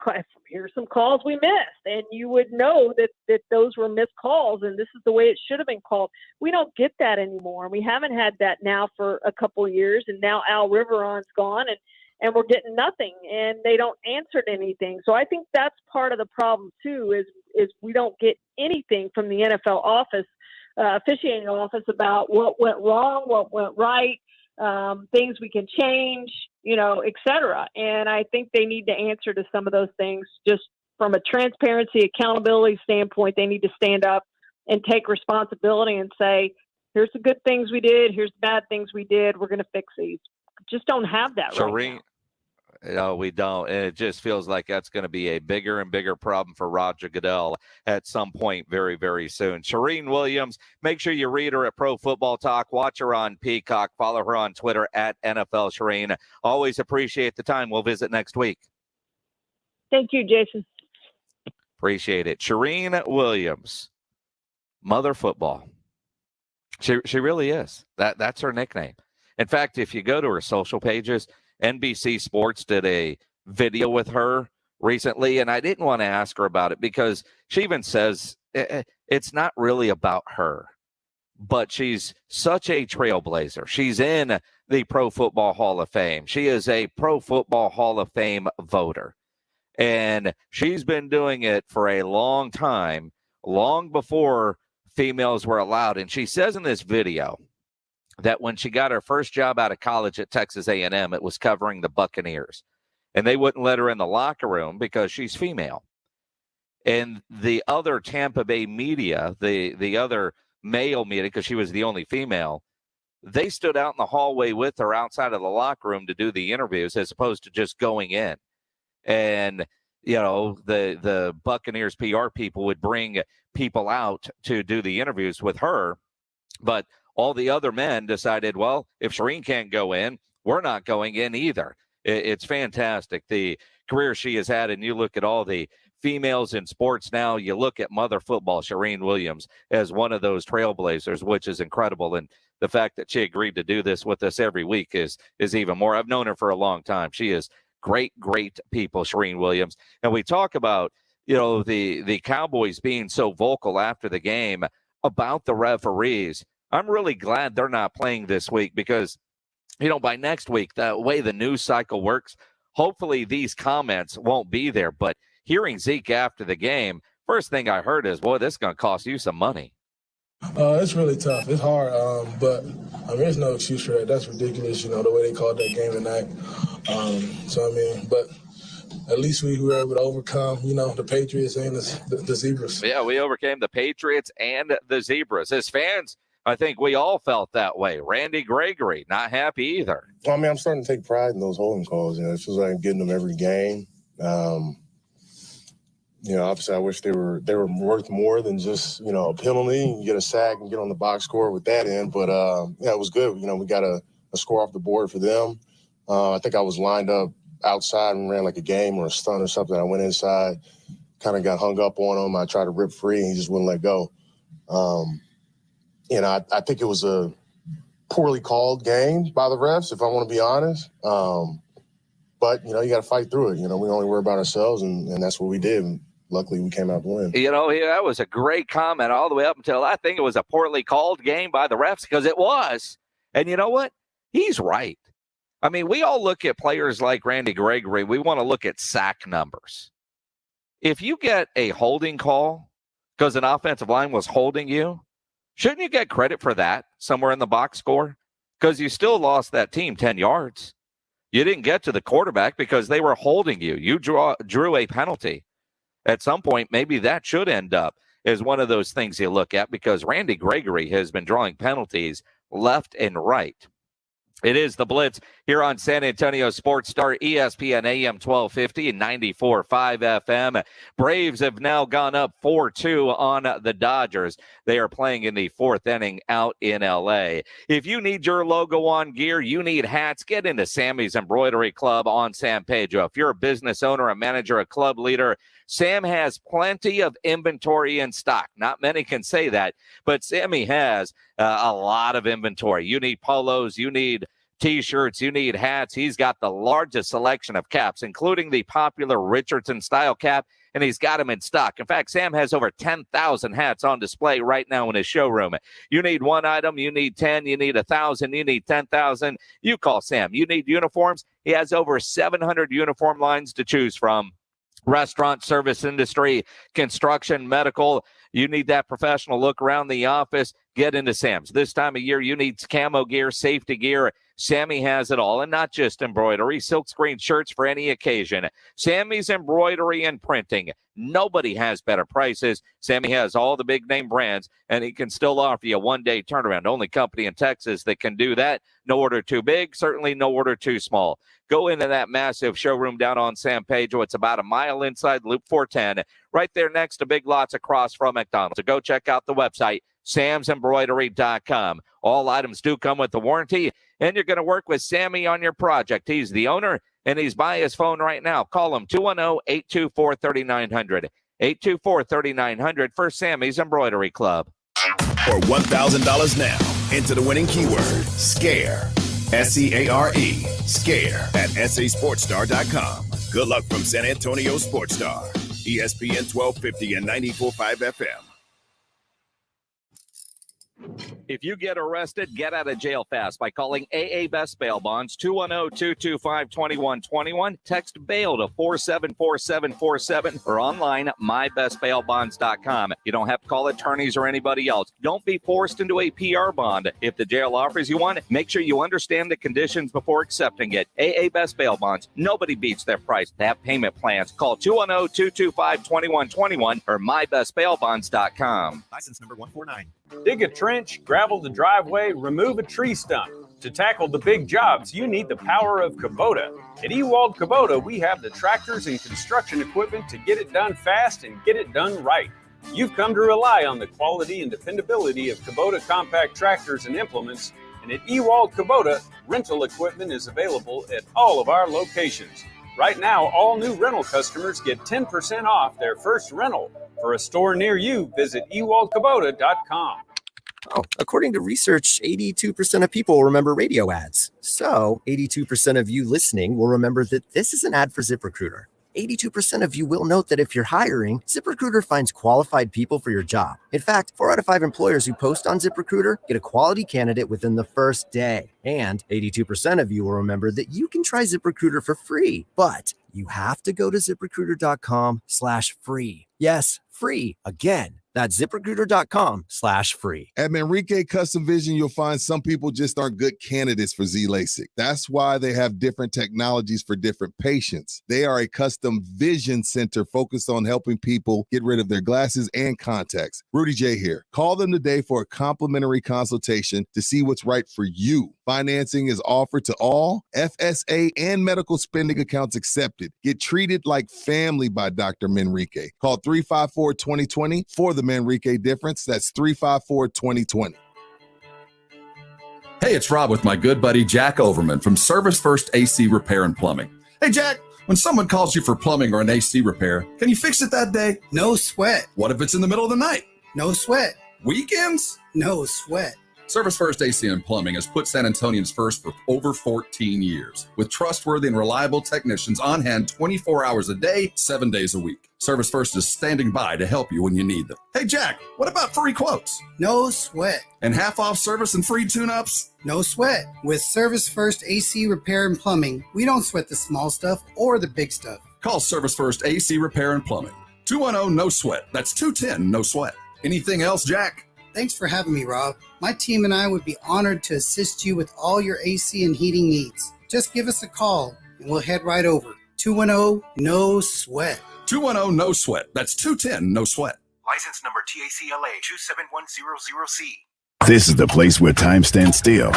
calls we missed, and you would know that those were missed calls, and this is the way it should have been called. We don't get that anymore. We haven't had that now for a couple of years, and now Al Riveron's gone, and we're getting nothing, and they don't answer to anything. So I think that's part of the problem too, is we don't get anything from the NFL office, officiating office, about what went wrong, what went right, things we can change, et cetera. And I think they need to answer to some of those things just from a transparency, accountability standpoint. They need to stand up and take responsibility and say, here's the good things we did, here's the bad things we did, we're going to fix these. Just don't have that right now. No, we don't. And it just feels like that's going to be a bigger and bigger problem for Roger Goodell at some point very, very soon. Charean Williams, make sure you read her at Pro Football Talk. Watch her on Peacock. Follow her on Twitter at NFL Charean. Always appreciate the time. We'll visit next week. Thank you, Jason. Appreciate it. Charean Williams, Mother Football. She really is. That's her nickname. In fact, if you go to her social pages, NBC Sports did a video with her recently, and I didn't want to ask her about it because she even says it's not really about her, but she's such a trailblazer. She's in the Pro Football Hall of Fame. She is a Pro Football Hall of Fame voter, and she's been doing it for a long time, long before females were allowed. And she says in this video that when she got her first job out of college at Texas A&M, it was covering the Buccaneers. And they wouldn't let her in the locker room because she's female. And the other Tampa Bay media, the other male media, because she was the only female, they stood out in the hallway with her outside of the locker room to do the interviews as opposed to just going in. And, the Buccaneers PR people would bring people out to do the interviews with her. But all the other men decided, well, if Charean can't go in, we're not going in either. It's fantastic, the career she has had. And you look at all the females in sports now, you look at Mother Football, Charean Williams, as one of those trailblazers, which is incredible. And the fact that she agreed to do this with us every week is even more. I've known her for a long time. She is great people, Charean Williams. And we talk about, the Cowboys being so vocal after the game about the referees. I'm really glad they're not playing this week because, by next week, the way the news cycle works, hopefully these comments won't be there. But hearing Zeke after the game, first thing I heard is, boy, this is going to cost you some money. It's really tough. It's hard, but there's no excuse for that. That's ridiculous, the way they called that game tonight. But at least we were able to overcome, the Patriots and the Zebras. Yeah, we overcame the Patriots and the Zebras. As fans, I think we all felt that way. Randy Gregory, not happy either. Well, I'm starting to take pride in those holding calls. It feels like I'm getting them every game. Obviously I wish they were worth more than just, a penalty. You get a sack and get on the box score with that in. But, it was good. We got a score off the board for them. I think I was lined up outside and ran like a game or a stunt or something. I went inside, kind of got hung up on him. I tried to rip free and he just wouldn't let go. I think it was a poorly called game by the refs, if I want to be honest. But, you got to fight through it. We only worry about ourselves, and that's what we did. And luckily, we came out to win. That was a great comment all the way up until I think it was a poorly called game by the refs, because it was. And you know what? He's right. We all look at players like Randy Gregory. We want to look at sack numbers. If you get a holding call because an offensive line was holding you, shouldn't you get credit for that somewhere in the box score? Because you still lost that team 10 yards. You didn't get to the quarterback because they were holding you. You drew a penalty. At some point, maybe that should end up as one of those things you look at, because Randy Gregory has been drawing penalties left and right. It is the Blitz here on San Antonio Sports Star, ESPN AM 1250 and 94.5 FM. Braves have now gone up 4-2 on the Dodgers. They are playing in the fourth inning out in L.A. If you need your logo on gear, you need hats, get into Sammy's Embroidery Club on San Pedro. If you're a business owner, a manager, a club leader, Sam has plenty of inventory in stock. Not many can say that, but Sammy has a lot of inventory. You need polos, you need T-shirts, you need hats. He's got the largest selection of caps, including the popular Richardson style cap, and he's got them in stock. In fact, Sam has over 10,000 hats on display right now in his showroom. You need one item, you need 10, you need 1,000, you need 10,000. You call Sam. You need uniforms. He has over 700 uniform lines to choose from. Restaurant, service industry, construction, medical. You need that professional look around the office. Get into Sam's. This time of year, you need camo gear, safety gear. Sammy has it all, and not just embroidery, silkscreen shirts for any occasion. Sammy's Embroidery and Printing. Nobody has better prices. Sammy has all the big name brands, and he can still offer you a one-day turnaround. Only company in Texas that can do that. No order too big, certainly no order too small. Go into that massive showroom down on San Pedro. It's about a mile inside Loop 410, right there next to Big Lots across from McDonald's. So go check out the website, samsembroidery.com. All items do come with the warranty, and you're going to work with Sammy on your project. He's the owner, and he's by his phone right now. Call him 210-824-3900. 824-3900 for Sammy's Embroidery Club. For $1,000 now, enter the winning keyword, SCARE. SCARE. SCARE at SASportsStar.com. Good luck from San Antonio Sports Star. ESPN 1250 and 94.5 FM. If you get arrested, get out of jail fast by calling AA Best Bail Bonds, 210-225-2121. Text bail to 474747 or online, mybestbailbonds.com. You don't have to call attorneys or anybody else. Don't be forced into a PR bond. If the jail offers you one, make sure you understand the conditions before accepting it. AA Best Bail Bonds. Nobody beats their price. They have payment plans. Call 210-225-2121 or mybestbailbonds.com. License number 149. Dig a trench, gravel the driveway, remove a tree stump. To tackle the big jobs, you need the power of Kubota. At Ewald Kubota, we have the tractors and construction equipment to get it done fast and get it done right. You've come to rely on the quality and dependability of Kubota compact tractors and implements, and at Ewald Kubota, rental equipment is available at all of our locations. Right now, all new rental customers get 10% off their first rental. For a store near you, visit ewaldkubota.com. Oh, according to research, 82% of people remember radio ads. So 82% of you listening will remember that this is an ad for ZipRecruiter. 82% of you will note that if you're hiring, ZipRecruiter finds qualified people for your job. In fact, 4 out of 5 employers who post on ZipRecruiter get a quality candidate within the first day. And 82% of you will remember that you can try ZipRecruiter for free, but you have to go to ZipRecruiter.com/free. Yes, free. Again, That's ZipRecruiter.com/free. At Manrique Custom Vision, you'll find some people just aren't good candidates for Z-LASIK. That's why they have different technologies for different patients. They are a custom vision center focused on helping people get rid of their glasses and contacts. Rudy J here. Call them today for a complimentary consultation to see what's right for you. Financing is offered to all FSA and medical spending accounts accepted. Get treated like family by Dr. Manrique. Call 354-2020 for the Manrique difference. That's 354-2020. Hey, it's Rob with my good buddy Jack Overman from Service First AC Repair and Plumbing. Hey, Jack, when someone calls you for plumbing or an AC repair, can you fix it that day? No sweat. What if it's in the middle of the night? No sweat. Weekends? No sweat. Service First AC and Plumbing has put San Antonians first for over 14 years, with trustworthy and reliable technicians on hand 24 hours a day, 7 days a week. Service First is standing by to help you when you need them. Hey, Jack, what about free quotes? No sweat. And half-off service and free tune-ups? No sweat. With Service First AC Repair and Plumbing, we don't sweat the small stuff or the big stuff. Call Service First AC Repair and Plumbing. 210-NO-SWEAT. That's 210-NO-SWEAT. Anything else, Jack? Thanks for having me, Rob. My team and I would be honored to assist you with all your AC and heating needs. Just give us a call, and we'll head right over. 210-NO-SWEAT. 210-NO-SWEAT. That's 210-NO-SWEAT. License number TACLA 27100C. This is the place where time stands still.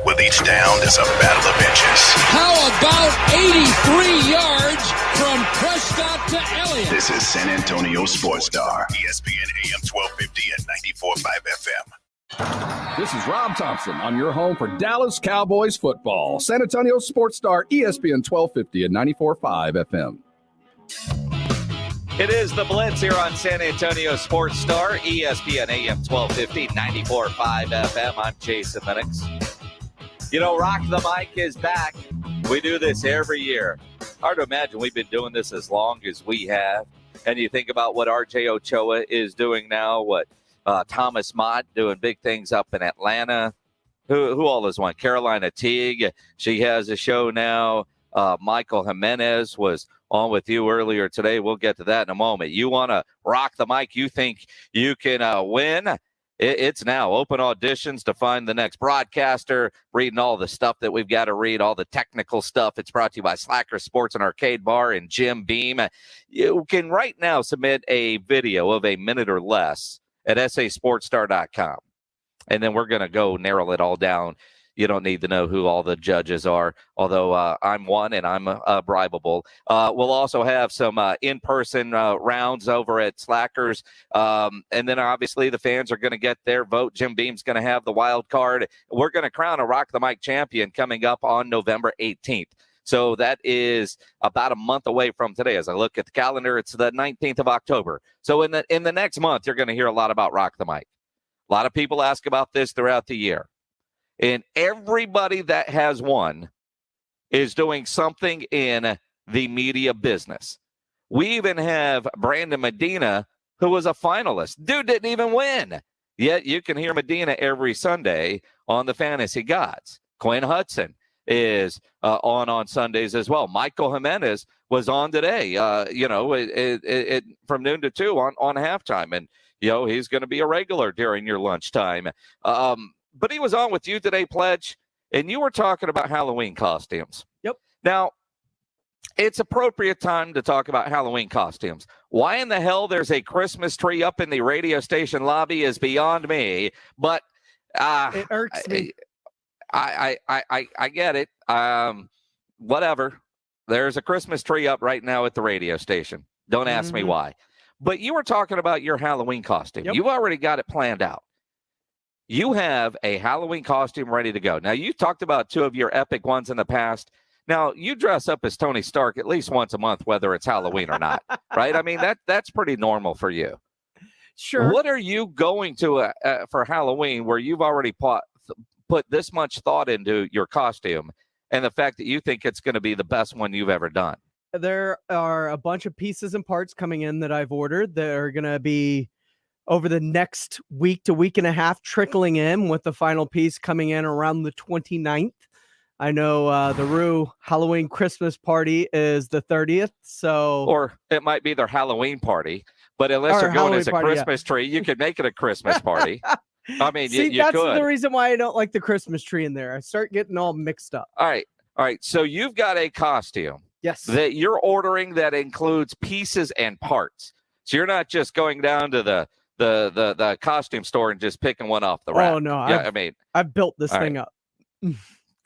With each down, there's a battle of inches. How about 83 yards from Prescott to Elliott? This is San Antonio Sports Star, ESPN AM 1250 and 94.5 FM. This is Rob Thompson. I'm your home for Dallas Cowboys football. San Antonio Sports Star, ESPN 1250 and 94.5 FM. It is the Blitz here on San Antonio Sports Star, ESPN AM 1250, 94.5 FM. I'm Jason Minix. You know, Rock the Mic is back. We do this every year. Hard to imagine we've been doing this as long as we have. And you think about what RJ Ochoa is doing now, what Thomas Mott doing big things up in Atlanta. Who all is one? Carolina Teague. She has a show now. Michael Jimenez was on with you earlier today. We'll get to that in a moment. You want to rock the mic? You think you can win? It's now open auditions to find the next broadcaster, reading all the stuff that we've got to read, all the technical stuff. It's brought to you by Slacker Sports and Arcade Bar and Jim Beam. You can right now submit a video of a minute or less at sasportstar.com. And then we're going to go narrow it all down. You don't need to know who all the judges are, although I'm one and I'm bribable. We'll also have some in-person rounds over at Slackers. And then obviously the fans are going to get their vote. Jim Beam's going to have the wild card. We're going to crown a Rock the Mic champion coming up on November 18th. So that is about a month away from today. As I look at the calendar, it's the 19th of October. So in the next month, you're going to hear a lot about Rock the Mic. A lot of people ask about this throughout the year. And everybody that has won is doing something in the media business. We even have Brandon Medina, who was a finalist. Dude didn't even win. Yet you can hear Medina every Sunday on the Fantasy Gods. Quinn Hudson is on Sundays as well. Michael Jimenez was on today, from noon to 2 on halftime. And, he's going to be a regular during your lunchtime. But he was on with you today, Pledge, and you were talking about Halloween costumes. Yep. Now, it's appropriate time to talk about Halloween costumes. Why in the hell there's a Christmas tree up in the radio station lobby is beyond me, but it irks me. I get it. Whatever. There's a Christmas tree up right now at the radio station. Don't ask me why. But you were talking about your Halloween costume. Yep. You've already got it planned out. You have a Halloween costume ready to go. Now, you talked about two of your epic ones in the past. Now, you dress up as Tony Stark at least once a month, whether it's Halloween or not, right? I mean, that's pretty normal for you. Sure. What are you going to for Halloween where you've already put this much thought into your costume and the fact that you think it's going to be the best one you've ever done? There are a bunch of pieces and parts coming in that I've ordered that are going to be over the next week to week and a half trickling in, with the final piece coming in around the 29th. I know the Rue Halloween Christmas party is the 30th. So, or it might be their Halloween party, But unless Or you're going Halloween as a party, Christmas tree, you could make it a Christmas party. I mean, See, you that's could. the reason why I don't like the Christmas tree in there. I start getting all mixed up. All right. So you've got a costume. Yes. That you're ordering that includes pieces and parts. So you're not just going down to the costume store and just picking one off the rack. Oh no! Yeah, I've built this thing right. up.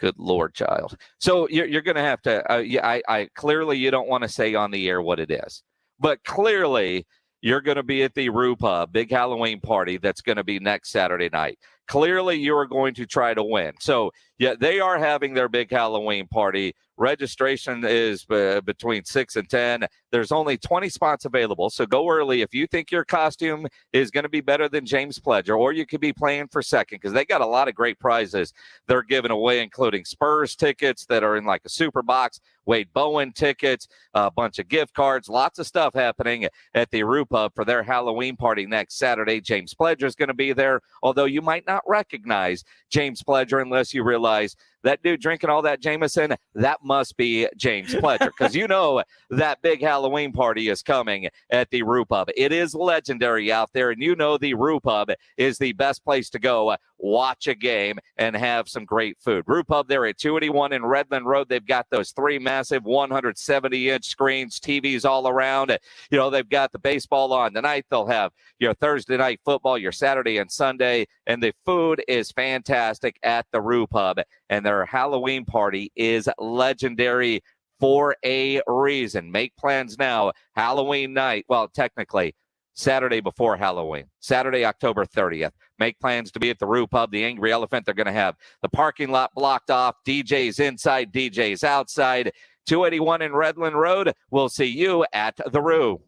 Good Lord, child. So you're going to have to. I clearly you don't want to say on the air what it is, but clearly you're going to be at the Rue Pub big Halloween party that's going to be next Saturday night. Clearly, you are going to try to win. So, yeah, they are having their big Halloween party. Registration is between 6 and 10. There's only 20 spots available, so go early if you think your costume is going to be better than James Pledger, or you could be playing for second because they got a lot of great prizes they're giving away, including Spurs tickets that are in like a super box, Wade Bowen tickets, a bunch of gift cards, lots of stuff happening at the Rue Pub for their Halloween party next Saturday. James Pledger is going to be there, although you might not recognize James Pledger unless you realize that dude drinking all that Jameson, that must be James Pledger, because you know that big Halloween party is coming at the Rue Pub. It is legendary out there, and you know the Rue Pub is the best place to go watch a game and have some great food. Rue Pub there at 281 in Redland Road. They've got those 3 massive 170-inch screens, TVs all around. You know, they've got the baseball on tonight. They'll have your Thursday night football, your Saturday and Sunday, and the food is fantastic at the Rue Pub, and their Halloween party is legendary for a reason. Make plans now. Halloween night, well, technically, Saturday before Halloween, Saturday, October 30th. Make plans to be at the Rue Pub, the Angry Elephant. They're going to have the parking lot blocked off, DJs inside, DJs outside. 281 in Redland Road. We'll see you at the Rue.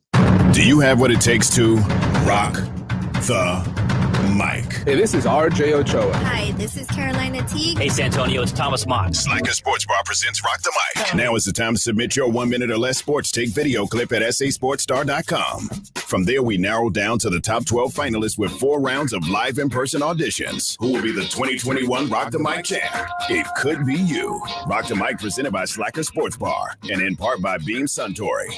Do you have what it takes to rock the mic? Hey, this is RJ Ochoa. Hi, this is Carolina Teague. Hey, San Antonio, it's Thomas Mox. Slacker Sports Bar presents Rock the Mic. Now is the time to submit your 1 minute or less sports take video clip at sasportstar.com. From there, we narrow down to the top 12 finalists with 4 rounds of live in-person auditions. Who will be the 2021 Rock the Mic champ? It could be you. Rock the Mic presented by Slacker Sports Bar and in part by Beam Suntory.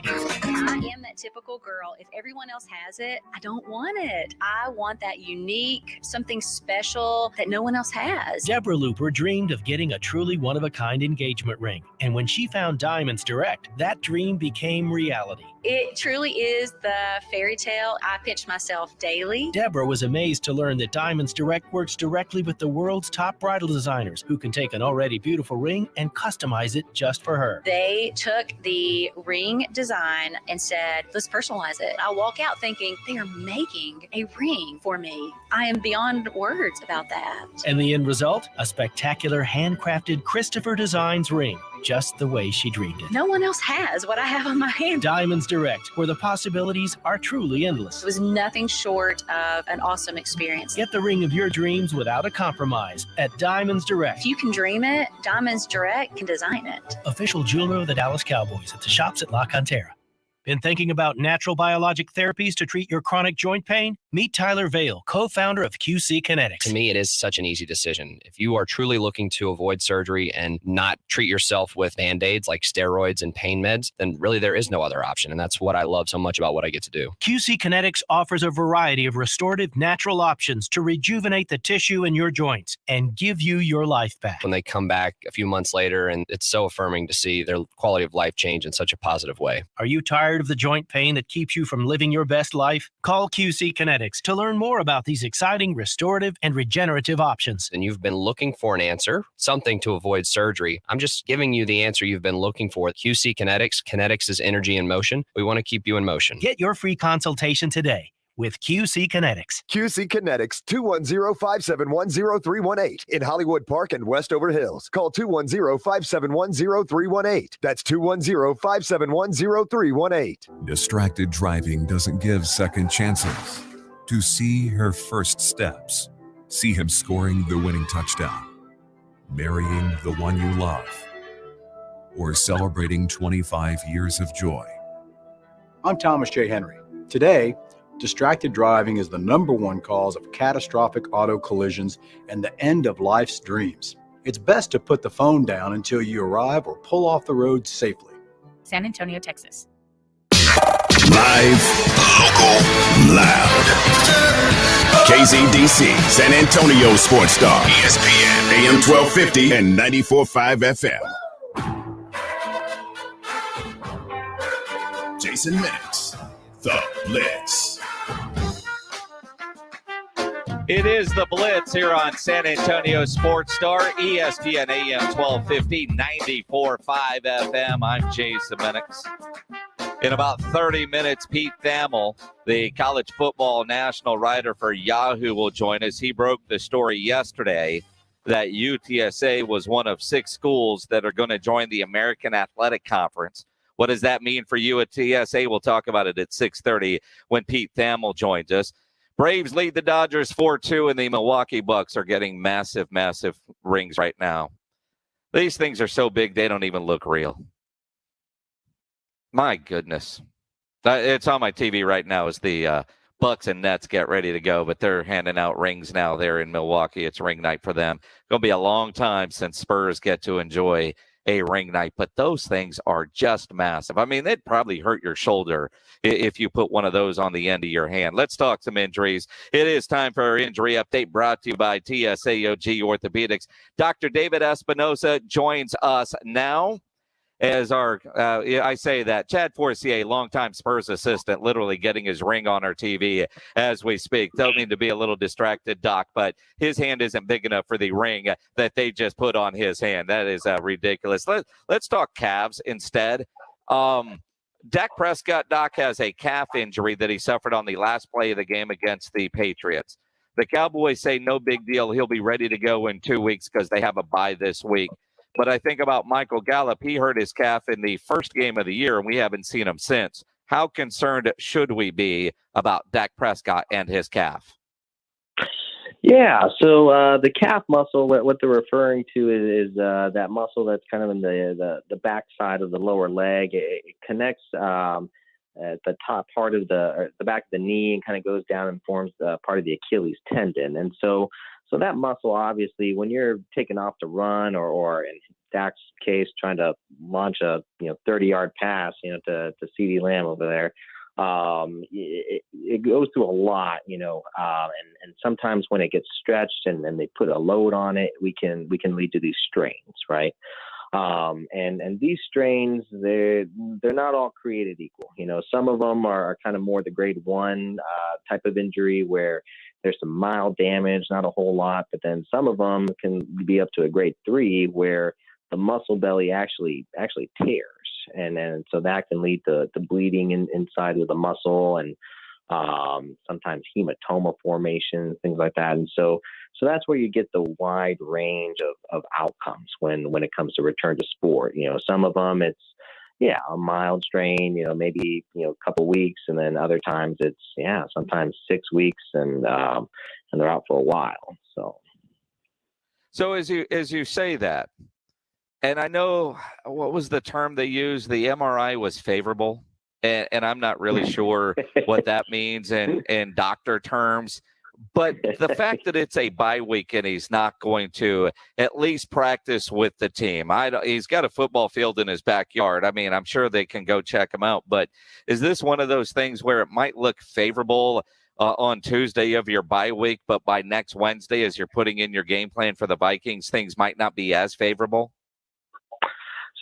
I am that typical girl. If everyone else has it, I don't want it. I want that unique, something special that no one else has. Deborah Looper dreamed of getting a truly one-of-a-kind engagement ring. And when she found Diamonds Direct, that dream became reality. It truly is the fairy tale. I pinch myself daily. Deborah was amazed to learn that Diamonds Direct works directly with the world's top bridal designers who can take an already beautiful ring and customize it just for her. They took the ring design and said, let's personalize it. I walk out thinking they are making a ring for me. I am beyond words about that. And the end result? A spectacular handcrafted Christopher Designs ring, just the way she dreamed it. No one else has what I have on my hand. Diamonds Direct, where the possibilities are truly endless. It was nothing short of an awesome experience. Get the ring of your dreams without a compromise at Diamonds Direct. If you can dream it, Diamonds Direct can design it. Official jeweler of the Dallas Cowboys at the shops at La Cantera. Been thinking about natural biologic therapies to treat your chronic joint pain? Meet Tyler Vale, co-founder of QC Kinetics. To me, it is such an easy decision. If you are truly looking to avoid surgery and not treat yourself with Band-Aids like steroids and pain meds, then really there is no other option. And that's what I love so much about what I get to do. QC Kinetics offers a variety of restorative natural options to rejuvenate the tissue in your joints and give you your life back. When they come back a few months later, and it's so affirming to see their quality of life change in such a positive way. Are you tired of the joint pain that keeps you from living your best life? Call QC Kinetics to learn more about these exciting restorative and regenerative options. And you've been looking for an answer, something to avoid surgery. I'm just giving you the answer you've been looking for. QC Kinetics. Kinetics is energy in motion. We want to keep you in motion. Get your free consultation today with QC Kinetics. QC Kinetics, 210-571-0318 in Hollywood Park and Westover Hills. Call 210-571-0318. That's 210-571-0318. Distracted driving doesn't give second chances. To see her first steps, see him scoring the winning touchdown, marrying the one you love, or celebrating 25 years of joy. I'm Thomas J. Henry. Today, distracted driving is the #1 cause of catastrophic auto collisions and the end of life's dreams. It's best to put the phone down until you arrive or pull off the road safely. San Antonio, Texas. Live, local, loud. KZDC, San Antonio Sports Star, ESPN, AM 1250 and 94.5 FM. Jason Minix, The Blitz. It is The Blitz here on San Antonio Sports Star, ESPN AM 1250, 94.5 FM. I'm Jason Minix. In about 30 minutes, Pete Thamel, the college football national writer for Yahoo, will join us. He broke the story yesterday that UTSA was one of 6 schools that are going to join the American Athletic Conference. What does that mean for you at TSA? We'll talk about it at 6:30 when Pete Thamel joins us. Braves lead the Dodgers 4-2, and the Milwaukee Bucks are getting massive, massive rings right now. These things are so big, they don't even look real. My goodness. It's on my TV right now as the Bucks and Nets get ready to go, but they're handing out rings now there in Milwaukee. It's ring night for them. Going to be a long time since Spurs get to enjoy a ring night, but those things are just massive. I mean, they'd probably hurt your shoulder if you put one of those on the end of your hand. Let's talk some injuries. It is time for our injury update brought to you by TSAOG Orthopedics. Dr. David Espinosa joins us now as our, I say that, Chad Forcier, longtime Spurs assistant, literally getting his ring on our TV as we speak. Don't mean to be a little distracted, Doc, but his hand isn't big enough for the ring that they just put on his hand. That is ridiculous. Let's talk Cavs instead. Dak Prescott, Doc, has a calf injury that he suffered on the last play of the game against the Patriots. The Cowboys say no big deal. He'll be ready to go in 2 weeks because they have a bye this week. But I think about Michael Gallup. He hurt his calf in the first game of the year, and we haven't seen him since. How concerned should we be about Dak Prescott and his calf? Yeah, so the calf muscle, what they're referring to is that muscle that's kind of in the back side of the lower leg. It connects at the top part of the back of the knee and kind of goes down and forms part of the Achilles tendon. And so that muscle, obviously, when you're taking off to run or in Dak's case, trying to launch a 30-yard pass, to CeeDee Lamb over there, it goes through a lot, and sometimes when it gets stretched and then they put a load on it, we can lead to these strains, right? And these strains, they're not all created equal. Some of them are kind of more the grade 1 type of injury where there's some mild damage, not a whole lot, but then some of them can be up to a grade 3 where the muscle belly actually tears. And so that can lead to bleeding inside of the muscle and sometimes hematoma formation, things like that. And so that's where you get the wide range of outcomes when it comes to return to sport. Some of them it's, a mild strain, maybe, a couple weeks. And then other times it's, sometimes 6 weeks and they're out for a while. So as you say that, and I know, what was the term they used? The MRI was favorable. And I'm not really sure what that means in doctor terms. But the fact that it's a bye week and he's not going to at least practice with the team. He's got a football field in his backyard. I mean, I'm sure they can go check him out. But is this one of those things where it might look favorable on Tuesday of your bye week, but by next Wednesday, as you're putting in your game plan for the Vikings, things might not be as favorable?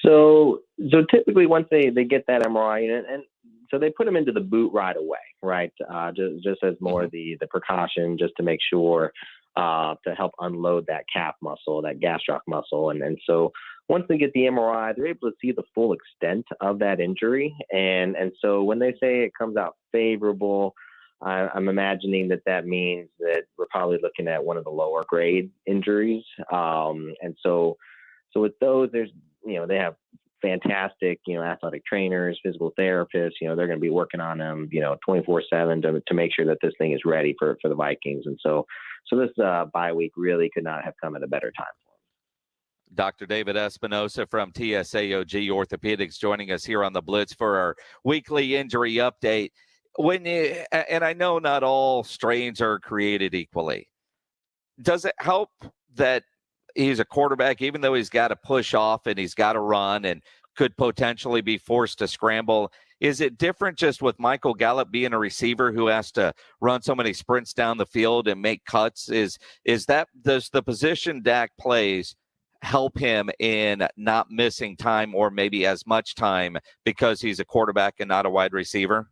So typically once they get that MRI, and so they put him into the boot right away, right? Just as more the precaution, just to make sure to help unload that calf muscle, that gastroc muscle. And so once they get the MRI, they're able to see the full extent of that injury. And so when they say it comes out favorable, I'm imagining that means that we're probably looking at one of the lower grade injuries. And so with those, there's, they have fantastic, athletic trainers, physical therapists, they're going to be working on them, 24/7 to make sure that this thing is ready for the Vikings. And so this bye week really could not have come at a better time for them. Dr. David Espinosa from TSAOG Orthopedics joining us here on the Blitz for our weekly injury update. And I know not all strains are created equally. Does it help that he's a quarterback, even though he's got to push off and he's got to run and could potentially be forced to scramble? Is it different just with Michael Gallup being a receiver who has to run so many sprints down the field and make cuts? Does the position Dak plays help him in not missing time or maybe as much time because he's a quarterback and not a wide receiver?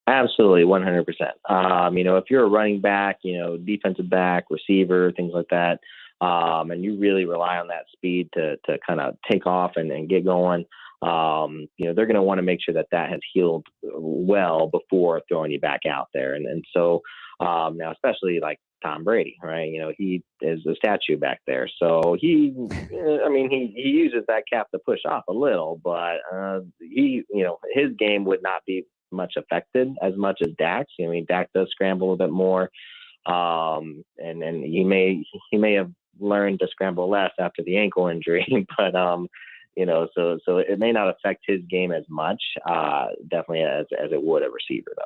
Absolutely, 100%. If you're a running back, defensive back, receiver, things like that, and you really rely on that speed to kind of take off and get going, they're going to want to make sure that has healed well before throwing you back out there. And so now, especially like Tom Brady, right? He is a statue back there. So he uses that cap to push off a little, but his game would not be much affected as much as Dak's. Dak does scramble a bit more. And he may have learned to scramble less after the ankle injury, but so it may not affect his game as much, definitely as it would a receiver, though.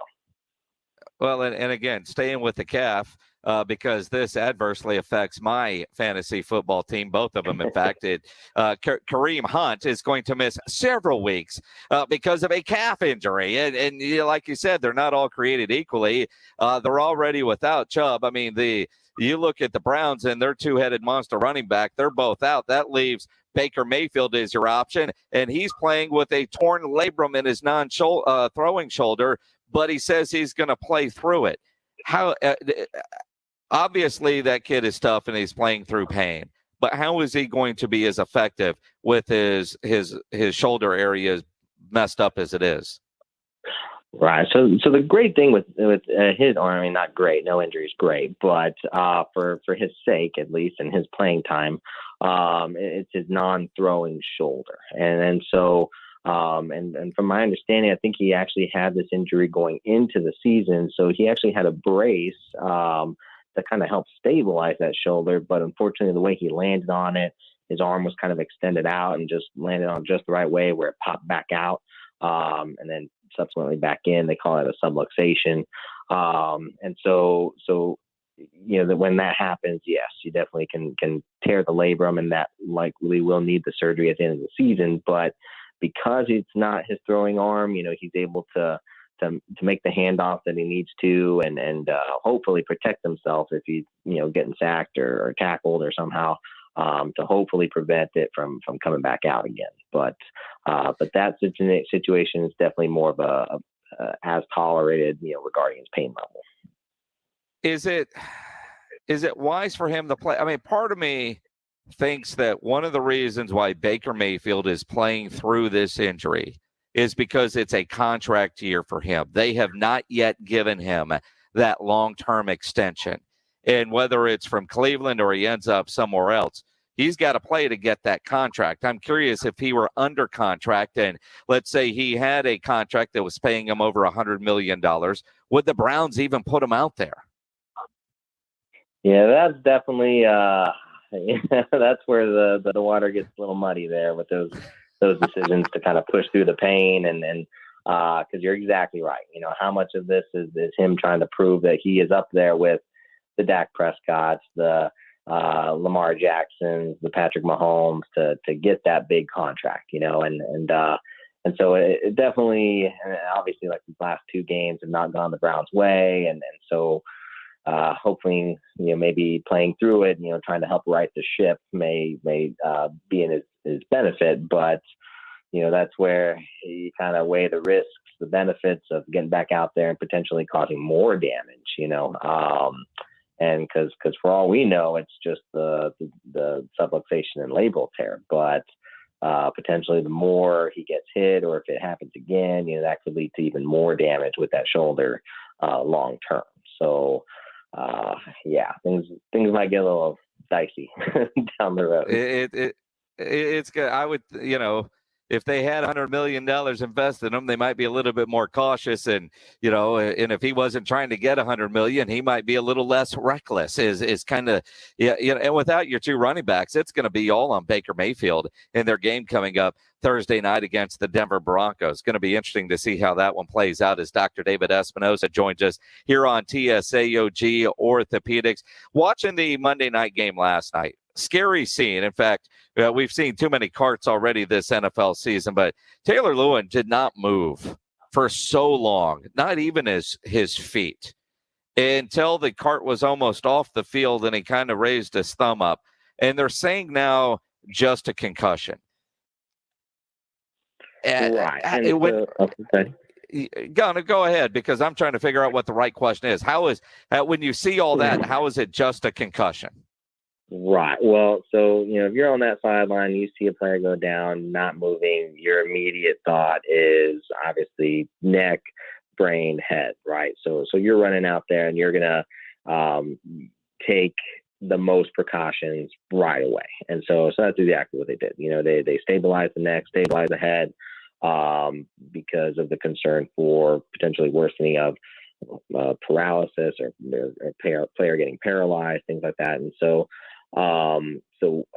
Well, and again, staying with the calf, because this adversely affects my fantasy football team, both of them. In fact, Kareem Hunt is going to miss several weeks because of a calf injury. And like you said, they're not all created equally. They're already without Chubb. You look at the Browns and their two-headed monster running back, they're both out. That leaves Baker Mayfield as your option, and he's playing with a torn labrum in his non-throwing shoulder, but he says he's going to play through it. How obviously that kid is tough and he's playing through pain, but how is he going to be as effective with his shoulder areas messed up as it is? Right. So the great thing with his arm, not great, no injuries, great, but for his sake at least, and his playing time, it's his non-throwing shoulder, and so. And from my understanding, I think he actually had this injury going into the season. So he actually had a brace to kind of help stabilize that shoulder. But unfortunately, the way he landed on it, his arm was kind of extended out and just landed on just the right way where it popped back out and then subsequently back in. They call it a subluxation. And so that when that happens, yes, you definitely can tear the labrum, and that likely will need the surgery at the end of the season. But because it's not his throwing arm, he's able to make the handoff that he needs to, and hopefully protect himself if he's getting sacked or tackled or somehow to hopefully prevent it from coming back out again. But that situation is definitely more of a as tolerated, regarding his pain level. Is it wise for him to play? Part of me thinks that one of the reasons why Baker Mayfield is playing through this injury is because it's a contract year for him. They have not yet given him that long-term extension. And whether it's from Cleveland or he ends up somewhere else, he's got to play to get that contract. I'm curious, if he were under contract and let's say he had a contract that was paying him over $100 million, would the Browns even put him out there? Yeah, that's definitely that's where the water gets a little muddy there with those decisions to kind of push through the pain, and because you're exactly right. How much of this is him trying to prove that he is up there with the Dak Prescotts, the Lamar Jacksons, the Patrick Mahomes to get that big contract, and so it definitely, obviously, like the last two games have not gone the Browns' way, and so. Hopefully, maybe playing through it, trying to help right the ship may be in his benefit. But, that's where you kind of weigh the risks, the benefits of getting back out there and potentially causing more damage, and because for all we know, it's just the subluxation and labral tear. But potentially the more he gets hit, or if it happens again, that could lead to even more damage with that shoulder long term. So, things might get a little dicey down the road. It's good. I would, if they had $100 million invested in him, they might be a little bit more cautious, and and if he wasn't trying to get $100 million, he might be a little less reckless. Is kind of and without your two running backs, it's going to be all on Baker Mayfield in their game coming up Thursday night against the Denver Broncos. Going to be interesting to see how that one plays out as Dr. David Espinosa joins us here on TSAOG Orthopedics. Watching the Monday night game last night, scary scene. In fact, we've seen too many carts already this NFL season, but Taylor Lewin did not move for so long, not even his feet, until the cart was almost off the field and he kind of raised his thumb up. And they're saying now just a concussion. Right. Go ahead, because I'm trying to figure out what the right question is. How is when you see all that, how is it just a concussion? Right. Well, so, if you're on that sideline, you see a player go down, not moving, your immediate thought is obviously neck, brain, head, right? So you're running out there and you're going to take the most precautions right away. And so that's exactly what they did. They stabilized the neck, stabilized the head, because of the concern for potentially worsening of paralysis or player getting paralyzed, things like that. And so,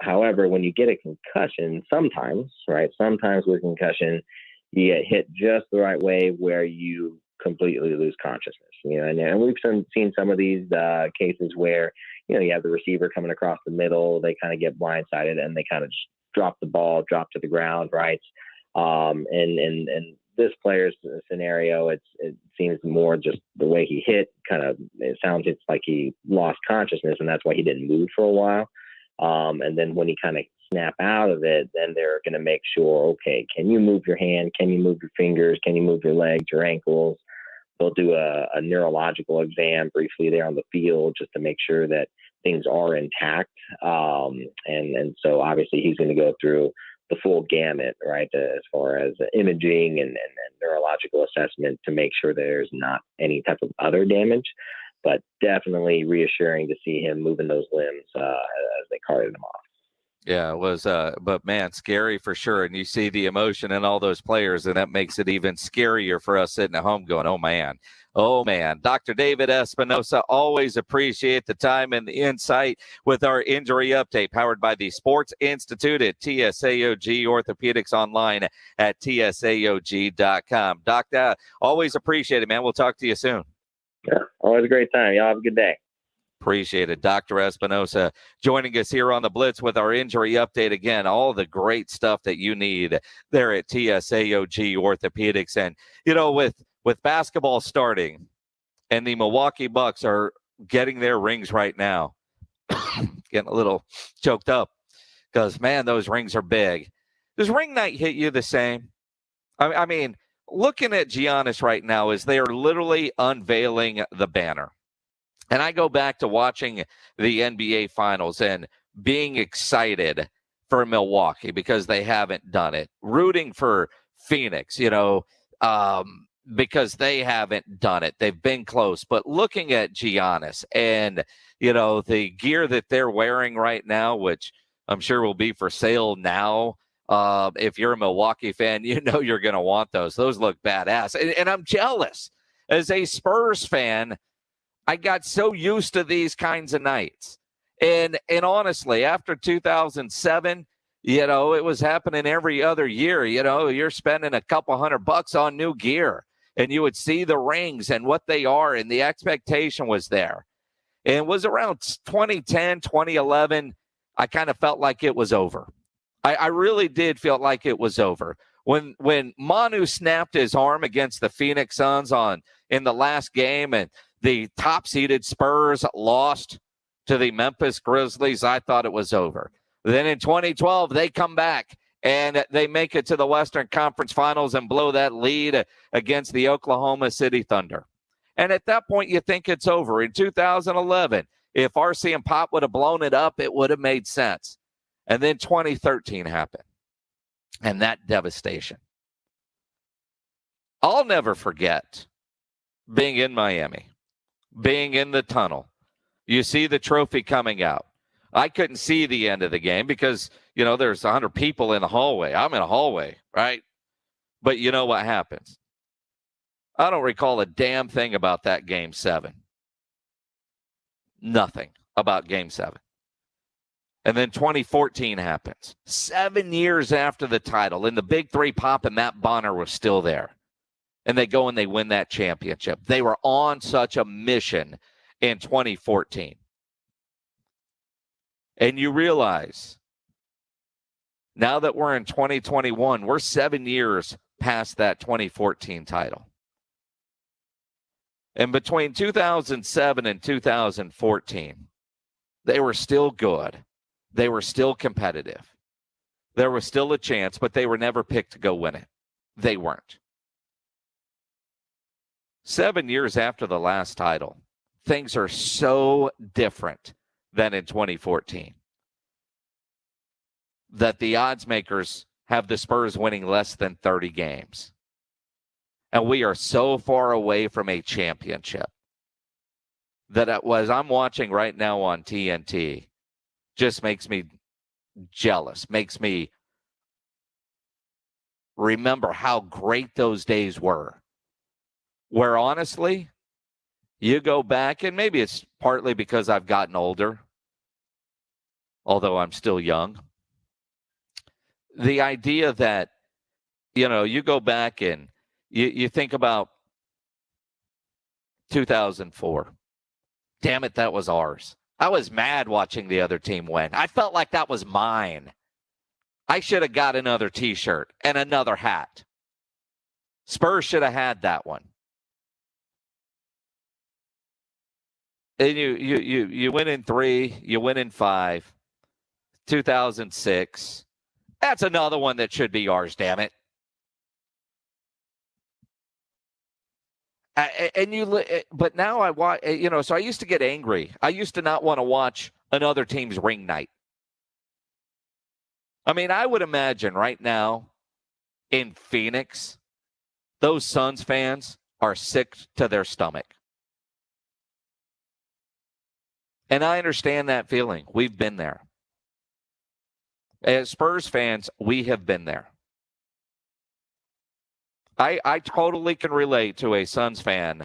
however, when you get a concussion, sometimes with concussion, you get hit just the right way where you completely lose consciousness. And we've seen some of these cases where, you have the receiver coming across the middle, they kind of get blindsided and they kind of just drop the ball, drop to the ground, right? And this player's scenario, it seems more just the way he hit, it sounds like he lost consciousness, and that's why he didn't move for a while. And then when he kind of snap out of it, then they're going to make sure, okay, can you move your hand? Can you move your fingers? Can you move your legs, your ankles? They'll do a neurological exam briefly there on the field just to make sure that things are intact. And so obviously he's going to go through the full gamut, right, as far as imaging and neurological assessment to make sure there's not any type of other damage, but definitely reassuring to see him moving those limbs as they carted him off. Yeah, it was, but man, scary for sure. And you see the emotion in all those players, and that makes it even scarier for us sitting at home going, oh man. Dr. David Espinosa, always appreciate the time and the insight with our injury update, powered by the Sports Institute at TSAOG Orthopedics, online at TSAOG.com. Doc, always appreciate it, man. We'll talk to you soon. Yeah, always a great time. Y'all have a good day. Appreciate it. Dr. Espinosa joining us here on the Blitz with our injury update. Again, all the great stuff that you need there at TSAOG Orthopedics. And, with basketball starting and the Milwaukee Bucks are getting their rings right now, getting a little choked up because, man, those rings are big. Does ring night hit you the same? I mean, looking at Giannis right now as they are literally unveiling the banner. And I go back to watching the NBA Finals and being excited for Milwaukee because they haven't done it. Rooting for Phoenix, because they haven't done it. They've been close. But looking at Giannis and, the gear that they're wearing right now, which I'm sure will be for sale now. If you're a Milwaukee fan, you're going to want those. Those look badass. And I'm jealous. As a Spurs fan, I got so used to these kinds of nights. And honestly, after 2007, it was happening every other year. You're spending a couple $100 on new gear, and you would see the rings and what they are, and the expectation was there. And it was around 2010, 2011, I kind of felt like it was over. I really did feel like it was over. When Manu snapped his arm against the Phoenix Suns in the last game, and the top-seeded Spurs lost to the Memphis Grizzlies, I thought it was over. Then in 2012, they come back, and they make it to the Western Conference Finals and blow that lead against the Oklahoma City Thunder. And at that point, you think it's over. In 2011, if RC and Pop would have blown it up, it would have made sense. And then 2013 happened, and that devastation. I'll never forget being in Miami, being in the tunnel. You see the trophy coming out. I couldn't see the end of the game because, there's 100 people in the hallway. I'm in a hallway, right? But you know what happens? I don't recall a damn thing about that Game 7. Nothing about Game 7. And then 2014 happens. 7 years after the title, and the big three pop, and Matt Bonner was still there. And they go and they win that championship. They were on such a mission in 2014. And you realize now that we're in 2021, we're 7 years past that 2014 title. And between 2007 and 2014, they were still good. They were still competitive. There was still a chance, but they were never picked to go win it. They weren't. 7 years after the last title, things are so different than in 2014 that the odds makers have the Spurs winning less than 30 games. And we are so far away from a championship that I'm watching right now on TNT just makes me jealous, makes me remember how great those days were. Where honestly, you go back, and maybe it's partly because I've gotten older, although I'm still young. The idea that, you go back and you think about 2004. Damn it, that was ours. I was mad watching the other team win. I felt like that was mine. I should have got another T-shirt and another hat. Spurs should have had that one. And you win in 3, you win in 5. 2006. That's another one that should be ours, damn it. But now I watch, so I used to get angry. I used to not want to watch another team's ring night. I mean, I would imagine right now in Phoenix, those Suns fans are sick to their stomach. And I understand that feeling. We've been there. As Spurs fans, we have been there. I totally can relate to a Suns fan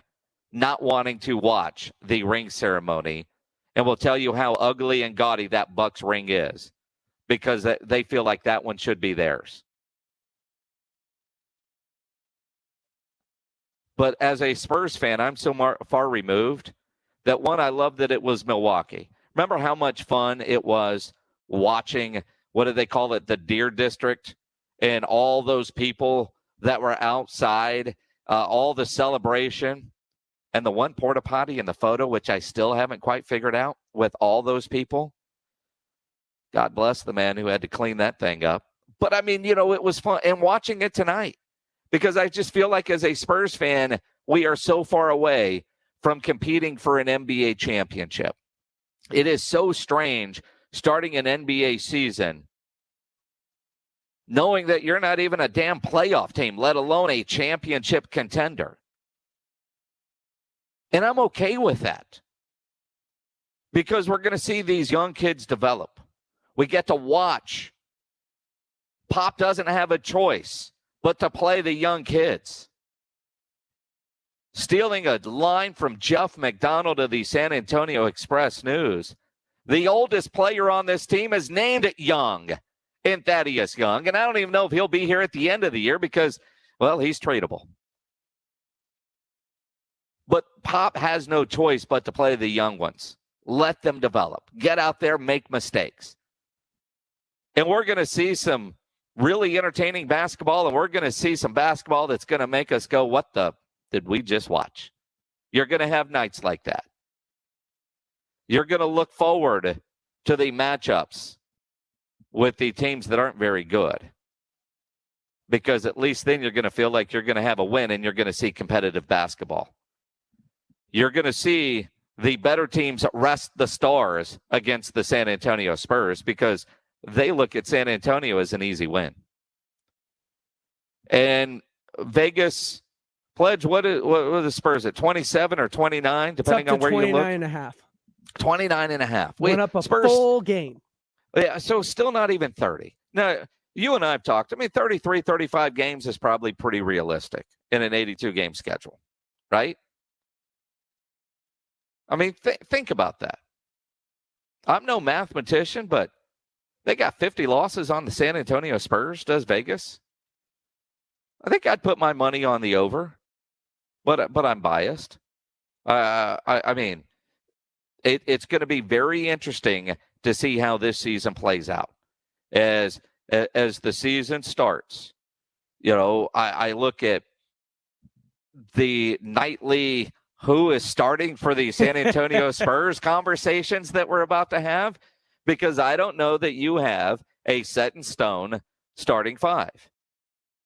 not wanting to watch the ring ceremony, and will tell you how ugly and gaudy that Bucks ring is because they feel like that one should be theirs. But as a Spurs fan, I'm so far removed that, one, I love that it was Milwaukee. Remember how much fun it was watching, what do they call it, the Deer District, and all those people that were outside, all the celebration, and the one porta potty in the photo, which I still haven't quite figured out, with all those people. God bless the man who had to clean that thing up. But, I mean, it was fun. And watching it tonight, because I just feel like as a Spurs fan, we are so far away from competing for an NBA championship. It is so strange starting an NBA season knowing that you're not even a damn playoff team, let alone a championship contender. And I'm okay with that because we're going to see these young kids develop. We get to watch. Pop doesn't have a choice but to play the young kids. Stealing a line from Jeff McDonald of the San Antonio Express News, the oldest player on this team is named Young. In Thaddeus Young, and I don't even know if he'll be here at the end of the year because, well, he's tradable. But Pop has no choice but to play the young ones. Let them develop. Get out there, make mistakes. And we're going to see some really entertaining basketball, and we're going to see some basketball that's going to make us go, what the did we just watch? You're going to have nights like that. You're going to look forward to the matchups with the teams that aren't very good, because at least then you're going to feel like you're going to have a win and you're going to see competitive basketball. You're going to see the better teams rest the stars against the San Antonio Spurs because they look at San Antonio as an easy win. And Vegas pledge, what are the Spurs at, 27 or 29, depending on where you look? 29.5. 29.5. Went up a full game. Yeah, so still not even 30. Now, you and I have talked. I mean, 33, 35 games is probably pretty realistic in an 82-game schedule, right? I mean, think about that. I'm no mathematician, but they got 50 losses on the San Antonio Spurs, does Vegas? I think I'd put my money on the over, but I'm biased. I mean, it's going to be very interesting to see how this season plays out. As the season starts, I look at the nightly who is starting for the San Antonio Spurs conversations that we're about to have, because I don't know that you have a set in stone starting five.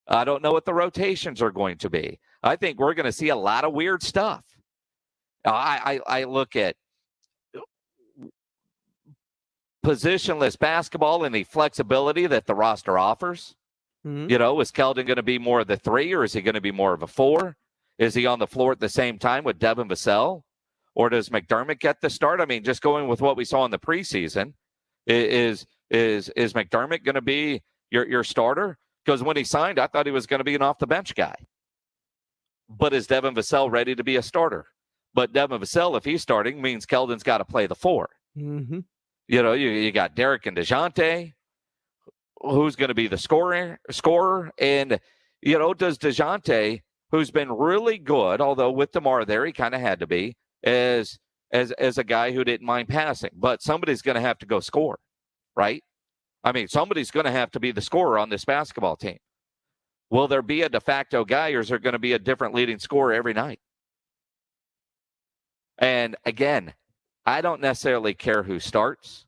I don't know what the rotations are going to be. I think we're going to see a lot of weird stuff. I look at positionless basketball and the flexibility that the roster offers. Mm-hmm. Is Keldon going to be more of the 3, or is he going to be more of a 4? Is he on the floor at the same time with Devin Vassell? Or does McDermott get the start? I mean, just going with what we saw in the preseason, is McDermott going to be your starter? Because when he signed, I thought he was going to be an off-the-bench guy. But is Devin Vassell ready to be a starter? But Devin Vassell, if he's starting, means Keldon's got to play the 4. Mm-hmm. You got Derek and DeJounte. Who's going to be the scorer? And, does DeJounte, who's been really good, although with DeMar there, he kind of had to be, as a guy who didn't mind passing. But somebody's going to have to go score, right? I mean, somebody's going to have to be the scorer on this basketball team. Will there be a de facto guy, or is there going to be a different leading scorer every night? And again, I don't necessarily care who starts,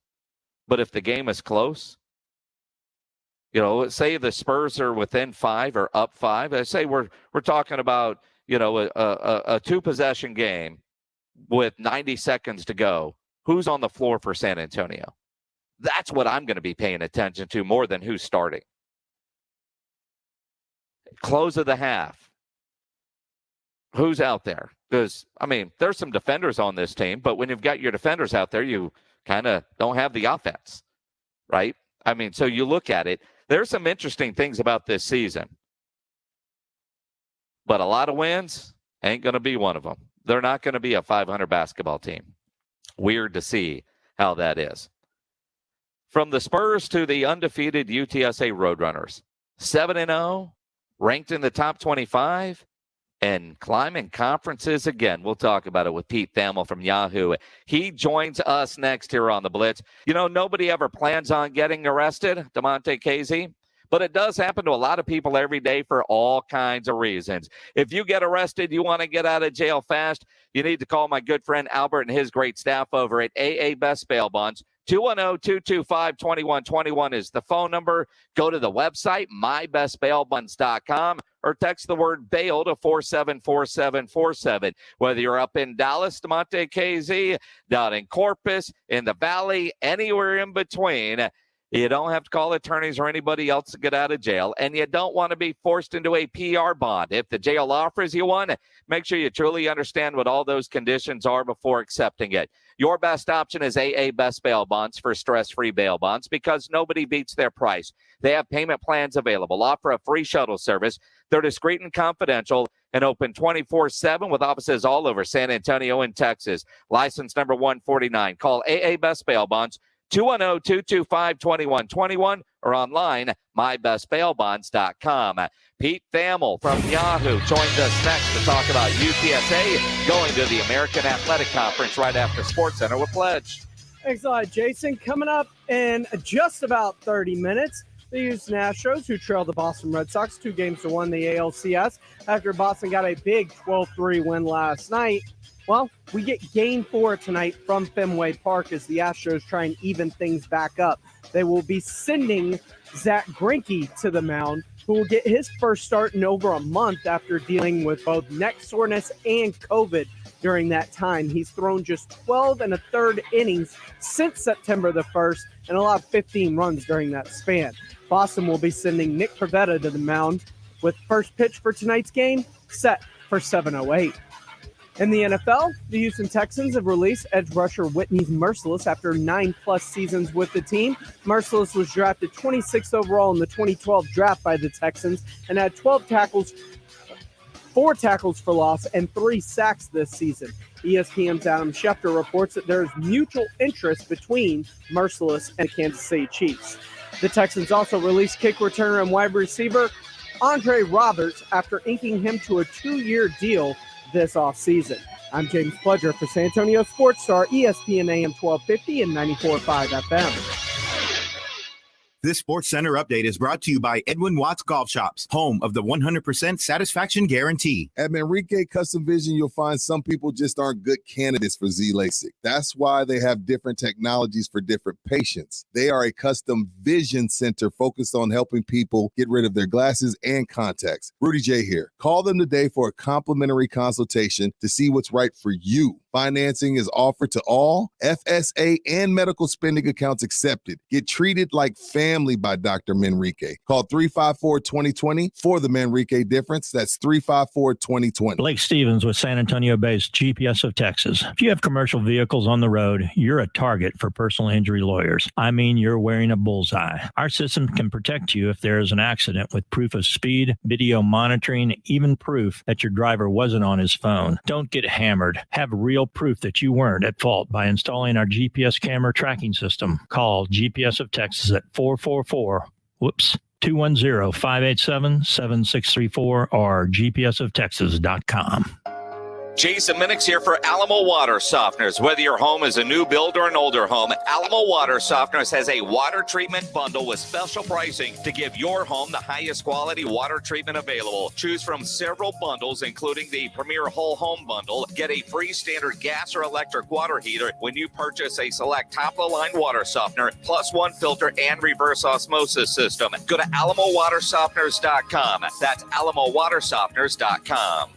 but if the game is close, say the Spurs are within 5 or up 5. I say we're talking about, a 2-possession game with 90 seconds to go. Who's on the floor for San Antonio? That's what I'm going to be paying attention to more than who's starting. Close of the half. Who's out there? Because, there's some defenders on this team, but when you've got your defenders out there, you kind of don't have the offense, right? So you look at it. There's some interesting things about this season. But a lot of wins ain't going to be one of them. They're not going to be a 500 basketball team. Weird to see how that is. From the Spurs to the undefeated UTSA Roadrunners, 7-0, ranked in the top 25, and climbing conferences again. We'll talk about it with Pete Thamel from Yahoo. He joins us next here on the Blitz. Nobody ever plans on getting arrested, DeMonte Casey, but it does happen to a lot of people every day for all kinds of reasons. If you get arrested, you want to get out of jail fast, you need to call my good friend Albert and his great staff over at AA Best Bail Bonds. 210-225-2121 is the phone number. Go to the website, mybestbailbonds.com, or text the word bail to 474747. Whether you're up in Dallas, DeMonte KZ, down in Corpus, in the Valley, anywhere in between, you don't have to call attorneys or anybody else to get out of jail, and you don't want to be forced into a PR bond. If the jail offers you one, make sure you truly understand what all those conditions are before accepting it. Your best option is AA Best Bail Bonds for stress-free bail bonds, because nobody beats their price. They have payment plans available, offer a free shuttle service. They're discreet and confidential and open 24/7 with offices all over San Antonio and Texas. License number 149. Call AA Best Bail Bonds, 210-225-2121, or online, mybestbailbonds.com. Pete Thamel from Yahoo joins us next to talk about UTSA going to the American Athletic Conference right after SportsCenter with Pledge. Thanks a lot, Jason. Coming up in just about 30 minutes, the Houston Astros, who trailed the Boston Red Sox 2-1 the ALCS after Boston got a big 12-3 win last night. Well, we get Game 4 tonight from Fenway Park as the Astros try and even things back up. They will be sending Zach Greinke to the mound, who will get his first start in over a month after dealing with both neck soreness and COVID during that time. He's thrown just 12 1/3 innings since September the 1st and allowed 15 runs during that span. Boston will be sending Nick Pivetta to the mound with first pitch for tonight's game set for 7:08. In the NFL, the Houston Texans have released edge rusher Whitney Merciless after 9+ seasons with the team. Merciless was drafted 26th overall in the 2012 draft by the Texans and had 12 tackles, 4 tackles for loss, and 3 sacks this season. ESPN's Adam Schefter reports that there is mutual interest between Merciless and the Kansas City Chiefs. The Texans also released kick returner and wide receiver Andre Roberts after inking him to a 2-year deal this offseason. I'm James Pledger for San Antonio Sports Star, ESPN AM 1250 and 94.5 FM. This Sports Center update is brought to you by Edwin Watts Golf Shops, home of the 100% satisfaction guarantee. At Manrique Custom Vision, you'll find some people just aren't good candidates for Z-LASIK. That's why they have different technologies for different patients. They are a custom vision center focused on helping people get rid of their glasses and contacts. Rudy J here. Call them today for a complimentary consultation to see what's right for you. Financing is offered to all FSA and medical spending accounts accepted. Get treated like family by Dr. Manrique. Call 354-2020 for the Manrique difference. That's 354-2020. Blake Stevens with San Antonio-based GPS of Texas. If you have commercial vehicles on the road, you're a target for personal injury lawyers. I mean, you're wearing a bullseye. Our system can protect you if there is an accident with proof of speed, video monitoring, even proof that your driver wasn't on his phone. Don't get hammered. Have real proof that you weren't at fault by installing our GPS camera tracking system. Call GPS of Texas at 210-587-7634 or gpsoftexas.com. Jason Minix here for Alamo Water Softeners. Whether your home is a new build or an older home, Alamo Water Softeners has a water treatment bundle with special pricing to give your home the highest quality water treatment available. Choose from several bundles, including the Premier Whole Home Bundle. Get a free standard gas or electric water heater when you purchase a select top-of-the-line water softener, plus one filter and reverse osmosis system. Go to AlamoWaterSofteners.com. That's AlamoWaterSofteners.com.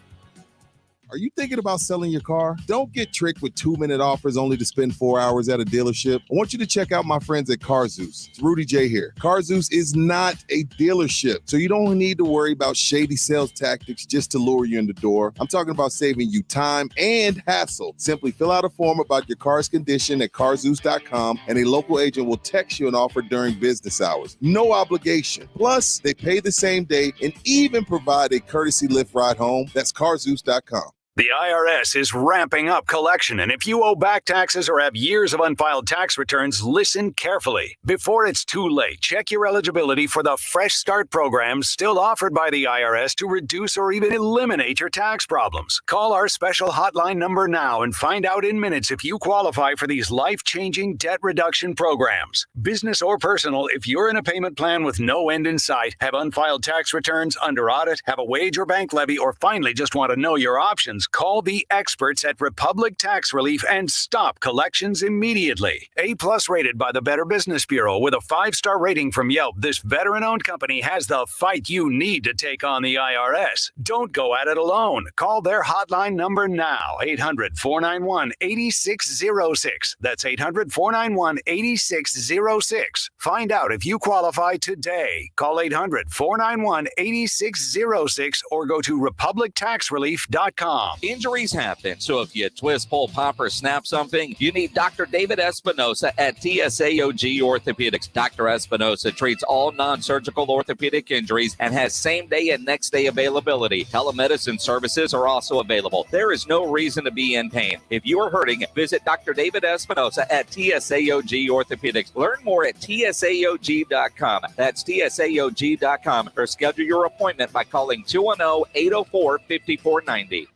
Are you thinking about selling your car? Don't get tricked with 2-minute offers only to spend 4 hours at a dealership. I want you to check out my friends at Car Zeus. It's Rudy J here. Car Zeus is not a dealership, so you don't need to worry about shady sales tactics just to lure you in the door. I'm talking about saving you time and hassle. Simply fill out a form about your car's condition at carzeus.com, and a local agent will text you an offer during business hours. No obligation. Plus, they pay the same day and even provide a courtesy Lyft ride home. That's carzeus.com. The IRS is ramping up collection, and if you owe back taxes or have years of unfiled tax returns, listen carefully. Before it's too late, check your eligibility for the Fresh Start program still offered by the IRS to reduce or even eliminate your tax problems. Call our special hotline number now and find out in minutes if you qualify for these life-changing debt reduction programs. Business or personal, if you're in a payment plan with no end in sight, have unfiled tax returns, under audit, have a wage or bank levy, or finally just want to know your options, call the experts at Republic Tax Relief and stop collections immediately. A-plus rated by the Better Business Bureau with a 5-star rating from Yelp, this veteran-owned company has the fight you need to take on the IRS. Don't go at it alone. Call their hotline number now, 800-491-8606. That's 800-491-8606. Find out if you qualify today. Call 800-491-8606 or go to republictaxrelief.com. Injuries happen, so if you twist, pull, pop, or snap something, you need Dr. David Espinosa at TSAOG Orthopedics. Dr. Espinosa treats all non-surgical orthopedic injuries and has same-day and next-day availability. Telemedicine services are also available. There is no reason to be in pain. If you are hurting, visit Dr. David Espinosa at TSAOG Orthopedics. Learn more at TSAOG.com. That's TSAOG.com, or schedule your appointment by calling 210-804-5490.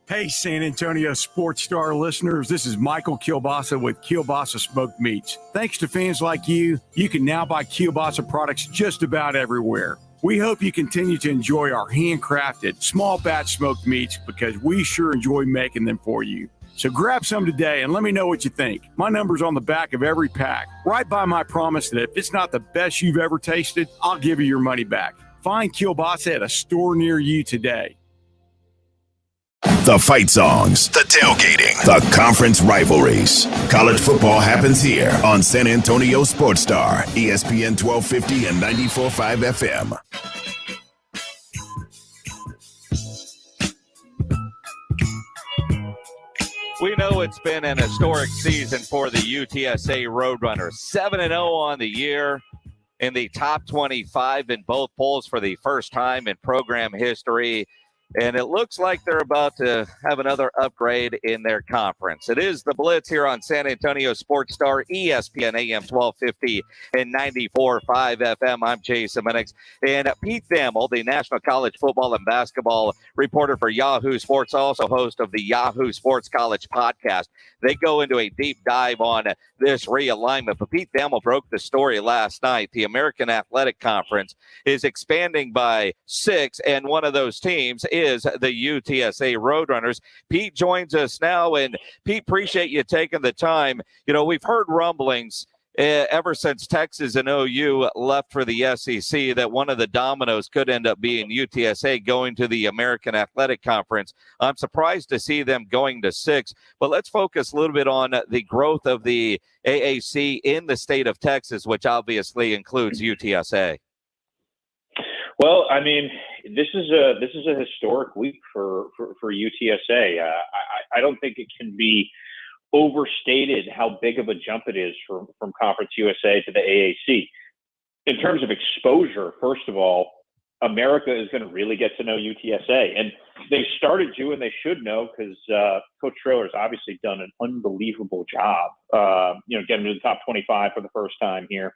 Hey, San Antonio Sports Star listeners, this is Michael Kielbasa with Kielbasa Smoked Meats. Thanks to fans like you, you can now buy Kielbasa products just about everywhere. We hope you continue to enjoy our handcrafted, small batch smoked meats because we sure enjoy making them for you. So grab some today and let me know what you think. My number's on the back of every pack. Right by my promise that if it's not the best you've ever tasted, I'll give you your money back. Find Kielbasa at a store near you today. The fight songs, the tailgating, the conference rivalries. College football happens here on San Antonio Sports Star, ESPN 1250 and 94.5 FM. We know it's been an historic season for the UTSA Roadrunners. 7-0 on the year, in the top 25 in both polls for the first time in program history. and it looks like they're about to have another upgrade in their conference. It is the Blitz here on San Antonio Sports Star, ESPN AM 1250 and 94.5 FM. I'm Jason Minix. And Pete Thamel, the National College Football and Basketball reporter for Yahoo Sports, also host of the Yahoo Sports College podcast. They go into a deep dive on this realignment. But Pete Thamel broke the story last night. The American Athletic Conference is expanding by 6, and one of those teams is the UTSA Roadrunners. Pete joins us now, and Pete, appreciate you taking the time. You know, we've heard rumblings ever since Texas and OU left for the SEC that one of the dominoes could end up being UTSA going to the American Athletic Conference. I'm surprised to see them going to 6, but let's focus a little bit on the growth of the AAC in the state of Texas, which obviously includes UTSA. Well, I mean, this is a historic week for UTSA. I don't think it can be overstated how big of a jump it is from Conference USA to the AAC. In terms of exposure, first of all, America is going to really get to know UTSA. And they started to, and they should know, because Coach Traylor's obviously done an unbelievable job, getting to the top 25 for the first time here.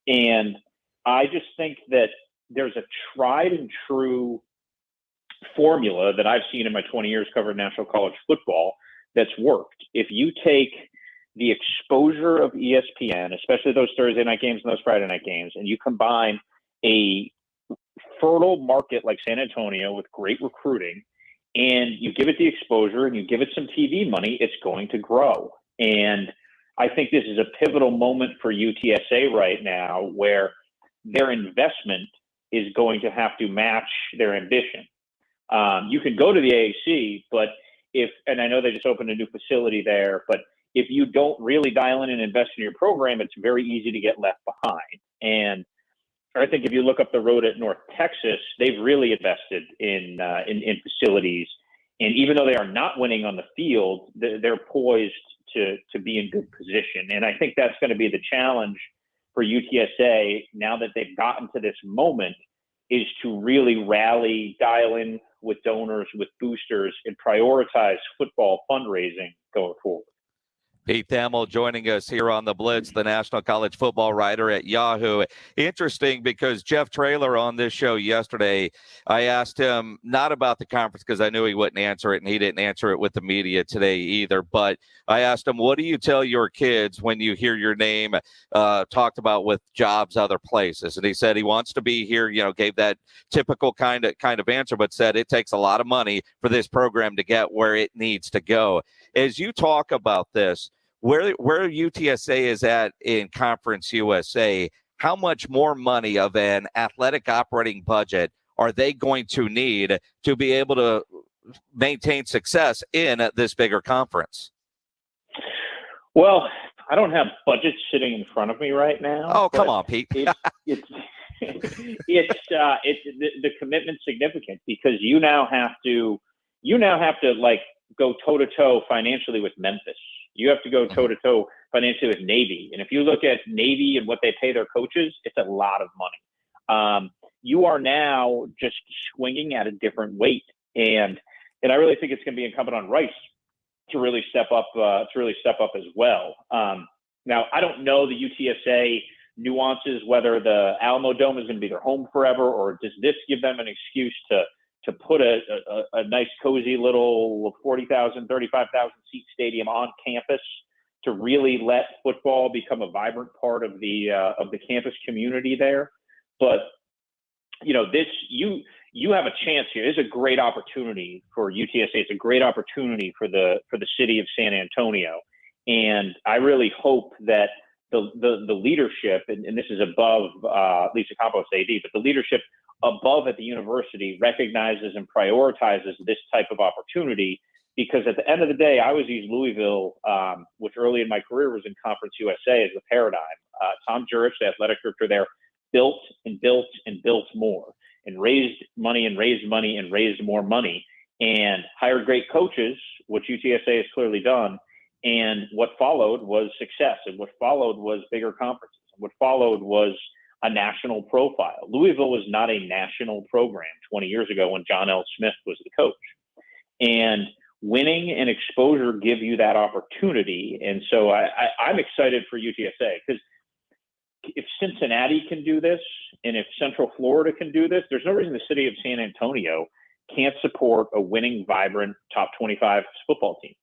And I just think that there's a tried and true formula that I've seen in my 20 years covering national college football that's worked. If you take the exposure of ESPN, especially those Thursday night games and those Friday night games, and you combine a fertile market like San Antonio with great recruiting, and you give it the exposure and you give it some TV money, it's going to grow. And I think this is a pivotal moment for UTSA right now, where their investment is going to have to match their ambition. You can go to the AAC, but and I know they just opened a new facility there, but if you don't really dial in and invest in your program, it's very easy to get left behind. And I think if you look up the road at North Texas, they've really invested in facilities. And even though they are not winning on the field, they're poised to be in good position. And I think that's going to be the challenge for UTSA now that they've gotten to this moment, is to really rally, dial in with donors, with boosters, and prioritize football fundraising going forward. Pete Thamel joining us here on the Blitz, the National College Football writer at Yahoo. Interesting, because Jeff Traylor on this show yesterday, I asked him not about the conference because I knew he wouldn't answer it, and he didn't answer it with the media today either. But I asked him, what do you tell your kids when you hear your name talked about with jobs other places? And he said he wants to be here, gave that typical kind of answer, but said it takes a lot of money for this program to get where it needs to go. As you talk about this, where UTSA is at in Conference USA, how much more money of an athletic operating budget are they going to need to be able to maintain success in this bigger conference? Well, I don't have budgets sitting in front of me right now. Oh, come on, Pete. It's the commitment's significant, because you now have to like go toe to toe financially with Memphis. You have to go toe to toe financially with Navy. And if you look at Navy and what they pay their coaches, it's a lot of money. You are now just swinging at a different weight. And I really think it's going to be incumbent on Rice to really step up as well. Now, I don't know the UTSA nuances, whether the Alamo Dome is going to be their home forever, or does this give them an excuse to put a nice, cozy little 40,000, 35,000 seat stadium on campus to really let football become a vibrant part of the campus community there. But you have a chance here. This is a great opportunity for UTSA. It's a great opportunity for the city of San Antonio, and I really hope that the leadership, and this is above Lisa Campos AD, but the leadership above at the university recognizes and prioritizes this type of opportunity, because at the end of the day, I always use Louisville, which early in my career was in Conference USA, as the paradigm. Tom Jurich, the athletic director there, built and built and built more, and raised money and raised money and raised more money, and hired great coaches, which UTSA has clearly done. And what followed was success, and what followed was bigger conferences, and what followed was a national profile. Louisville was not a national program 20 years ago when John L. Smith was the coach. And winning and exposure give you that opportunity. And so I'm excited for UTSA, because if Cincinnati can do this and if Central Florida can do this, there's no reason the city of San Antonio can't support a winning, vibrant top 25 football team.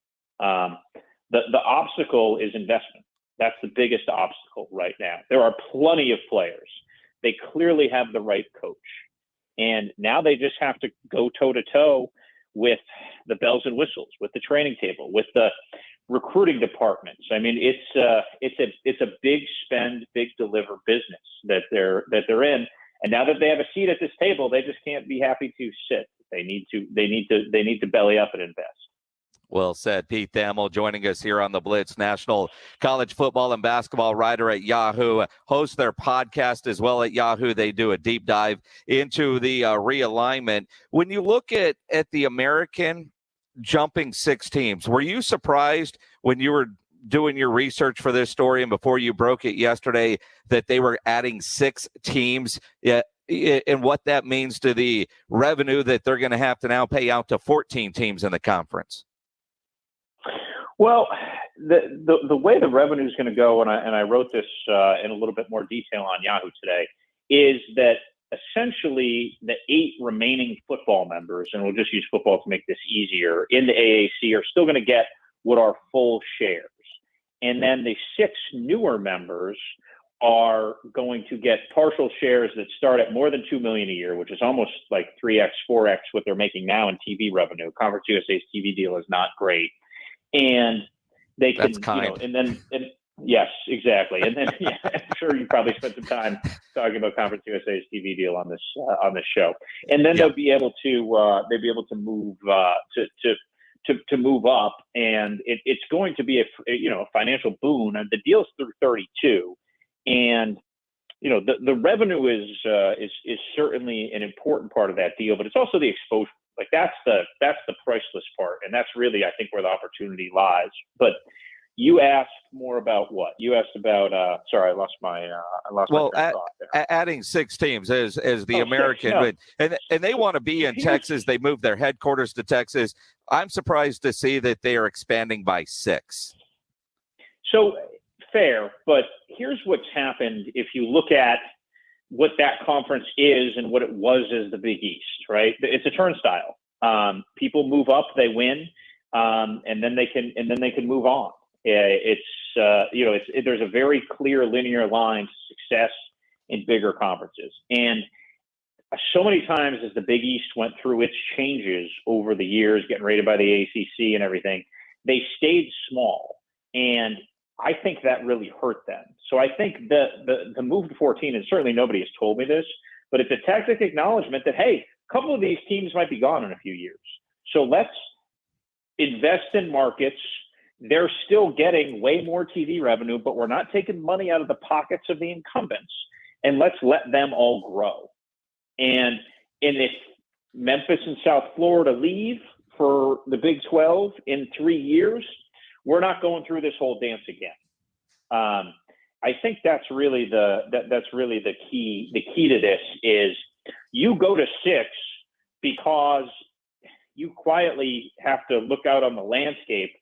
The obstacle is investment. That's the biggest obstacle right now. There are plenty of players. They clearly have the right coach. And now they just have to go toe-to-toe with the bells and whistles, with the training table, with the recruiting departments. I mean, it's a big spend, big deliver business that they're in. And now that they have a seat at this table, they just can't be happy to sit. They need to belly up and invest. Well said. Pete Thamel joining us here on the Blitz, national college football and basketball writer at Yahoo, hosts their podcast as well at Yahoo. They do a deep dive into the realignment. When you look at the American jumping 6 teams, were you surprised when you were doing your research for this story and before you broke it yesterday that they were adding 6 teams? And what that means to the revenue that they're going to have to now pay out to 14 teams in the conference? Well, the way the revenue is going to go, and I wrote this in a little bit more detail on Yahoo today, is that essentially the 8 remaining football members, and we'll just use football to make this easier, in the AAC are still going to get what are full shares. And then the 6 newer members are going to get partial shares that start at more than $2 million a year, which is almost like 3x, 4x what they're making now in TV revenue. Conference USA's TV deal is not great. And they can, yes, exactly. And then, yeah, I'm sure you probably spent some time talking about Conference USA's TV deal on this show. And then they'll be able to move to move up, and it's going to be a financial boon. And the deal's through 32, and the revenue is certainly an important part of that deal, but it's also the exposure. Like that's the priceless part, and that's really, I think, where the opportunity lies. But you asked more about what? You asked about. Sorry, I lost my thought there. Adding 6 teams as the American, 6, and they want to be in Texas. They moved their headquarters to Texas. I'm surprised to see that they are expanding by 6. So fair, but here's what's happened. If you look at what that conference is and what it was as the Big East, right? It's a turnstile. People move up, they win, and then they can move on. There's a very clear linear line to success in bigger conferences. And so many times as the Big East went through its changes over the years, getting rated by the ACC and everything, they stayed small. And I think that really hurt them. So I think the move to 14, and certainly nobody has told me this, but it's a tacit acknowledgement that, hey, a couple of these teams might be gone in a few years. So let's invest in markets. They're still getting way more TV revenue, but we're not taking money out of the pockets of the incumbents, and let's let them all grow. And if Memphis and South Florida leave for the Big 12 in 3 years, we're not going through this whole dance again. I think that's really the key. The key to this is you go to 6 because you quietly have to look out on the landscape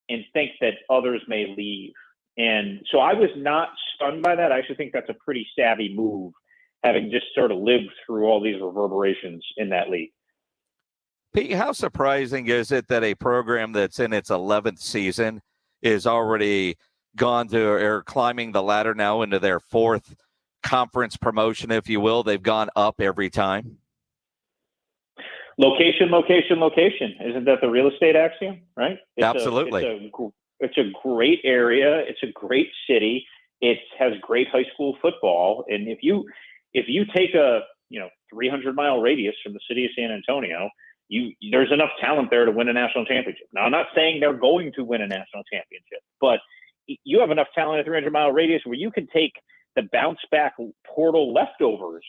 and think that others may leave. And so I was not stunned by that. I actually think that's a pretty savvy move, having just sort of lived through all these reverberations in that league. Pete, how surprising is it that a program that's in its 11th season is already gone to or climbing the ladder now into their 4th conference promotion, if you will? They've gone up every time. Location, location, location. Isn't that the real estate axiom, right? Absolutely. It's a great area. It's a great city. It has great high school football. And if you take a 300-mile radius from the city of San Antonio, there's enough talent there to win a national championship. Now, I'm not saying they're going to win a national championship, but you have enough talent in a 300-mile radius where you can take the bounce back portal leftovers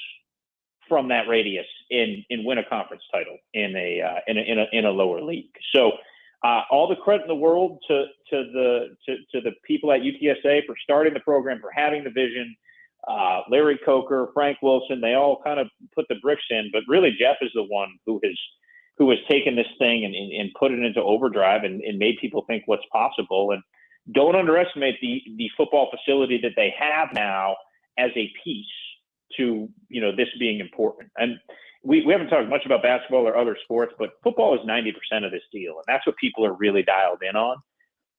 from that radius and win a conference title in a lower league. So all the credit in the world to the people at UTSA for starting the program, for having the vision. Larry Coker, Frank Wilson, they all kind of put the bricks in, but really Jeff is the one who has taken this thing and put it into overdrive and made people think what's possible. And don't underestimate the football facility that they have now as a piece to, this being important. And we haven't talked much about basketball or other sports, but football is 90% of this deal. And that's what people are really dialed in on.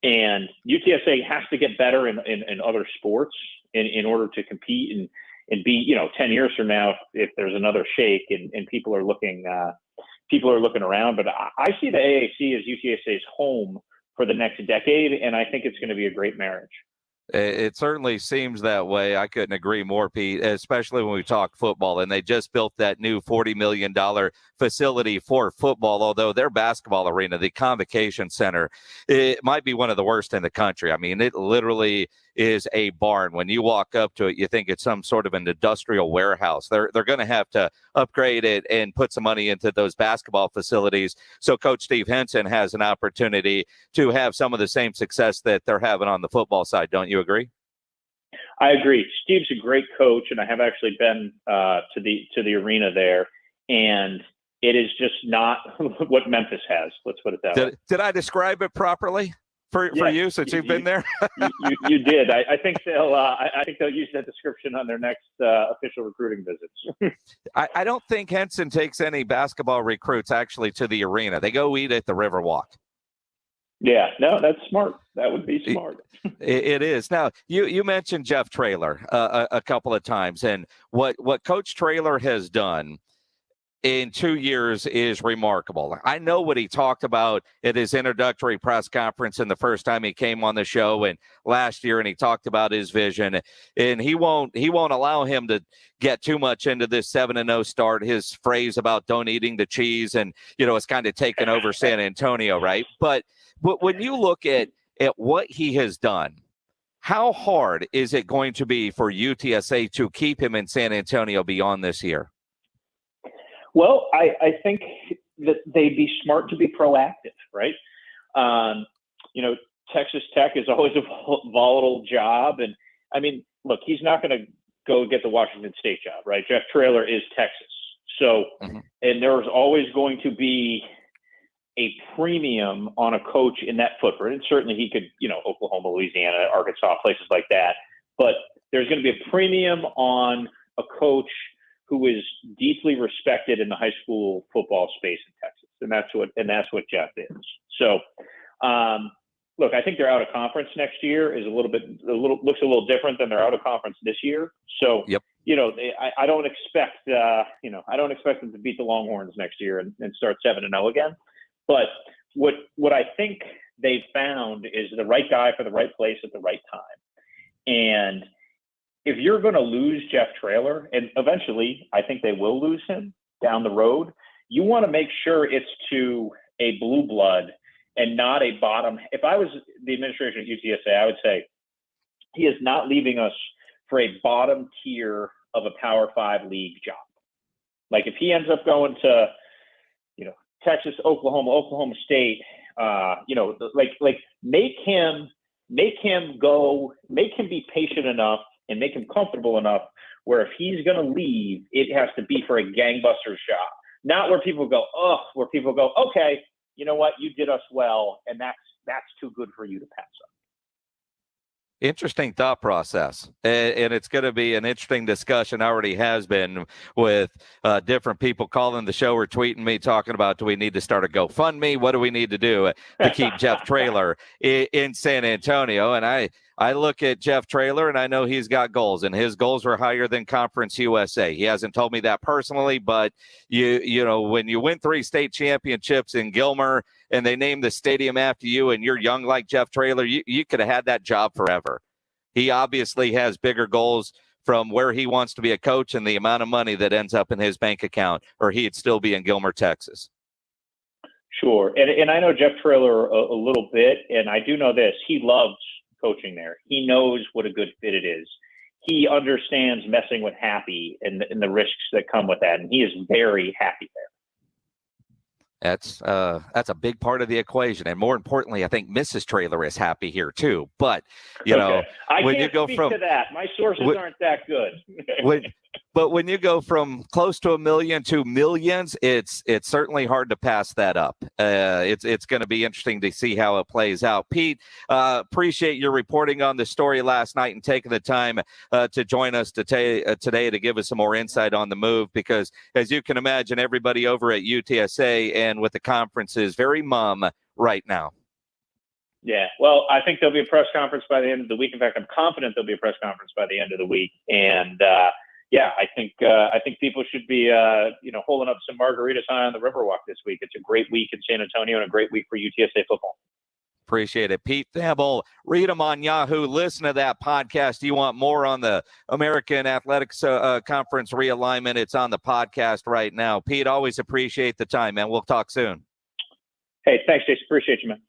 And UTSA has to get better in other sports in order to compete and be, 10 years from now, if there's another shake and people are looking around. But I see the AAC as UTSA's home for the next decade, and I think it's going to be a great marriage. It certainly seems that way. I couldn't agree more, Pete, especially when we talk football. And they just built that new $40 million facility for football, although their basketball arena, the Convocation Center, it might be one of the worst in the country. I mean, it literally is a barn. When you walk up to it, you think it's some sort of an industrial warehouse. They're going to have to upgrade it and put some money into those basketball facilities so Coach Steve Henson has an opportunity to have some of the same success that they're having on the football side. Don't you agree? I agree. Steve's a great coach, and I have actually been to the arena there, and it is just not what Memphis has. Let's put it that way. Did I describe it properly for you since you've been there? you did. I think they'll use that description on their next official recruiting visits. I don't think Henson takes any basketball recruits actually to the arena. They go eat at the Riverwalk. Yeah, no, that's smart. That would be smart. It is. Now, you mentioned Jeff Traylor a couple of times, and what Coach Traylor has done in 2 years is remarkable. I know what he talked about at his introductory press conference and the first time he came on the show and last year, and he talked about his vision, and he won't allow him to get too much into this 7-0 start. His phrase about don't eating the cheese and, it's kind of taken over San Antonio, right? But when you look at what he has done, how hard is it going to be for UTSA to keep him in San Antonio beyond this year? Well, I think that they'd be smart to be proactive, right? Texas Tech is always a volatile job. And, I mean, look, he's not going to go get the Washington State job, right? Jeff Traylor is Texas. So, and there's always going to be a premium on a coach in that footprint. And certainly he could, Oklahoma, Louisiana, Arkansas, places like that. But there's going to be a premium on a coach who is deeply respected in the high school football space in Texas. And that's what Jeff is. So, look, I think they're out of conference next year is looks a little different than they're out of conference this year. So, I don't expect them to beat the Longhorns next year and start 7-0 again. But what I think they've found is the right guy for the right place at the right time. And if you're going to lose Jeff Traylor, and eventually I think they will lose him down the road, you want to make sure it's to a blue blood and not a bottom. If I was the administration at UTSA, I would say he is not leaving us for a bottom tier of a Power 5 league job. Like if he ends up going to, Texas, Oklahoma State, make him be patient enough and make him comfortable enough where if he's going to leave, it has to be for a gangbusters job, not where people go, okay, you know what, you did us well, and that's too good for you to pass up. Interesting thought process, and it's going to be an interesting discussion. Already has been with different people calling the show or tweeting me talking about, do we need to start a GoFundMe? What do we need to do to keep Jeff Traylor in San Antonio? And I look at Jeff Traylor, and I know he's got goals, and his goals are higher than Conference USA. He hasn't told me that personally, but when you win 3 state championships in Gilmer and they name the stadium after you and you're young like Jeff Traylor, you could have had that job forever. He obviously has bigger goals from where he wants to be a coach and the amount of money that ends up in his bank account, or he'd still be in Gilmer, Texas. Sure. And I know Jeff Traylor a little bit, and I do know this. He loves coaching there. He knows what a good fit it is. He understands messing with Happy and the risks that come with that, and he is very happy there. That's a big part of the equation, and more importantly, I think Mrs. Trailer is happy here too. But I when can't you go speak from to that, my sources aren't that good. But when you go from close to 1 million to millions, it's certainly hard to pass that up. It's going to be interesting to see how it plays out. Pete, appreciate your reporting on the story last night and taking the time to join us today to give us some more insight on the move, because as you can imagine, everybody over at UTSA and with the conference is very mum right now. Yeah, well, I think there'll be a press conference by the end of the week. In fact, I'm confident there'll be a press conference by the end of the week. And I think people should be holding up some margaritas high on the Riverwalk this week. It's a great week in San Antonio and a great week for UTSA football. Appreciate it. Pete Thamel, read them on Yahoo. Listen to that podcast. You want more on the American Athletics Conference realignment? It's on the podcast right now. Pete, always appreciate the time, man. We'll talk soon. Hey, thanks, Jason. Appreciate you, man.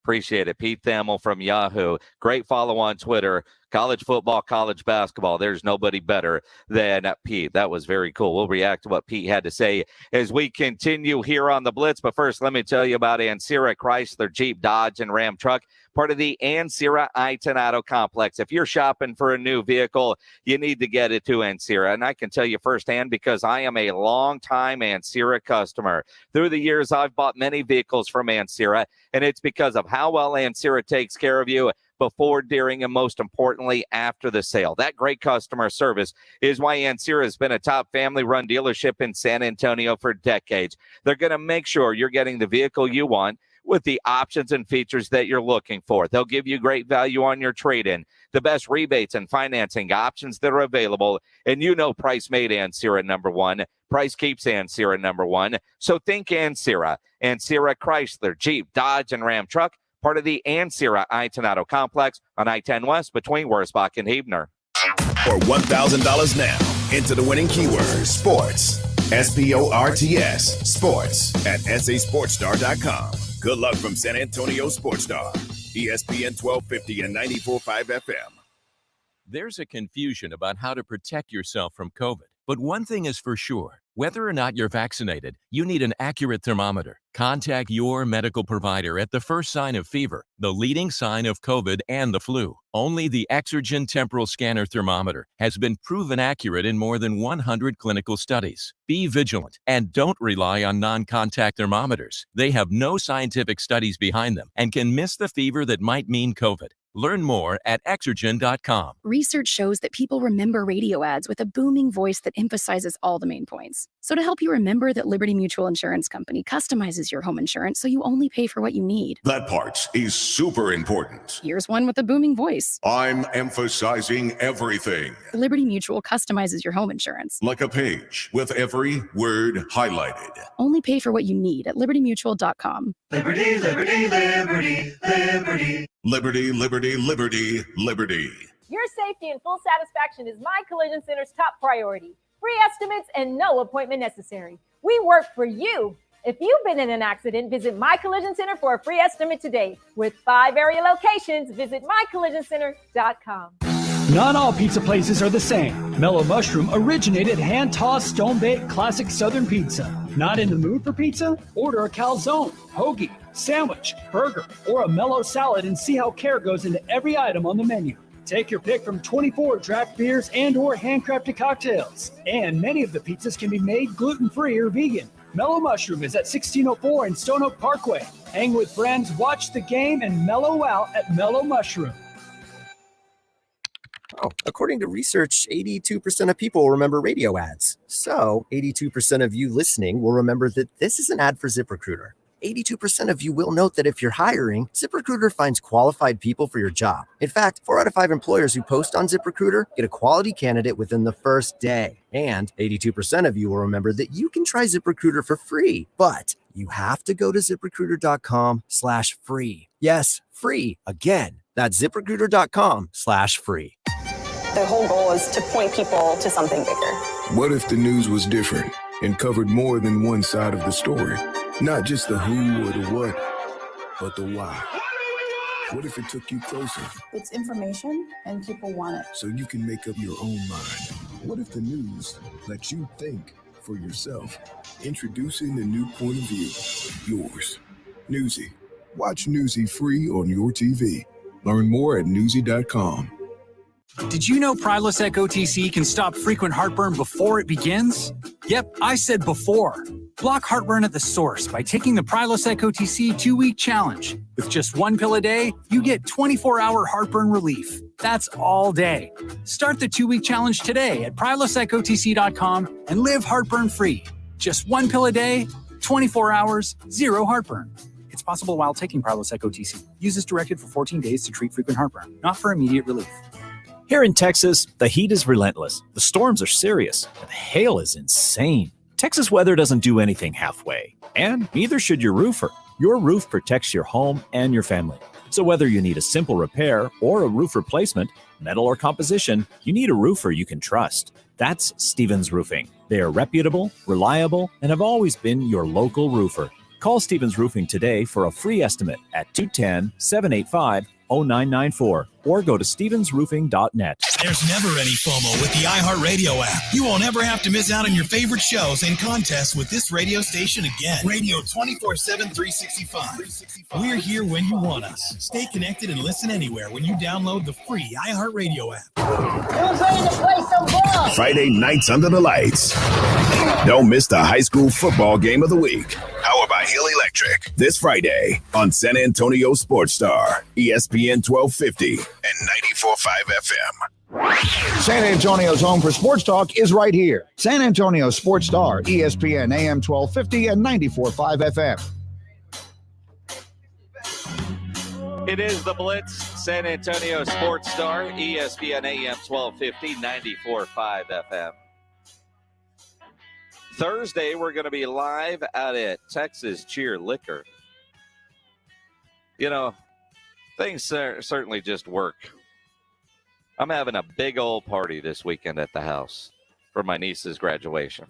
Appreciate it. Pete Thamel from Yahoo. Great follow on Twitter. College football, college basketball. There's nobody better than Pete. That was very cool. We'll react to what Pete had to say as we continue here on the Blitz. But first, let me tell you about Ancira Chrysler, Jeep, Dodge, and Ram truck, part of the Ancira Itonado complex. If you're shopping for a new vehicle, you need to get it to Ancira. And I can tell you firsthand because I am a long-time Ancira customer. Through the years, I've bought many vehicles from Ancira, and it's because of how well Ancira takes care of you before, during, and most importantly, after the sale. That great customer service is why Ancira has been a top family-run dealership in San Antonio for decades. They're going to make sure you're getting the vehicle you want with the options and features that you're looking for. They'll give you great value on your trade-in, the best rebates and financing options that are available, and price made Ancira number one. Price keeps Ancira number one. So think Ancira. Ancira Chrysler, Jeep, Dodge, and Ram truck, part of the Ancira Itonado complex on I-10 West between Wurzbach and Huebner. For $1,000 now, enter the winning keyword, sports. SPORTS, sports at sasportstar.com. Good luck from San Antonio Sports Star, ESPN 1250 and 94.5 FM. There's a confusion about how to protect yourself from COVID. But one thing is for sure, whether or not you're vaccinated, you need an accurate thermometer. Contact your medical provider at the first sign of fever, the leading sign of COVID and the flu. Only the Exergen Temporal Scanner Thermometer has been proven accurate in more than 100 clinical studies. Be vigilant and don't rely on non-contact thermometers. They have no scientific studies behind them and can miss the fever that might mean COVID. Learn more at Exergen.com. Research shows that people remember radio ads with a booming voice that emphasizes all the main points. So to help you remember that Liberty Mutual Insurance Company customizes your home insurance so you only pay for what you need. That part is super important. Here's one with a booming voice. I'm emphasizing everything. Liberty Mutual customizes your home insurance. Like a page with every word highlighted. Only pay for what you need at libertymutual.com. Liberty, liberty, liberty, liberty. Liberty, liberty, liberty, liberty. Your safety and full satisfaction is My Collision Center's top priority. Free estimates and no appointment necessary. We work for you. If you've been in an accident, visit My Collision Center for a free estimate today. With 5 area locations, visit mycollisioncenter.com. Not all pizza places are the same. Mellow Mushroom originated hand-tossed, stone-baked classic Southern pizza. Not in the mood for pizza? Order a calzone, hoagie, sandwich, burger, or a mellow salad and see how care goes into every item on the menu. Take your pick from 24 draft beers and or handcrafted cocktails. And many of the pizzas can be made gluten-free or vegan. Mellow Mushroom is at 1604 in Stone Oak Parkway. Hang with friends, watch the game, and mellow out at Mellow Mushroom. Oh, according to research, 82% of people remember radio ads. So 82% of you listening will remember that this is an ad for ZipRecruiter. 82% of you will note that if you're hiring, ZipRecruiter finds qualified people for your job. In fact, 4 out of 5 employers who post on ZipRecruiter get a quality candidate within the first day. And 82% of you will remember that you can try ZipRecruiter for free, but you have to go to ZipRecruiter.com/free. Yes, free. Again, that's ZipRecruiter.com/free. The whole goal is to point people to something bigger. What if the news was different and covered more than one side of the story? Not just the who or the what, but the why. What if it took you closer? It's information and people want it. So you can make up your own mind. What if the news lets you think for yourself. Introducing the new point of view, yours. Newsy. Watch Newsy free on your TV. Learn more at newsy.com. Did you know Prilosec OTC can stop frequent heartburn before it begins? Yep, I said before. Block heartburn at the source by taking the Prilosec OTC 2-week challenge. With just 1 pill a day, you get 24-hour heartburn relief. That's all day. Start the 2-week challenge today at prilosecotc.com and live heartburn-free. Just 1 pill a day, 24 hours, 0 heartburn. It's possible while taking Prilosec OTC. Use as directed for 14 days to treat frequent heartburn, not for immediate relief. Here in Texas, the heat is relentless, the storms are serious, and the hail is insane. Texas weather doesn't do anything halfway, and neither should your roofer. Your roof protects your home and your family. So whether you need a simple repair or a roof replacement, metal or composition, you need a roofer you can trust. That's Stevens Roofing. They are reputable, reliable, and have always been your local roofer. Call Stevens Roofing today for a free estimate at 210-785-0994 or go to stevensroofing.net. There's never any FOMO with the iHeartRadio app. You won't ever have to miss out on your favorite shows and contests with this radio station again. Radio 24/7, 365. We're here when you want us. Stay connected and listen anywhere when you download the free iHeartRadio app. Who's ready to play some ball? Friday nights under the lights. Don't miss the high school football game of the week. Powered by Hill Electric. This Friday on San Antonio Sports Star, ESPN 1250 and 94.5 FM. San Antonio's home for sports talk is right here. San Antonio Sports Star, ESPN AM 1250 and 94.5 FM. It is the Blitz, San Antonio Sports Star, ESPN AM 1250, 94.5 FM. Thursday, we're going to be live out at Texas Cheer Liquor. You know, things certainly just work. I'm having a big old party this weekend at the house for my niece's graduation.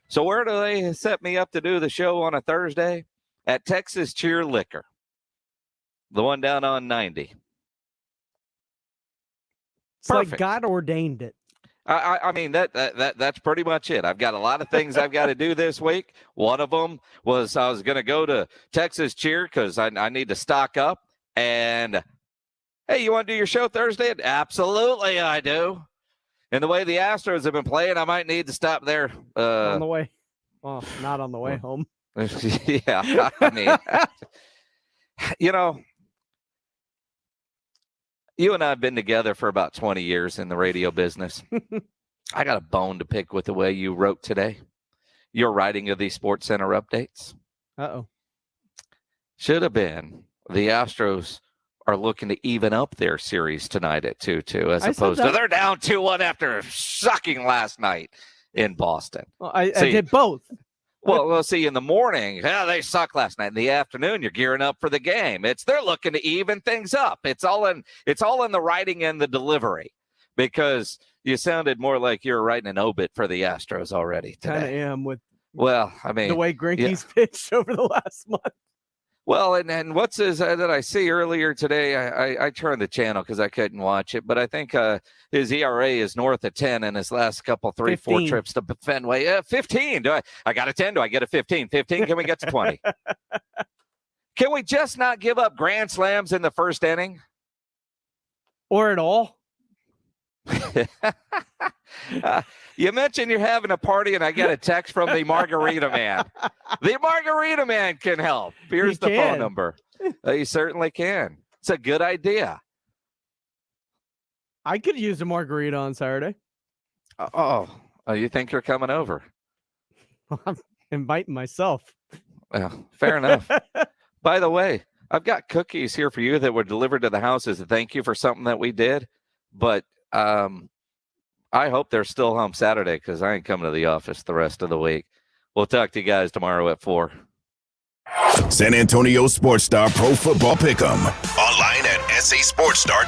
So where do they set me up to do the show on a Thursday? At Texas Cheer Liquor, the one down on 90. It's Perfect. Like God ordained it. I mean, that's pretty much it. I've got a lot of things I've got to do this week. One of them was I was going to go to Texas Cheer because I need to stock up. And, hey, you want to do your show Thursday? Absolutely, I do. And the way the Astros have been playing, I might need to stop there. On the way. Well, not on the way home. Yeah, I mean, you know, you and I have been together for about 20 years in the radio business. I got a bone to pick with the way you wrote today. Your writing of these Sports Center updates. Uh-oh. Should have been. The Astros are looking to even up their series tonight at 2-2 as opposed to they're down 2-1 after sucking last night in Boston. Well, I did both. Well, we'll see in the morning. Yeah, they sucked last night. In the afternoon, you're gearing up for the game. They're looking to even things up. It's all in the writing and the delivery, because you sounded more like you're writing an obit for the Astros already today. Kind of am with. Well, I mean, the way Greinke's pitched over the last month. Well, and what's his that I see earlier today? I turned the channel because I couldn't watch it, but I think his ERA is north of 10 in his last couple, 3-4 trips to Fenway. 15. I got a 10? Do I get a 15? 15? Can we get to 20? Can we just not give up grand slams in the first inning? Or at all? You mentioned you're having a party, and I get a text from the Margarita Man. The Margarita Man can help. Here's the phone number. You certainly can. It's a good idea. I could use a margarita on Saturday. Oh, you think you're coming over? I'm inviting myself. Well, fair enough. By the way, I've got cookies here for you that were delivered to the house as a thank you for something that we did. But I hope they're still home Saturday because I ain't coming to the office the rest of the week. We'll talk to you guys tomorrow at 4. San Antonio Sports Star Pro Football Pick'em. Online at sasportsstar.com.